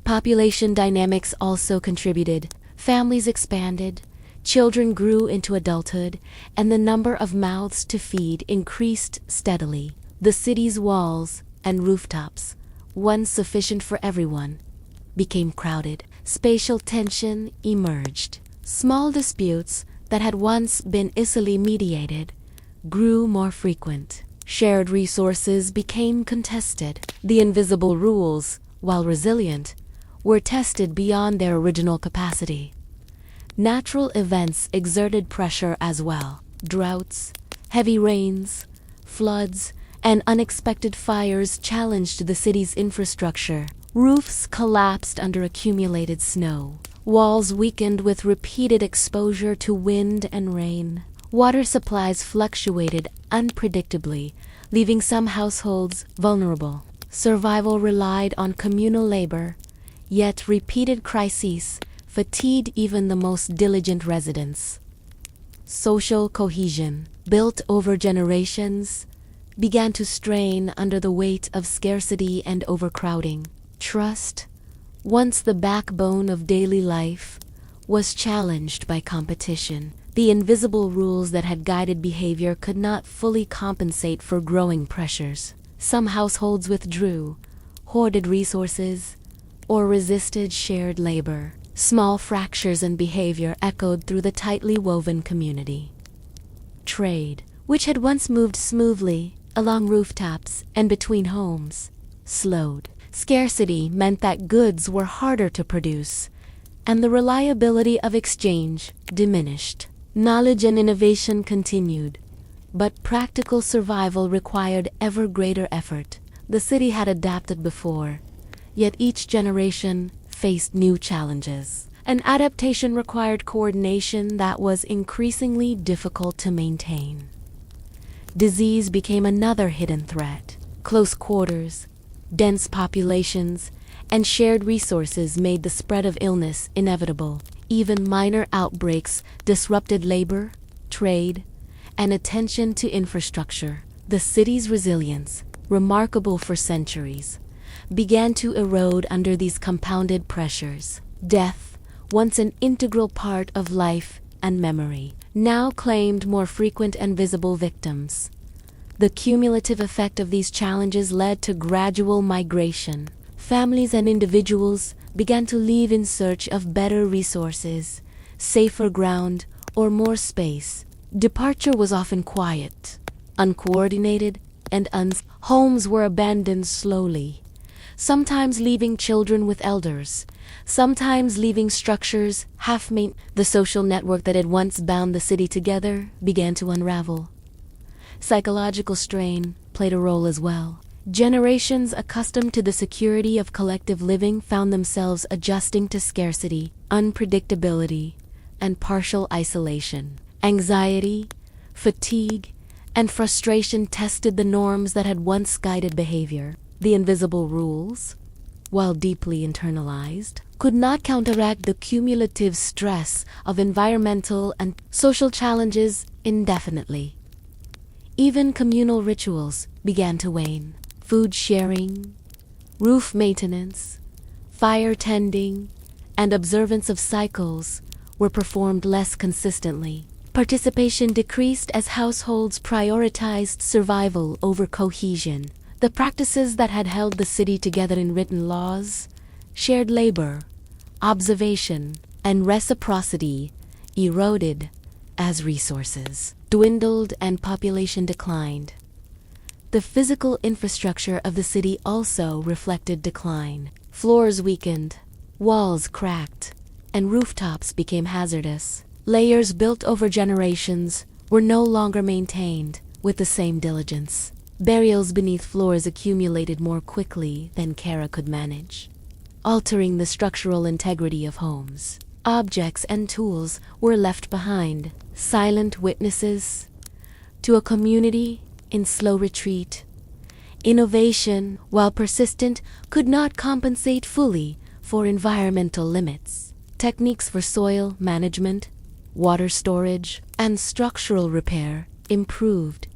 Population dynamics also contributed. Families expanded, children grew into adulthood, and the number of mouths to feed increased steadily. The city's walls and rooftops, once sufficient for everyone, became crowded. Spatial tension emerged. Small disputes that had once been easily mediated grew more frequent. Shared resources became contested. The invisible rules, while resilient, were tested beyond their original capacity. Natural events exerted pressure as well. Droughts, heavy rains, floods, and unexpected fires challenged the city's infrastructure. Roofs collapsed under accumulated snow. Walls weakened with repeated exposure to wind and rain. Water supplies fluctuated unpredictably, leaving some households vulnerable. Survival relied on communal labor, yet repeated crises fatigued even the most diligent residents. Social cohesion, built over generations, began to strain under the weight of scarcity and overcrowding. Trust, once the backbone of daily life, was challenged by competition. The invisible rules that had guided behavior could not fully compensate for growing pressures. Some households withdrew, hoarded resources, or resisted shared labor. Small fractures in behavior echoed through the tightly woven community. Trade, which had once moved smoothly along rooftops and between homes, slowed. Scarcity meant that goods were harder to produce, and the reliability of exchange diminished. Knowledge and innovation continued, but practical survival required ever greater effort. The city had adapted before, yet each generation faced new challenges. An adaptation required coordination that was increasingly difficult to maintain. Disease became another hidden threat. Close quarters, dense populations, and shared resources made the spread of illness inevitable. Even minor outbreaks disrupted labor, trade, and attention to infrastructure. The city's resilience, remarkable for centuries, began to erode under these compounded pressures. Death, once an integral part of life and memory, now claimed more frequent and visible victims. The cumulative effect of these challenges led to gradual migration. Families and individuals began to leave in search of better resources, safer ground, or more space. Departure was often quiet, uncoordinated, and homes were abandoned slowly, sometimes leaving children with elders, sometimes leaving structures half-made. The social network that had once bound the city together began to unravel. Psychological strain played a role as well. Generations accustomed to the security of collective living found themselves adjusting to scarcity, unpredictability, and partial isolation. Anxiety, fatigue, and frustration tested the norms that had once guided behavior. The invisible rules, while deeply internalized, could not counteract the cumulative stress of environmental and social challenges indefinitely. Even communal rituals began to wane. Food sharing, roof maintenance, fire tending, and observance of cycles were performed less consistently. Participation decreased as households prioritized survival over cohesion. The practices that had held the city together in written laws, shared labor, observation, and reciprocity eroded as resources dwindled and population declined. The physical infrastructure of the city also reflected decline. Floors weakened, walls cracked, and rooftops became hazardous. Layers built over generations were no longer maintained with the same diligence. Burials beneath floors accumulated more quickly than care could manage, altering the structural integrity of homes. Objects and tools were left behind, silent witnesses to a community in slow retreat. Innovation, while persistent, could not compensate fully for environmental limits. Techniques for soil management, water storage, and structural repair improved,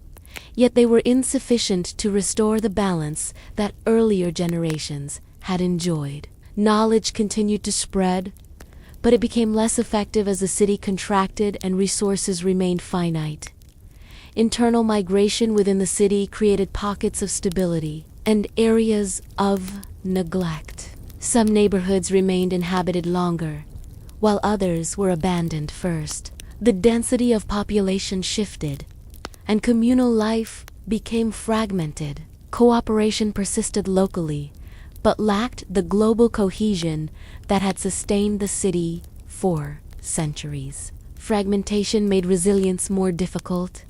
yet they were insufficient to restore the balance that earlier generations had enjoyed. Knowledge continued to spread, but it became less effective as the city contracted and resources remained finite. Internal migration within the city created pockets of stability and areas of neglect. Some neighborhoods remained inhabited longer, while others were abandoned first. The density of population shifted, and communal life became fragmented. Cooperation persisted locally, but lacked the global cohesion that had sustained the city for centuries. Fragmentation made resilience more difficult.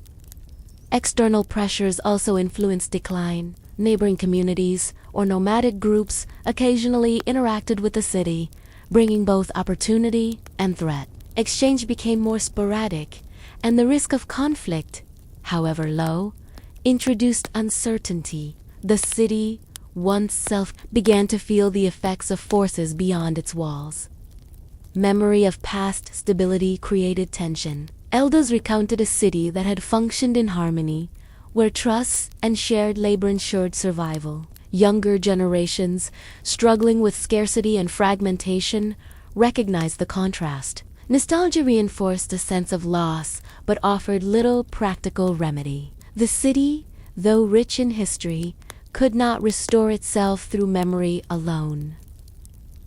External pressures also influenced decline. Neighboring communities or nomadic groups occasionally interacted with the city, bringing both opportunity and threat. Exchange became more sporadic, and the risk of conflict, however low, introduced uncertainty. The city, once self, began to feel the effects of forces beyond its walls. Memory of past stability created tension. Elders recounted a city that had functioned in harmony, where trust and shared labor ensured survival. Younger generations, struggling with scarcity and fragmentation, recognized the contrast. Nostalgia reinforced a sense of loss, but offered little practical remedy. The city, though rich in history, could not restore itself through memory alone.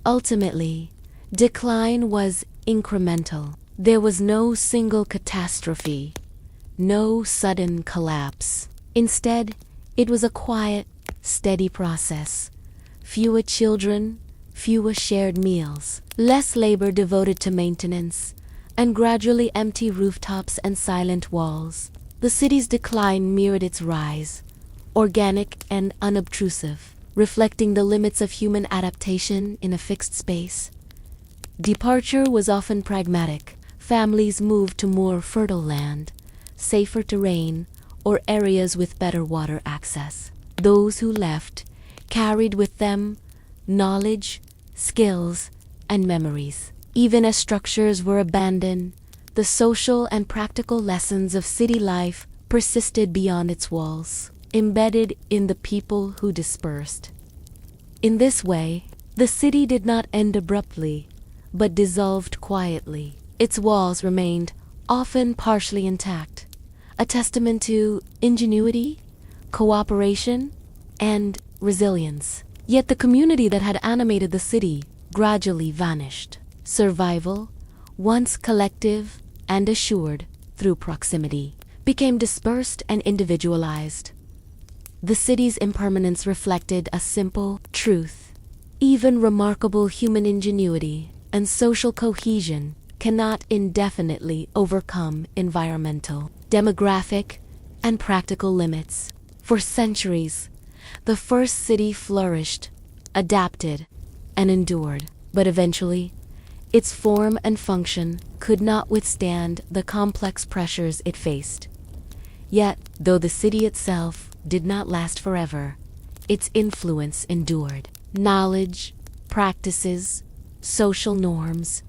Ultimately, decline was incremental. There was no single catastrophe, no sudden collapse. Instead, it was a quiet, steady process. Fewer children, fewer shared meals, less labor devoted to maintenance, and gradually empty rooftops and silent walls. The city's decline mirrored its rise, organic and unobtrusive, reflecting the limits of human adaptation in a fixed space. Departure was often pragmatic. Families moved to more fertile land, safer terrain, or areas with better water access. Those who left carried with them knowledge, skills, and memories. Even as structures were abandoned, the social and practical lessons of city life persisted beyond its walls, embedded in the people who dispersed. In this way, the city did not end abruptly, but dissolved quietly. Its walls remained, often partially intact, a testament to ingenuity, cooperation, and resilience. Yet the community that had animated the city gradually vanished. Survival, once collective and assured through proximity, became dispersed and individualized. The city's impermanence reflected a simple truth. Even remarkable human ingenuity and social cohesion cannot indefinitely overcome environmental, demographic, and practical limits. For centuries, the first city flourished, adapted, and endured, but eventually, its form and function could not withstand the complex pressures it faced. Yet, though the city itself did not last forever, its influence endured. Knowledge, practices, social norms,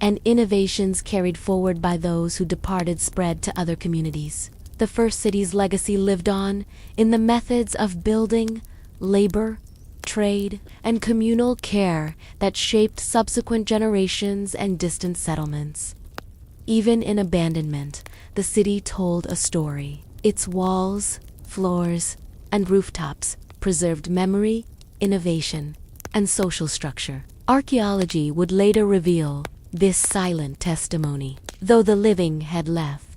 and innovations carried forward by those who departed spread to other communities. The first city's legacy lived on in the methods of building, labor, trade, and communal care that shaped subsequent generations and distant settlements. Even in abandonment, the city told a story. Its walls, floors, and rooftops preserved memory, innovation, and social structure. Archaeology would later reveal this silent testimony. Though the living had left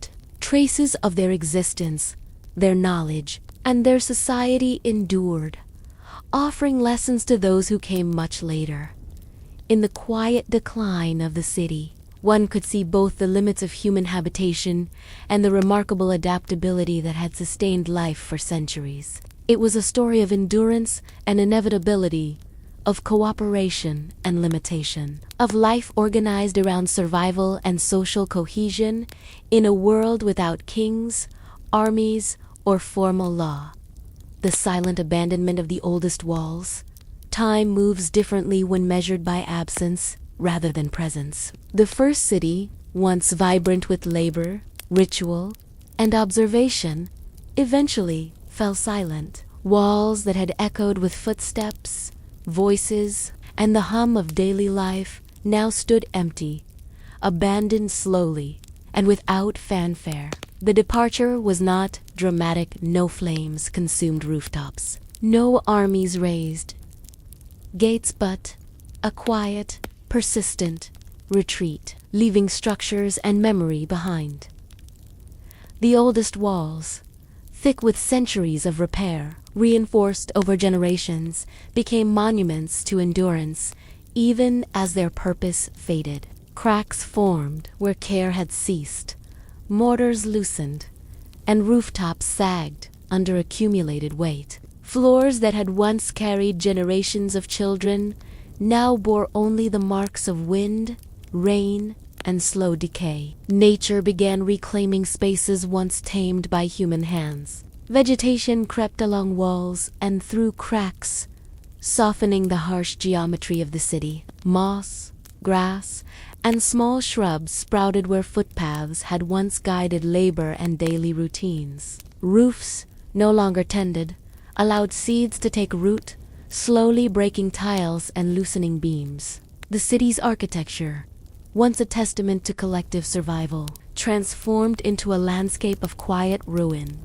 traces of their existence, their knowledge, and their society endured, offering lessons to those who came much later. In the quiet decline of the city, one could see both the limits of human habitation and the remarkable adaptability that had sustained life for centuries. It was a story of endurance and inevitability, of cooperation and limitation, of life organized around survival and social cohesion in a world without kings, armies, or formal law. The silent abandonment of the oldest walls. Time moves differently when measured by absence rather than presence. The first city, once vibrant with labor, ritual, and observation, eventually fell silent. Walls that had echoed with footsteps, voices, and the hum of daily life now stood empty, abandoned slowly and without fanfare. The departure was not dramatic. No flames consumed rooftops, no armies raised gates, but a quiet, persistent retreat, leaving structures and memory behind. The oldest walls, thick with centuries of repair, reinforced over generations, became monuments to endurance, even as their purpose faded. Cracks formed where care had ceased, mortars loosened, and rooftops sagged under accumulated weight. Floors that had once carried generations of children now bore only the marks of wind, rain, and slow decay. Nature began reclaiming spaces once tamed by human hands. Vegetation crept along walls and through cracks, softening the harsh geometry of the city. Moss, grass, and small shrubs sprouted where footpaths had once guided labor and daily routines. Roofs, no longer tended, allowed seeds to take root, slowly breaking tiles and loosening beams. The city's architecture, once a testament to collective survival, transformed into a landscape of quiet ruin.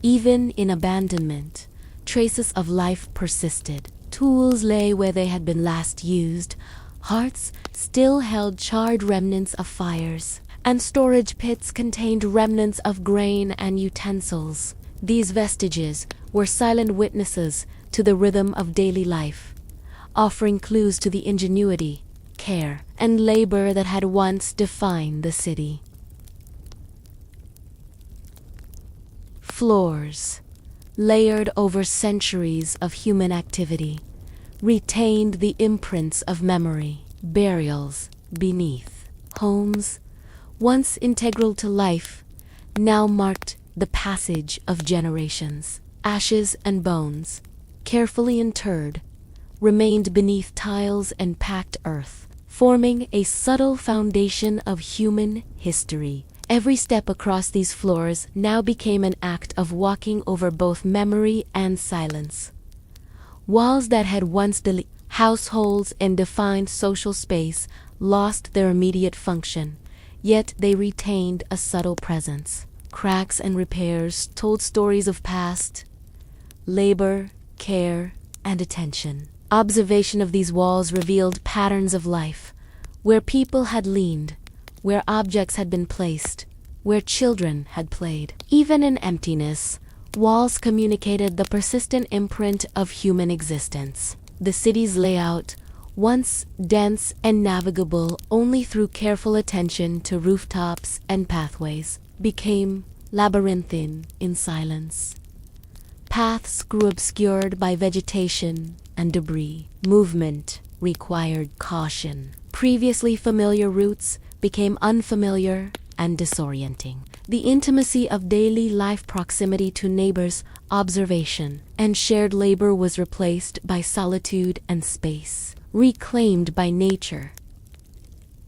Even in abandonment, traces of life persisted. Tools lay where they had been last used, hearts still held charred remnants of fires, and storage pits contained remnants of grain and utensils. These vestiges were silent witnesses to the rhythm of daily life, offering clues to the ingenuity, care, and labor that had once defined the city. Floors, layered over centuries of human activity, retained the imprints of memory. Burials beneath. Homes, once integral to life, now marked the passage of generations. Ashes and bones, carefully interred, remained beneath tiles and packed earth, forming a subtle foundation of human history. Every step across these floors now became an act of walking over both memory and silence. Walls that had once delineated households and defined social space lost their immediate function, yet they retained a subtle presence. Cracks and repairs told stories of past labor, care, and attention. Observation of these walls revealed patterns of life, where people had leaned, where objects had been placed, where children had played. Even in emptiness, walls communicated the persistent imprint of human existence. The city's layout, once dense and navigable only through careful attention to rooftops and pathways, became labyrinthine in silence. Paths grew obscured by vegetation and debris. Movement required caution. Previously familiar routes became unfamiliar and disorienting. The intimacy of daily life, proximity to neighbors, observation, and shared labor was replaced by solitude and space, reclaimed by nature.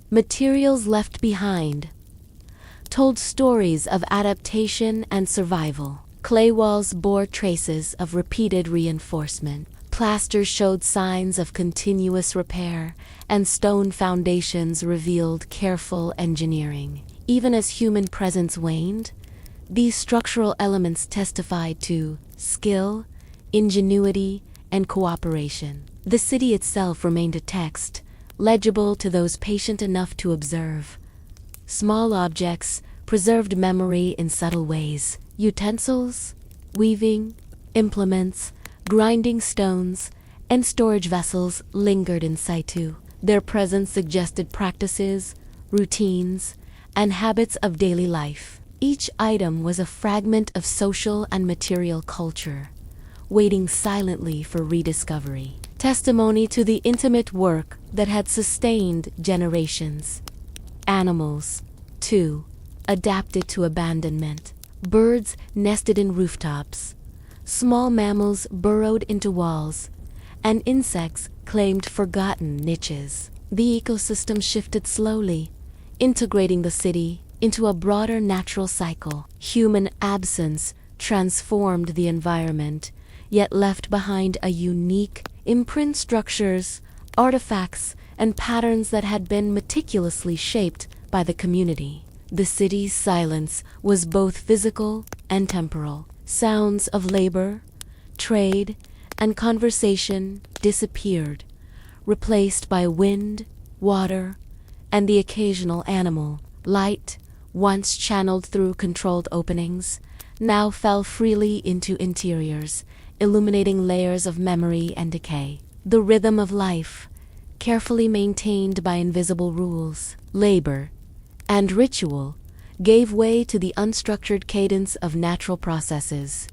Materials left behind told stories of adaptation and survival. Clay walls bore traces of repeated reinforcement. Plaster showed signs of continuous repair, and stone foundations revealed careful engineering. Even as human presence waned, these structural elements testified to skill, ingenuity, and cooperation. The city itself remained a text, legible to those patient enough to observe. Small objects preserved memory in subtle ways. Utensils, weaving, implements, grinding stones, and storage vessels lingered in situ. Their presence suggested practices, routines, and habits of daily life. Each item was a fragment of social and material culture, waiting silently for rediscovery. Testimony to the intimate work that had sustained generations. Animals, too, adapted to abandonment. Birds nested in rooftops. Small mammals burrowed into walls, and insects claimed forgotten niches. The ecosystem shifted slowly, integrating the city into a broader natural cycle. Human absence transformed the environment, yet left behind a unique imprint: structures, artifacts, and patterns that had been meticulously shaped by the community. The city's silence was both physical and temporal. Sounds of labor, trade, and conversation disappeared, replaced by wind, water, and the occasional animal. Light, once channeled through controlled openings, now fell freely into interiors, illuminating layers of memory and decay. The rhythm of life, carefully maintained by invisible rules, labor, and ritual, gave way to the unstructured cadence of natural processes.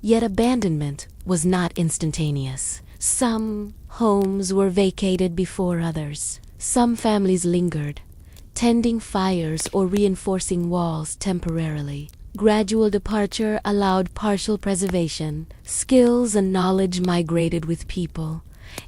Yet abandonment was not instantaneous. Some homes were vacated before others. Some families lingered, tending fires or reinforcing walls temporarily. Gradual departure allowed partial preservation. Skills and knowledge migrated with people,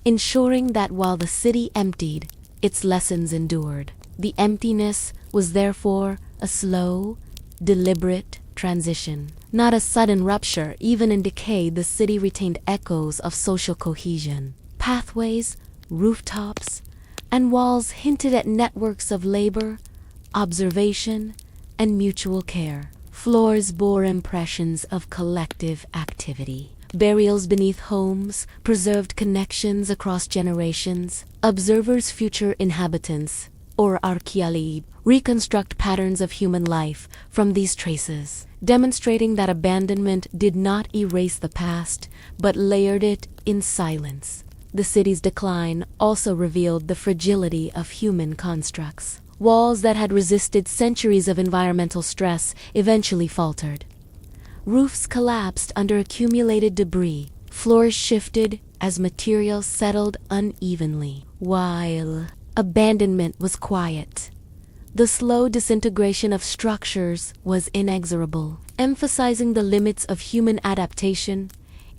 ensuring that while the city emptied, its lessons endured. The emptiness was therefore a slow, deliberate transition, not a sudden rupture. Even in decay, the city retained echoes of social cohesion. Pathways, rooftops, and walls hinted at networks of labor, observation, and mutual care. Floors bore impressions of collective activity. Burials beneath homes preserved connections across generations. Observers, future inhabitants, or archaeology, reconstruct patterns of human life from these traces, demonstrating that abandonment did not erase the past, but layered it in silence. The city's decline also revealed the fragility of human constructs. Walls that had resisted centuries of environmental stress eventually faltered. Roofs collapsed under accumulated debris. Floors shifted as materials settled unevenly. While abandonment was quiet, the slow disintegration of structures was inexorable, emphasizing the limits of human adaptation,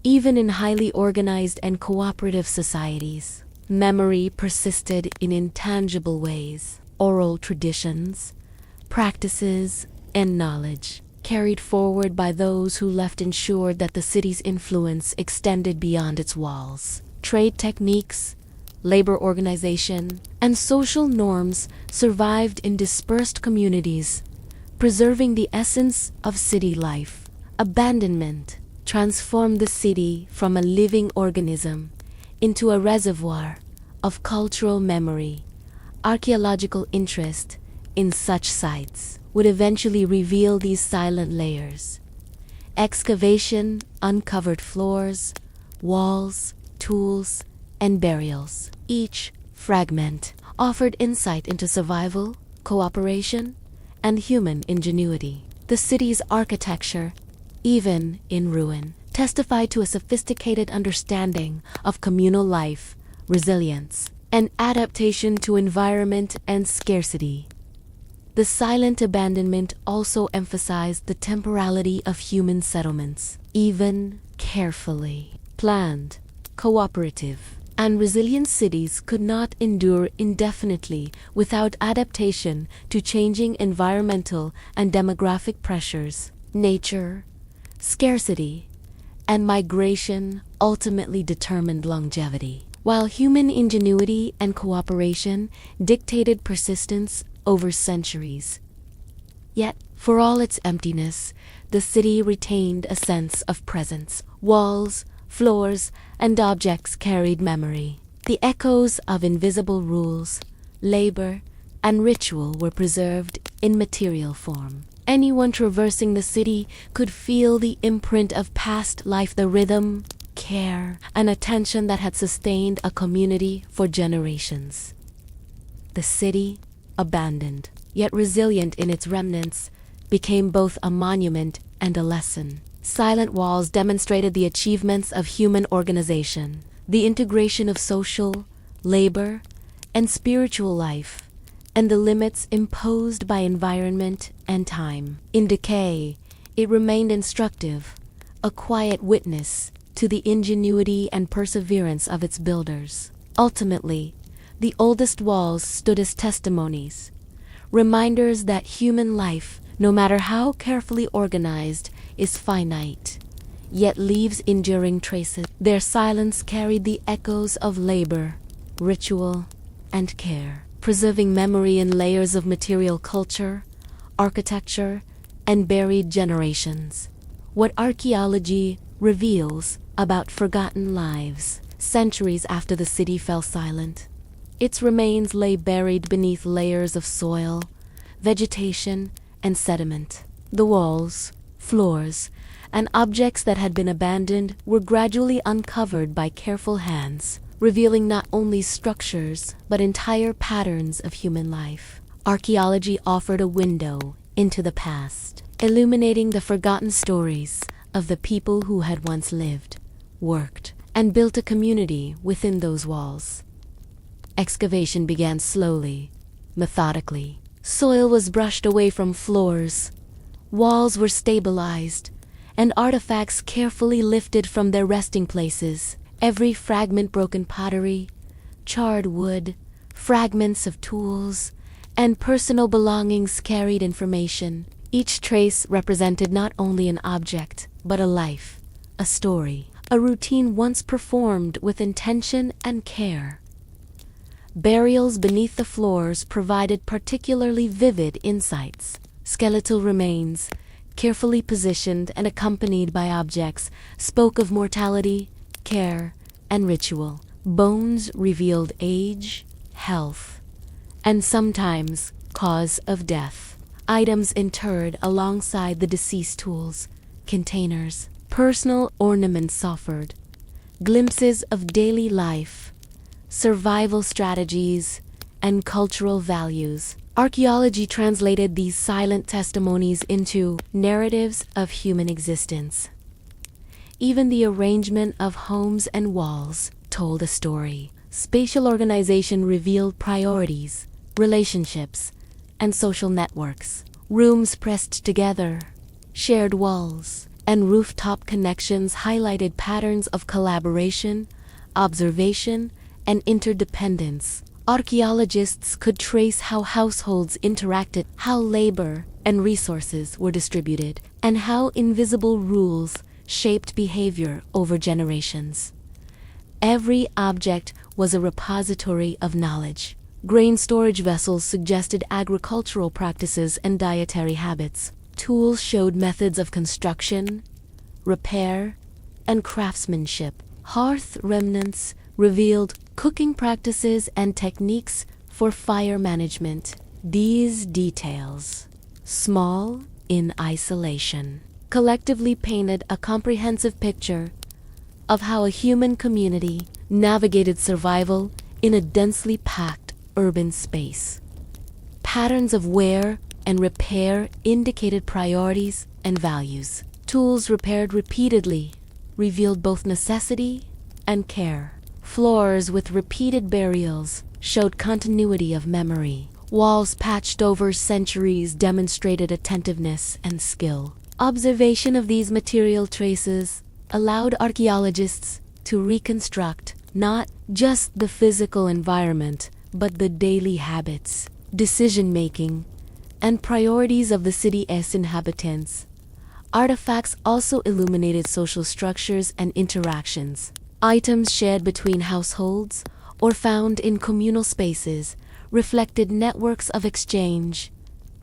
even in highly organized and cooperative societies. Memory persisted in intangible ways. Oral traditions, practices, and knowledge, carried forward by those who left, ensured that the city's influence extended beyond its walls. Trade techniques, labor organization, and social norms survived in dispersed communities, preserving the essence of city life. Abandonment transformed the city from a living organism into a reservoir of cultural memory. Archaeological interest in such sites would eventually reveal these silent layers. Excavation uncovered floors, walls, tools, and burials. Each fragment offered insight into survival, cooperation, and human ingenuity. The city's architecture, even in ruin, testified to a sophisticated understanding of communal life, resilience, and adaptation to environment and scarcity. The silent abandonment also emphasized the temporality of human settlements. Even carefully planned, cooperative, and resilient cities could not endure indefinitely without adaptation to changing environmental and demographic pressures. Nature, scarcity, and migration ultimately determined longevity, while human ingenuity and cooperation dictated persistence over centuries. Yet, for all its emptiness, the city retained a sense of presence. Walls, floors, and objects carried memory. The echoes of invisible rules, labor, and ritual were preserved in material form. Anyone traversing the city could feel the imprint of past life, the rhythm, care, and attention that had sustained a community for generations. The city abandoned, yet resilient in its remnants, became both a monument and a lesson. Silent walls demonstrated the achievements of human organization, the integration of social, labor, and spiritual life, and the limits imposed by environment and time. In decay, it remained instructive, a quiet witness to the ingenuity and perseverance of its builders. Ultimately, the oldest walls stood as testimonies, reminders that human life, no matter how carefully organized, is finite, yet leaves enduring traces. Their silence carried the echoes of labor, ritual, and care, preserving memory in layers of material culture, architecture, and buried generations. What archaeology reveals about forgotten lives centuries after the city fell silent. Its remains lay buried beneath layers of soil, vegetation, and sediment. The walls, floors, and objects that had been abandoned were gradually uncovered by careful hands, revealing not only structures but entire patterns of human life. Archaeology offered a window into the past, illuminating the forgotten stories of the people who had once lived, worked, and built a community within those walls. Excavation began slowly, methodically. Soil was brushed away from floors, walls were stabilized, and artifacts carefully lifted from their resting places. Every fragment, broken pottery, charred wood, fragments of tools, and personal belongings carried information. Each trace represented not only an object, but a life, a story, a routine once performed with intention and care. Burials beneath the floors provided particularly vivid insights. Skeletal remains, carefully positioned and accompanied by objects, spoke of mortality, care, and ritual. Bones revealed age, health, and sometimes cause of death. Items interred alongside the deceased tools, containers, personal ornaments offered, glimpses of daily life, survival strategies, and cultural values. Archaeology translated these silent testimonies into narratives of human existence. Even the arrangement of homes and walls told a story. Spatial organization revealed priorities, relationships, and social networks. Rooms pressed together, shared walls, and rooftop connections highlighted patterns of collaboration, observation, and interdependence. Archaeologists could trace how households interacted, how labor and resources were distributed, and how invisible rules shaped behavior over generations. Every object was a repository of knowledge. Grain storage vessels suggested agricultural practices and dietary habits. Tools showed methods of construction, repair, and craftsmanship. Hearth remnants revealed cooking practices and techniques for fire management. These details, small in isolation, collectively painted a comprehensive picture of how a human community navigated survival in a densely packed urban space. Patterns of wear and repair indicated priorities and values. Tools repaired repeatedly revealed both necessity and care. Floors with repeated burials showed continuity of memory. Walls patched over centuries demonstrated attentiveness and skill. Observation of these material traces allowed archaeologists to reconstruct not just the physical environment, but the daily habits, decision-making, and priorities of the city's inhabitants. Artifacts also illuminated social structures and interactions. Items shared between households or found in communal spaces reflected networks of exchange,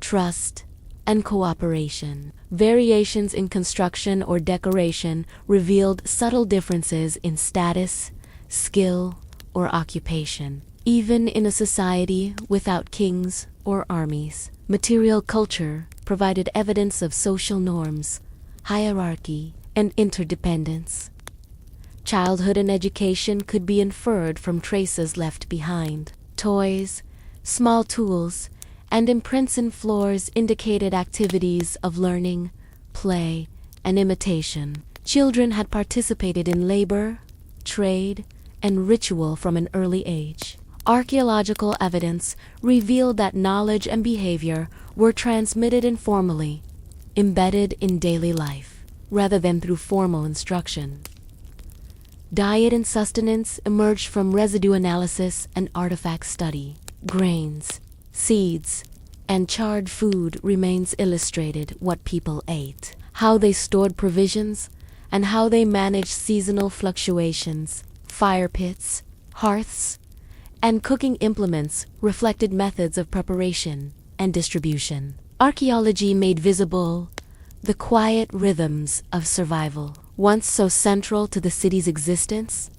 trust, and cooperation. Variations in construction or decoration revealed subtle differences in status, skill, or occupation. Even in a society without kings or armies, material culture provided evidence of social norms, hierarchy, and interdependence. Childhood and education could be inferred from traces left behind. Toys, small tools, and imprints in floors indicated activities of learning, play, and imitation. Children had participated in labor, trade, and ritual from an early age. Archaeological evidence revealed that knowledge and behavior were transmitted informally, embedded in daily life, rather than through formal instruction. Diet and sustenance emerged from residue analysis and artifact study. Grains, seeds, and charred food remains illustrated what people ate, how they stored provisions, and how they managed seasonal fluctuations. Fire pits, hearths, and cooking implements reflected methods of preparation and distribution. Archaeology made visible the quiet rhythms of survival, once so central to the city's existence.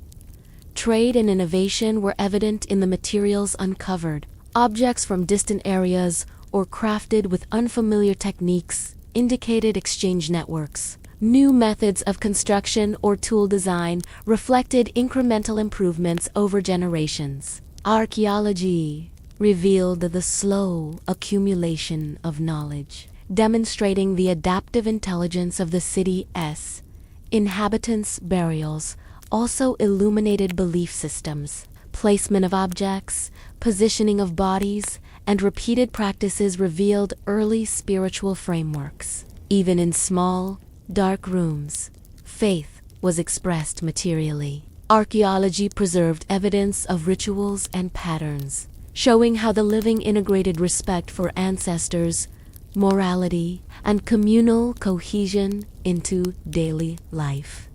Trade and innovation were evident in the materials uncovered. Objects from distant areas or crafted with unfamiliar techniques indicated exchange networks. New methods of construction or tool design reflected incremental improvements over generations. Archaeology revealed the slow accumulation of knowledge, demonstrating the adaptive intelligence of the city's inhabitants. Burials also illuminated belief systems. Placement of objects, positioning of bodies, and repeated practices revealed early spiritual frameworks. Even in small, dark rooms, faith was expressed materially. Archaeology preserved evidence of rituals and patterns, showing how the living integrated respect for ancestors, morality, and communal cohesion into daily life.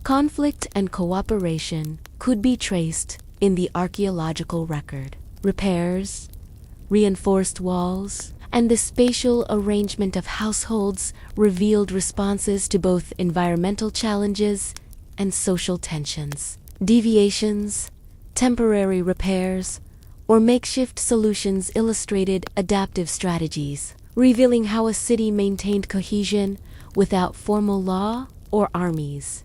Conflict and cooperation could be traced in the archaeological record. Repairs, reinforced walls, and the spatial arrangement of households revealed responses to both environmental challenges and social tensions. Deviations, temporary repairs, or makeshift solutions illustrated adaptive strategies, revealing how a city maintained cohesion without formal law or armies.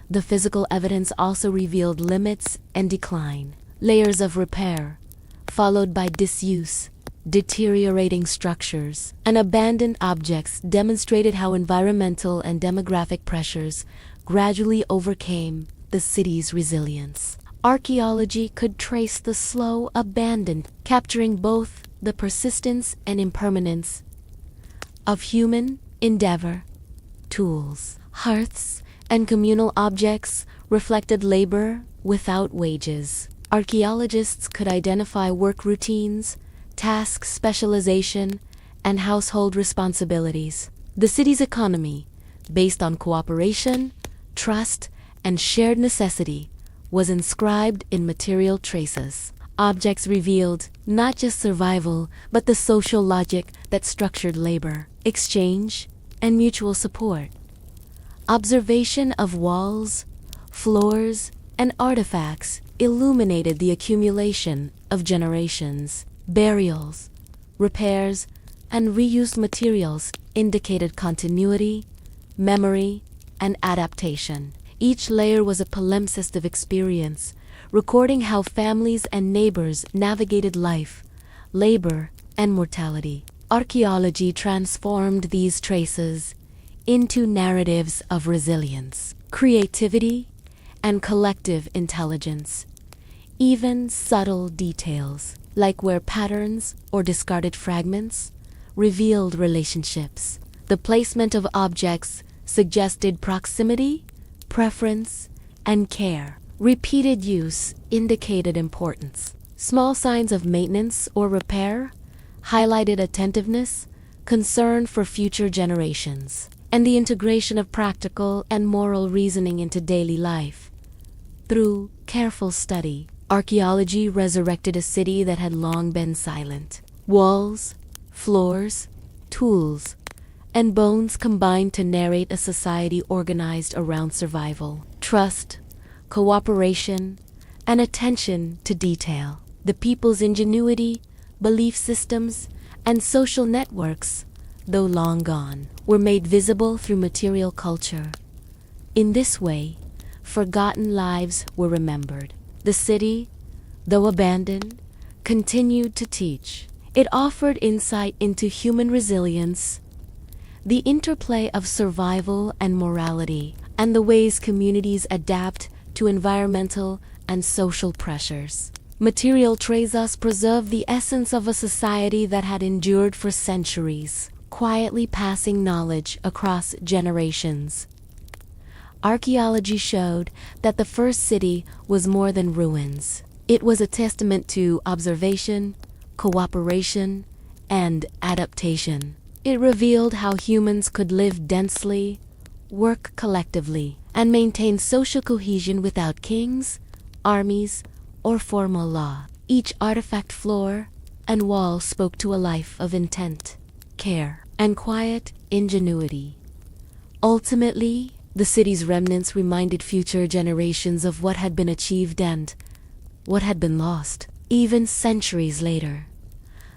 The physical evidence also revealed limits and decline. Layers of repair, followed by disuse, deteriorating structures, and abandoned objects demonstrated how environmental and demographic pressures gradually overcame the city's resilience. Archaeology could trace the slow abandon, capturing both the persistence and impermanence of human endeavor. Tools, hearths, and communal objects reflected labor without wages. Archaeologists could identify work routines, task specialization, and household responsibilities. The city's economy, based on cooperation, trust, and shared necessity, was inscribed in material traces. Objects revealed not just survival, but the social logic that structured labor, exchange, and mutual support. Observation of walls, floors, and artifacts illuminated the accumulation of generations. Burials, repairs, and reused materials indicated continuity, memory, and adaptation. Each layer was a palimpsest of experience, recording how families and neighbors navigated life, labor, and mortality. Archaeology transformed these traces into narratives of resilience, creativity, and collective intelligence. Even subtle details, like wear patterns or discarded fragments, revealed relationships. The placement of objects suggested proximity, preference, and care. Repeated use indicated importance. Small signs of maintenance or repair highlighted attentiveness, concern for future generations, and the integration of practical and moral reasoning into daily life. Through careful study, archaeology resurrected a city that had long been silent. Walls, floors, tools, and bones combined to narrate a society organized around survival, trust, cooperation, and attention to detail. The people's ingenuity, belief systems, and social networks, though long gone, were made visible through material culture. In this way, forgotten lives were remembered. The city, though abandoned, continued to teach, It offered insight into human resilience, the interplay of survival and morality, and the ways communities adapt to environmental and social pressures. Material treasures preserve the essence of a society that had endured for centuries, quietly passing knowledge across generations. Archaeology showed that the first city was more than ruins. It was a testament to observation, cooperation, and adaptation. It revealed how humans could live densely, work collectively, and maintain social cohesion without kings, armies, or formal law. Each artifact floor and wall spoke to a life of intent, care, and quiet ingenuity. Ultimately, the city's remnants reminded future generations of what had been achieved and what had been lost. Even centuries later,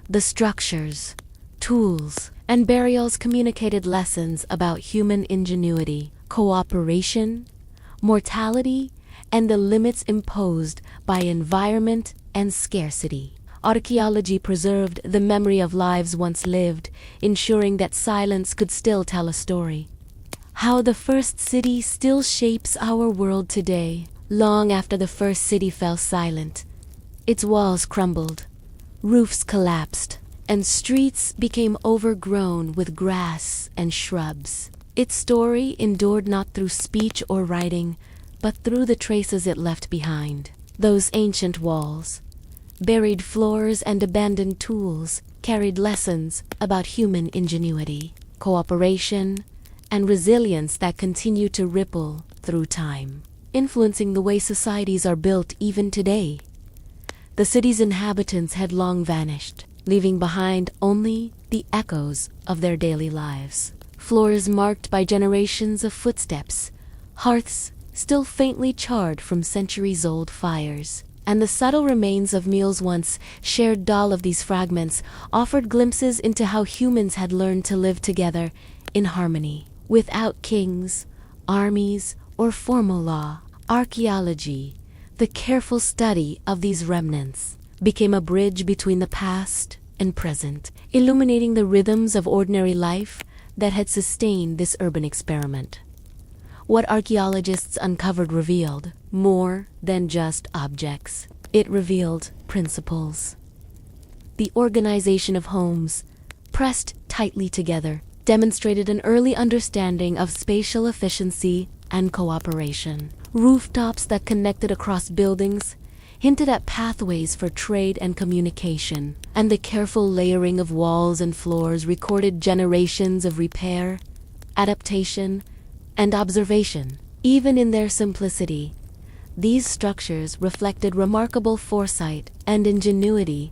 the structures, tools, and burials communicated lessons about human ingenuity, cooperation, mortality, and the limits imposed by environment and scarcity. Archaeology preserved the memory of lives once lived, ensuring that silence could still tell a story. How the first city still shapes our world today. Long after the first city fell silent, its walls crumbled, roofs collapsed, and streets became overgrown with grass and shrubs. Its story endured not through speech or writing, but through the traces it left behind. Those ancient walls, buried floors, and abandoned tools carried lessons about human ingenuity, cooperation, and resilience that continue to ripple through time, influencing the way societies are built even today. The city's inhabitants had long vanished, leaving behind only the echoes of their daily lives. Floors marked by generations of footsteps, hearths still faintly charred from centuries-old fires, and the subtle remains of meals once shared. All of these fragments offered glimpses into how humans had learned to live together in harmony. Without kings, armies, or formal law, archaeology, the careful study of these remnants, became a bridge between the past and present, illuminating the rhythms of ordinary life that had sustained this urban experiment. What archaeologists uncovered revealed more than just objects. It revealed principles. The organization of homes, pressed tightly together, demonstrated an early understanding of spatial efficiency and cooperation. Rooftops that connected across buildings hinted at pathways for trade and communication, and the careful layering of walls and floors recorded generations of repair, adaptation, and observation. Even in their simplicity, these structures reflected remarkable foresight and ingenuity.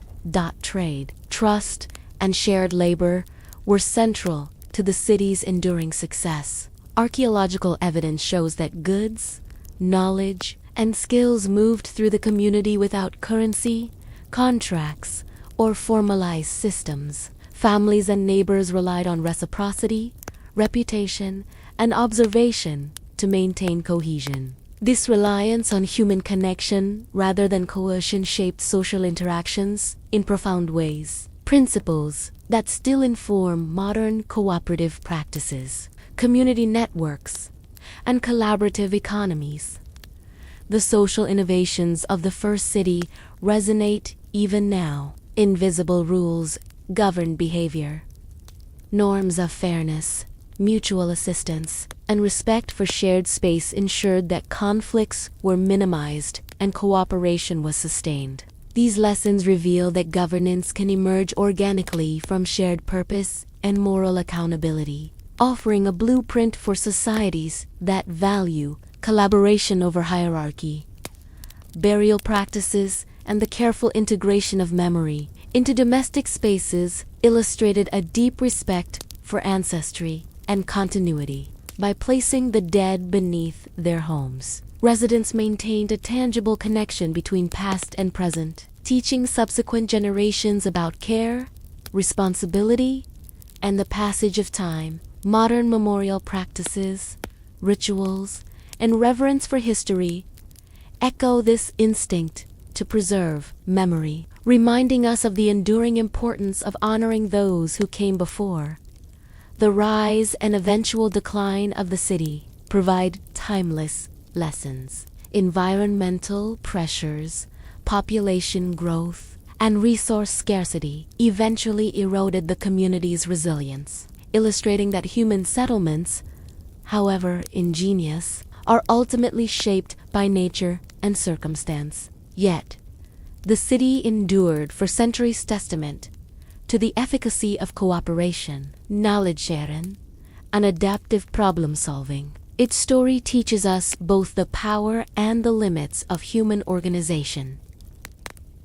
Trade, trust, and shared labor were central to the city's enduring success. Archaeological evidence shows that goods, knowledge, and skills moved through the community without currency, contracts, or formalized systems. Families and neighbors relied on reciprocity, reputation, and observation to maintain cohesion. This reliance on human connection rather than coercion shaped social interactions in profound ways. Principles that still inform modern cooperative practices, community networks, and collaborative economies. The social innovations of the first city resonate even now. Invisible rules governed behavior. Norms of fairness, mutual assistance, and respect for shared space ensured that conflicts were minimized and cooperation was sustained. These lessons reveal that governance can emerge organically from shared purpose and moral accountability, offering a blueprint for societies that value collaboration over hierarchy. Burial practices and the careful integration of memory into domestic spaces illustrated a deep respect for ancestry and continuity. By placing the dead beneath their homes, residents maintained a tangible connection between past and present, teaching subsequent generations about care, responsibility, and the passage of time. Modern memorial practices, rituals, and reverence for history echo this instinct to preserve memory. reminding us of the enduring importance of honoring those who came before. The rise and eventual decline of the city provide timeless lessons. Environmental pressures, population growth, and resource scarcity eventually eroded the community's resilience, illustrating that human settlements, however ingenious, are ultimately shaped by nature and circumstance. Yet, the city endured for centuries, testament to the efficacy of cooperation, knowledge sharing, and adaptive problem solving. Its story teaches us both the power and the limits of human organization.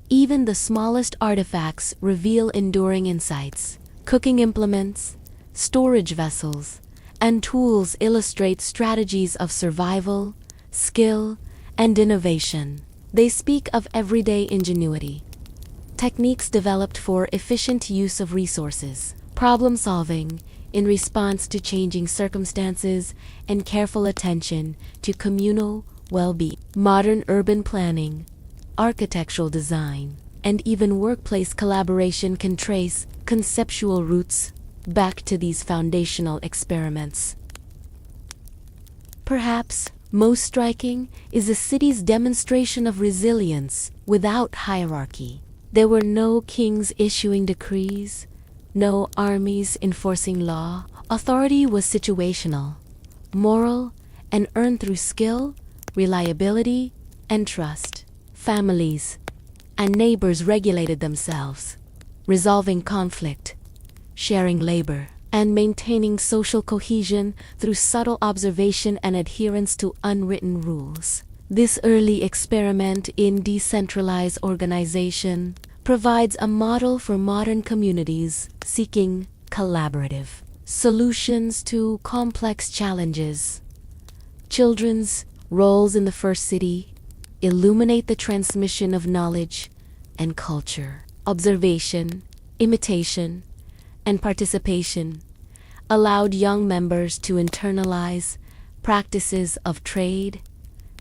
Even the smallest artifacts reveal enduring insights. Cooking implements, storage vessels, and tools illustrate strategies of survival, skill, and innovation. They speak of everyday ingenuity, techniques developed for efficient use of resources, problem solving in response to changing circumstances, and careful attention to communal well-being. Modern urban planning, architectural design, and even workplace collaboration can trace conceptual roots back to these foundational experiments. Perhaps most striking is the city's demonstration of resilience without hierarchy. There were no kings issuing decrees, no armies enforcing law. Authority was situational, moral, and earned through skill, reliability, and trust. Families and neighbors regulated themselves, resolving conflict, sharing labor, and maintaining social cohesion through subtle observation and adherence to unwritten rules. This early experiment in decentralized organization provides a model for modern communities seeking collaborative solutions to complex challenges. Children's roles in the first city illuminate the transmission of knowledge and culture. Observation, imitation, and participation allowed young members to internalize practices of trade,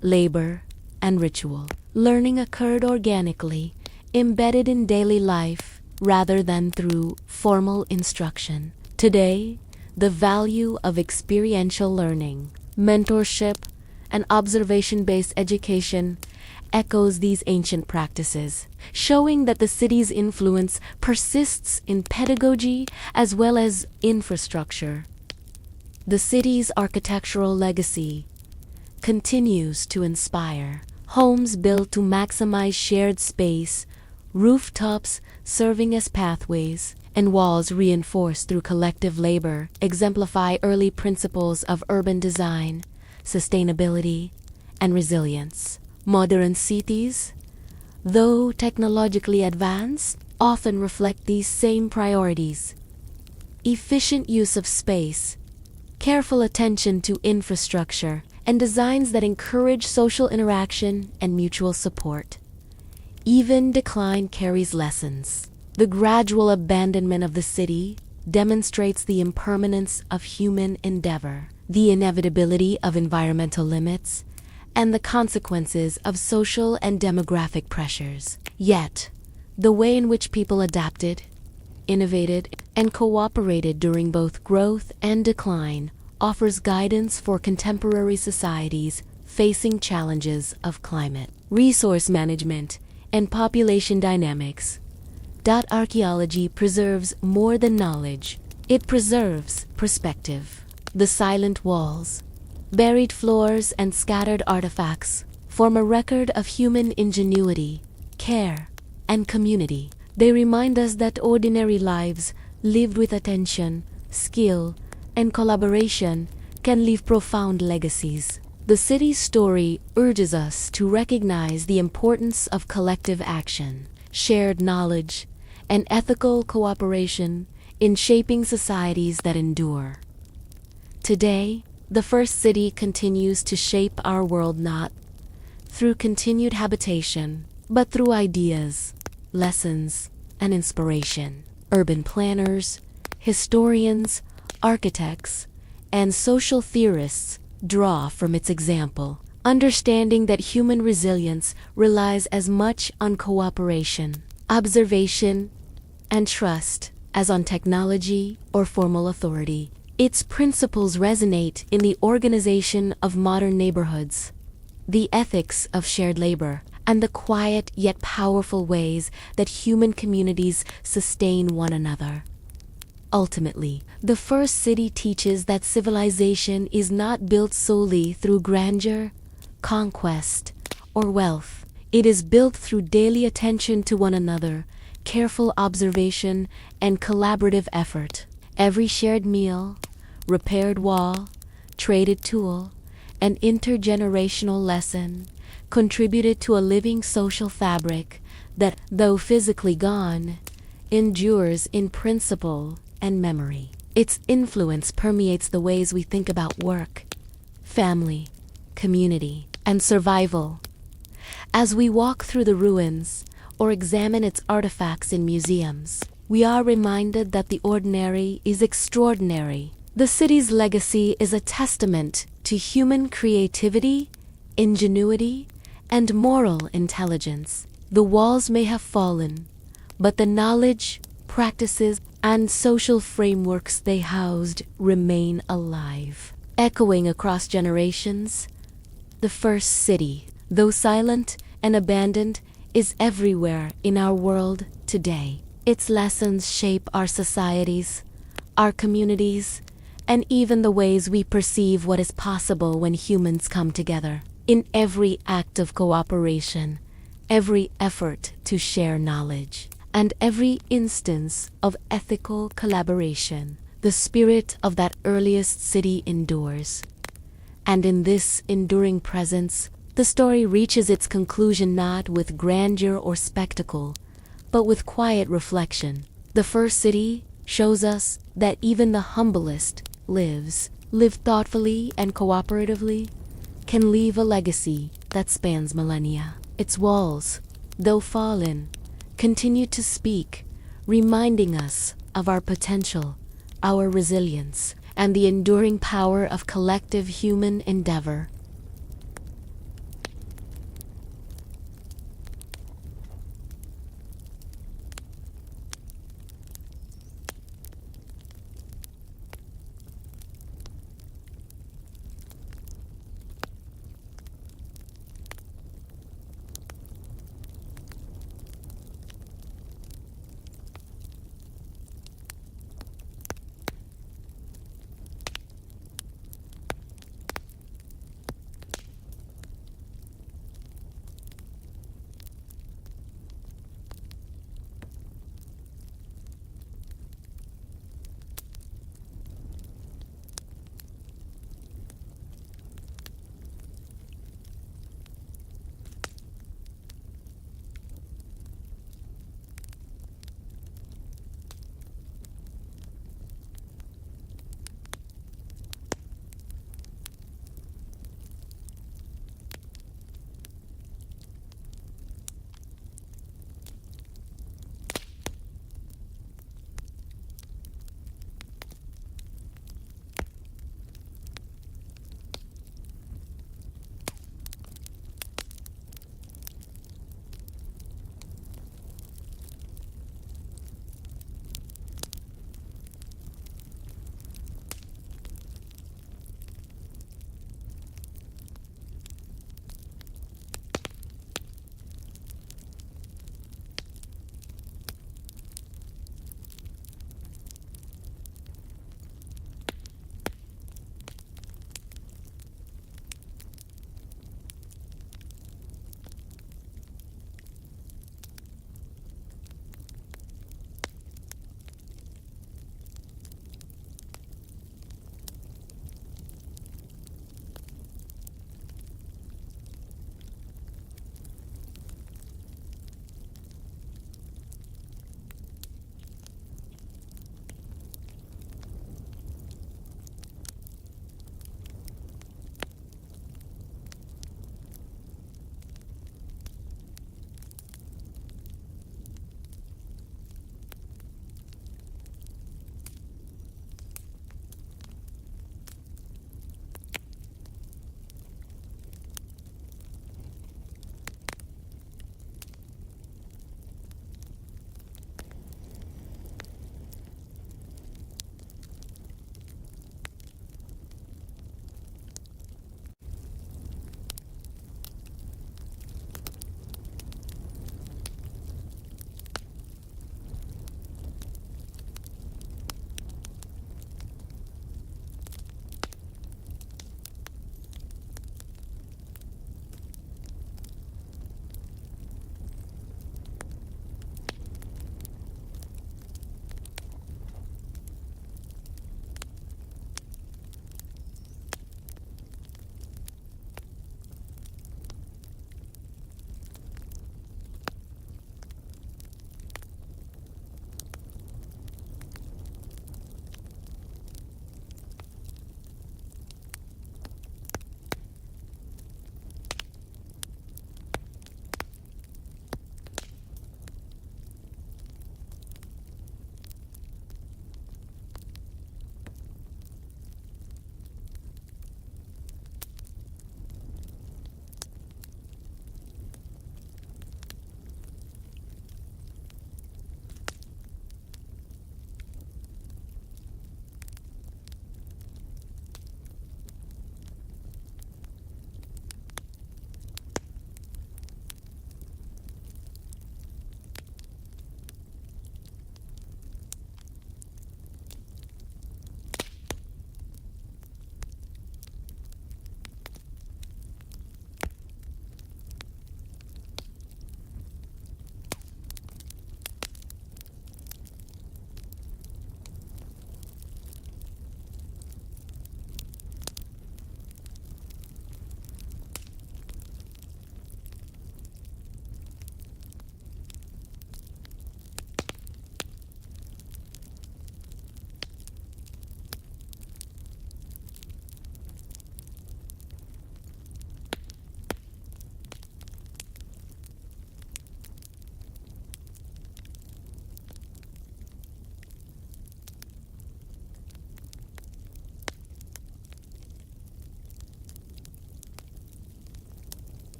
labor, and ritual. Learning occurred organically, embedded in daily life rather than through formal instruction. Today, the value of experiential learning, mentorship, and observation-based education echoes these ancient practices, showing that the city's influence persists in pedagogy as well as infrastructure. The city's architectural legacy continues to inspire. Homes built to maximize shared space, rooftops serving as pathways, and walls reinforced through collective labor exemplify early principles of urban design, sustainability, and resilience. Modern cities, though technologically advanced, often reflect these same priorities. Efficient use of space, careful attention to infrastructure, and designs that encourage social interaction and mutual support. Even decline carries lessons. The gradual abandonment of the city demonstrates the impermanence of human endeavor, the inevitability of environmental limits, and the consequences of social and demographic pressures. Yet, the way in which people adapted, innovated, and cooperated during both growth and decline offers guidance for contemporary societies facing challenges of climate, resource management, and population dynamics. Archaeology preserves more than knowledge. It preserves perspective. The silent walls, buried floors, and scattered artifacts form a record of human ingenuity, care, and community. They remind us that ordinary lives lived with attention, skill, and collaboration can leave profound legacies. The city's story urges us to recognize the importance of collective action, shared knowledge, and ethical cooperation in shaping societies that endure. Today, the first city continues to shape our world not through continued habitation, but through ideas, lessons, and inspiration. Urban planners, historians, architects, and social theorists draw from its example, understanding that human resilience relies as much on cooperation, observation, and trust, as on technology or formal authority. Its principles resonate in the organization of modern neighborhoods, the ethics of shared labor, and the quiet yet powerful ways that human communities sustain one another. Ultimately, the first city teaches that civilization is not built solely through grandeur, conquest, or wealth. It is built through daily attention to one another, careful observation, and collaborative effort. Every shared meal, repaired wall, traded tool, and intergenerational lesson contributed to a living social fabric that, though physically gone, endures in principle and memory. Its influence permeates the ways we think about work, family, community, and survival. As we walk through the ruins or examine its artifacts in museums, we are reminded that the ordinary is extraordinary. The city's legacy is a testament to human creativity, ingenuity, and moral intelligence. The walls may have fallen, but the knowledge, practices, and social frameworks they housed remain alive. Echoing across generations, the first city, though silent and abandoned, is everywhere in our world today. Its lessons shape our societies, our communities, and even the ways we perceive what is possible when humans come together. In every act of cooperation, every effort to share knowledge, and every instance of ethical collaboration, the spirit of that earliest city endures. And in this enduring presence, the story reaches its conclusion not with grandeur or spectacle, but with quiet reflection. The first city shows us that even the humblest live thoughtfully and cooperatively, can leave a legacy that spans millennia. Its walls, though fallen, continue to speak, reminding us of our potential, our resilience, and the enduring power of collective human endeavor.